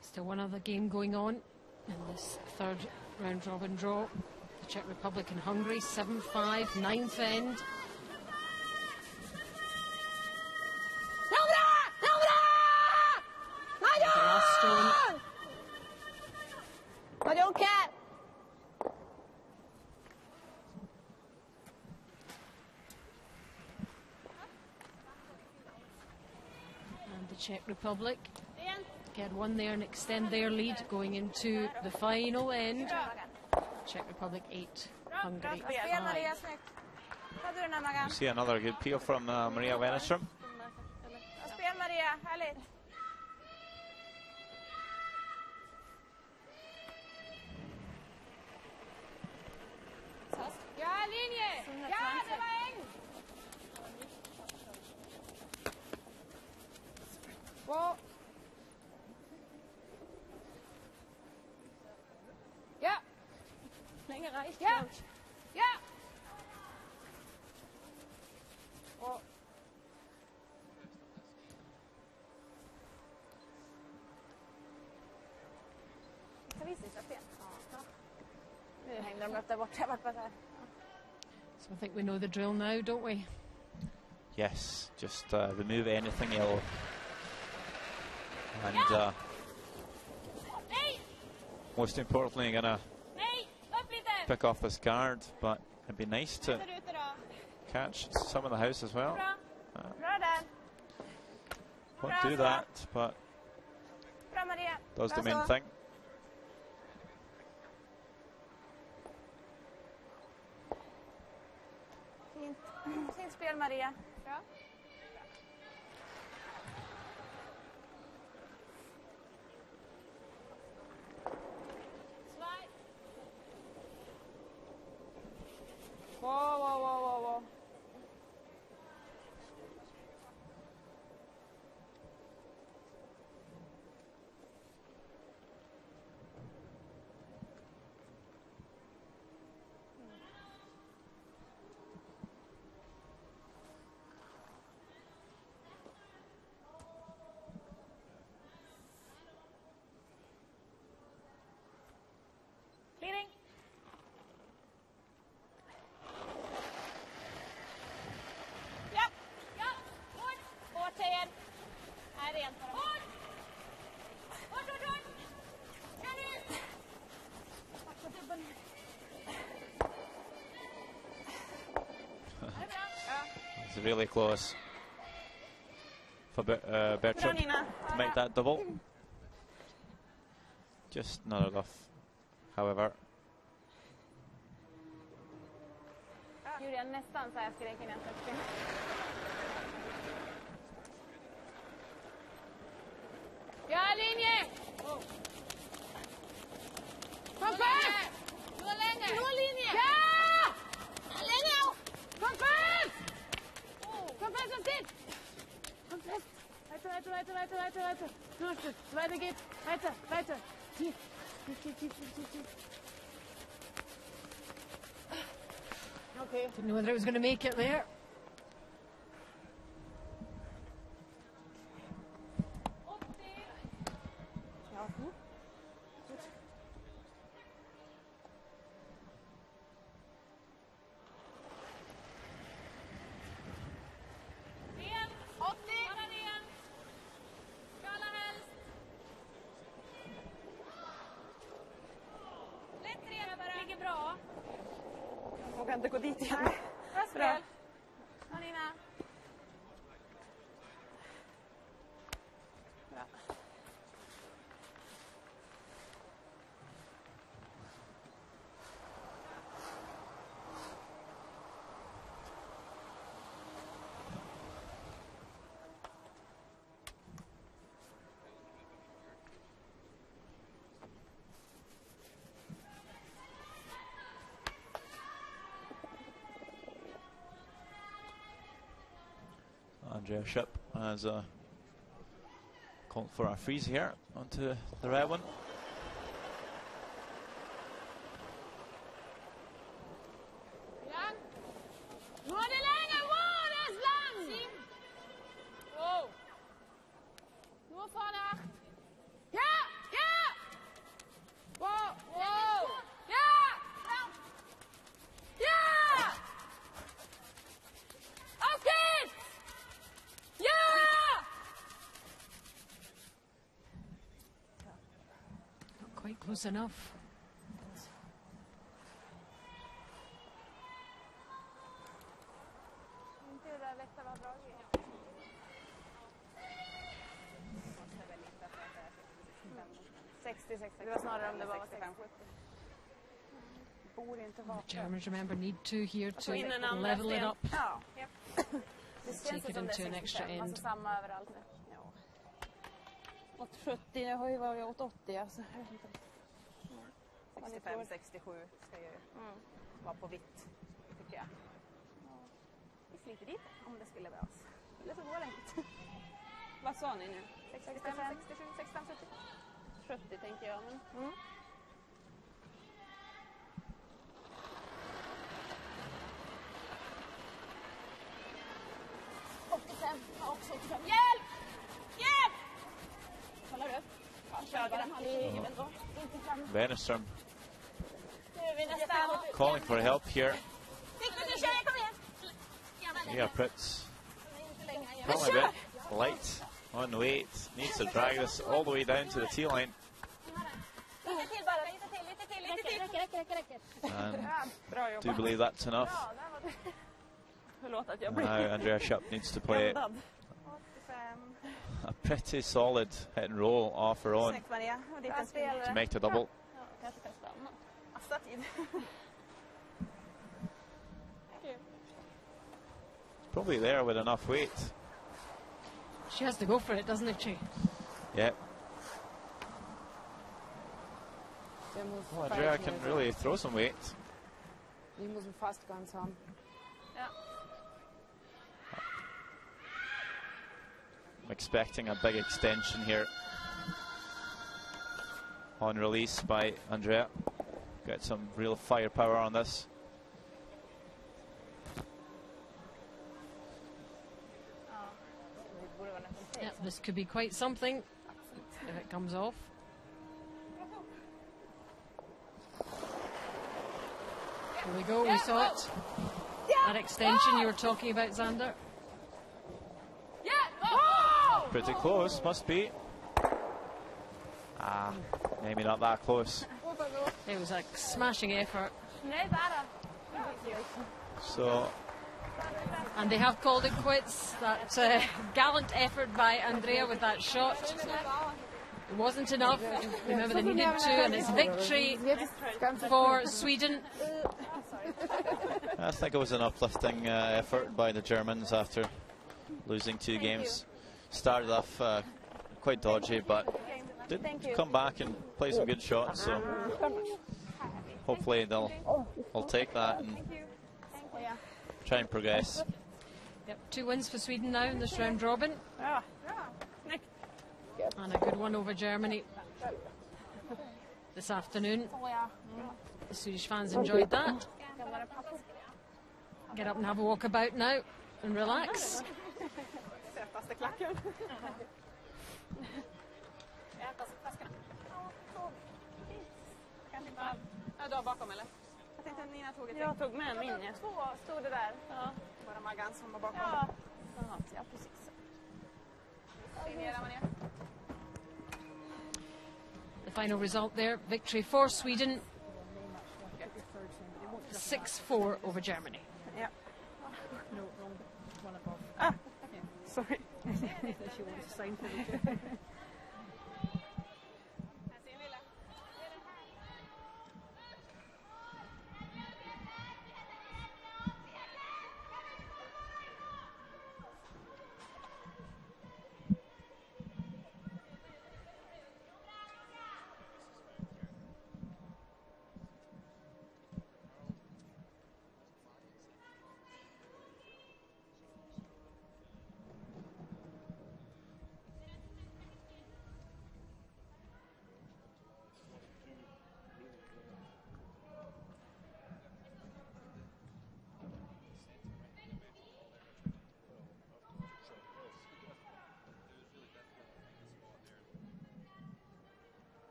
Still one other game going on in this third round robin draw. The Czech Republic and Hungary, 7-5, 9th end. The last stone. I don't care. And the Czech Republic get one there and extend their lead going into the final end. Czech Republic 8, Hungary Bra spel 5. Maria, snyggt. Hade du den här Magan? See another good peel from Maria Wennerström. Bra spel Maria, härligt. Ja, linje! Ja, det var en! gereicht. Ja. Ja. Och ska vi sista sten? Ja. Nu hängde de upp där borta. Jag vart bara så här. So I think we know the drill now, don't we? Yes, just remove anything yellow. And Nej. most importantly, you're gonna Nej. Upp lite. pick off this guard, but it'd be nice to Ser ut idag. catch some of the house as well. Bra. Bra där. Won't do that, but Bra Maria. does Bra the main så. thing. Fint. Fint spel Maria. Bra. Slide. Wow. Clearing. Ja. Ja. Hårt. Hårt Tejen. Nej, rent för dem. Hårt. Kan du? Tack för dubben. Det är bra. It's really close for Bra Bertram Nina. to make that double. Just not enough, however. Gjorde jag nästan så här skrek innan jag släppte. Ja, linje. Kom fast. Nu längre. Nu linje. Ja. Längre. Kom fast. Kom fast und sit. Kom fast. Weiter. Du hast es. Weiter geht's. Weiter. Tief. Okej. Didn't know whether it was going to make it there. Ja. Igen. 80. Bara igen. Skala helst. Lätt rena bara. Ligger bra. Jag vågar inte gå dit igen. Bra spel. Ja, Nina. Bra. Andrea Ship has called for a freeze here onto the red one. Lang. Nu är det längre. Wow, det är slang. Wow. Nur vorne 8. Ja. Wow. Ja. Auf geht's. Ja. Not quite close enough. Inte det där lätta var bra. 60. Det var snarare om det var 65-70. Borde inte vara. The Germans, remember, need 2 here to in en andra level it sten. up. Ja. Det Take känns it som det into an är extra 65. end. Alltså samma överallt nu. Ja. Åt 70, jag har ju varit åt 80 alltså. 65-67 ska ju vara på vitt, tycker jag. Vi sliter dit om det skulle behövas. Eller så går det inte. Vad sa ni nu? 65, 67, 65, 70. 70 tänker jag. Men... Hjälp! Hjälp! Kollar du? Ja, kör den. Wennerström Nu är vi nästan. calling for help here. Viktor, nu kör jag, kom igen. Yeah, Pritz probably a bit light on the weight. Needs to drag this all the way down to the tee line. Lite till bara, lite till. And Bra do jobbat. believe that's enough. Förlåt att jag And blir now Andrea Schupp needs to play skadad. a pretty solid hit and roll off her own Snyggt Maria. Och dit en spelare. to make the double. Kanske kan stanna. Massa tid. Probably there with enough weight. She has to go for it, doesn't she? Yeah. Der muss Well, Andrea can really throw some weight. Die muss ihn fast ganz haben. Ja. I'm expecting a big extension here on release by Andrea. Got some real firepower on this. Yeah, this could be quite something if it comes off. Here we go, we saw it. That extension you were talking about, Xander. Pretty close, must be. Ah, maybe not that close. It was a smashing effort. Nej, bara. So, And they have called it quits. That gallant effort by Andrea with that shot. It wasn't enough. Remember, they needed two, and it's victory for Sweden. I think it was an uplifting effort by the Germans after losing two games. Started off quite dodgy, but did come back and play some good shots. So hopefully they'll take that and try and progress. Yep, 2 wins for Sweden now in this round robin. Ja. Snyggt. And a good one over Germany this afternoon. The Swedish fans enjoyed that. Get up and have a walk about now and relax. Sötaste klacken. Ja, du har bakom eller? Jag tänkte att Nina tog ett. Jag tog med min. Två stod det där. Ja. Bara Maggan som var bakom. Ja, precis. Signera Maria. The final result there, victory for Sweden. 6-4 over Germany. Ja. No, wrong one above. Ah, sorry. She wants to sign for the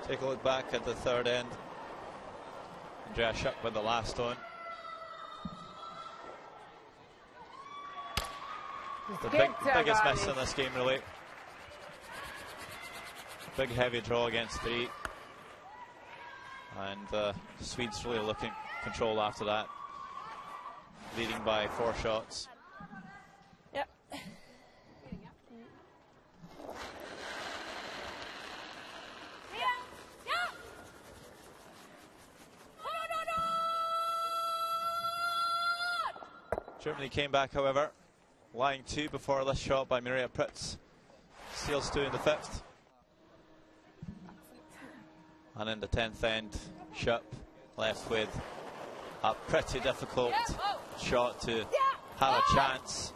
Take a look back at the third end. Andrea Schuck with the last stone. The biggest miss in this game, really. Big heavy draw against 3. And the Swedes really looking control after that. Leading by 4 shots. Yep. Germany came back, however, lying 2 before this shot by Maria Pritz. Steals 2 in the 5th. And in the 10th end, Schupp left with a pretty difficult shot to have a chance.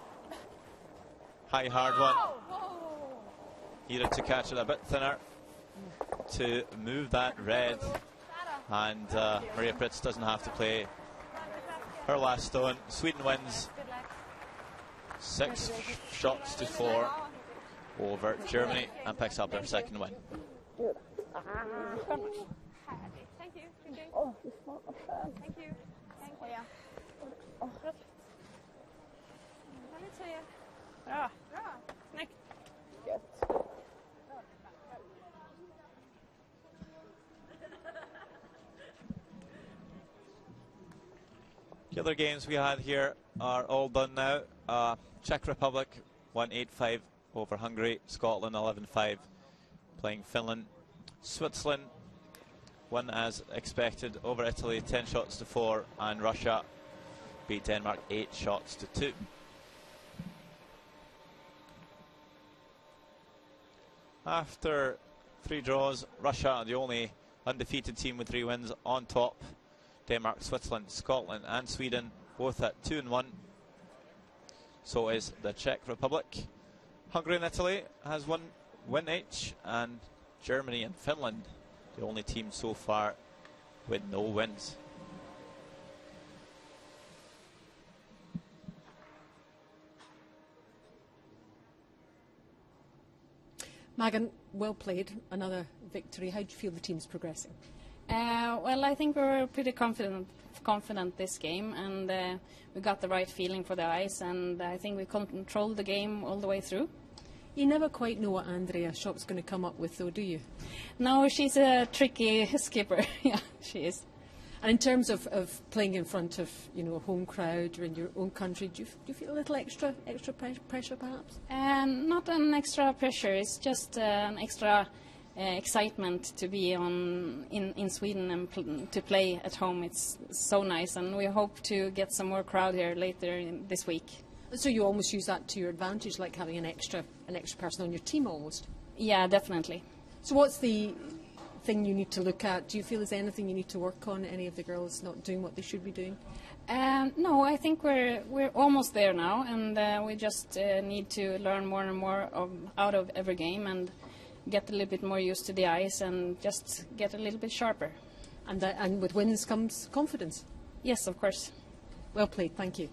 High, hard one. Needed to catch it a bit thinner to move that red. And Maria Pritz doesn't have to play her last stone. Sweden wins 6 shots to 4 over Germany and picks up their second win. Thank you. Thank you. Thank you. Ja. Bra. Snyggt. The other games we had here are all done now. Czech Republic won 8-5 over Hungary. Scotland 11-5 playing Finland. Switzerland won as expected over Italy 10 shots to 4, and Russia beat Denmark 8 shots to 2. After 3 draws, Russia are the only undefeated team with 3 wins on top. Denmark, Switzerland, Scotland and Sweden both at 2-1. So is the Czech Republic. Hungary and Italy has 1 win each, and Germany and Finland the only team so far with no wins. Megan, well played. Another victory. How do you feel the team's progressing? Well, I think we were pretty confident this game, and we got the right feeling for the ice, and I think we controlled the game all the way through. You never quite know what Andrea Schopp's going to come up with, though, do you? No, she's a tricky skipper. Yeah, she is. And in terms of playing in front of, you know, a home crowd or in your own country, do you feel a little extra pressure, perhaps? Not an extra pressure. It's just an extra excitement to be in Sweden and to play at home. It's so nice, and we hope to get some more crowd here later this week. So you almost use that to your advantage, like having an extra person on your team almost? Yeah, definitely. So what's the thing you need to look at? Do you feel there's anything you need to work on, any of the girls not doing what they should be doing? No, I think we're almost there now, and we just need to learn more and more out of every game and get a little bit more used to the ice and just get a little bit sharper. And with wins comes confidence? Yes, of course. Well played, thank you.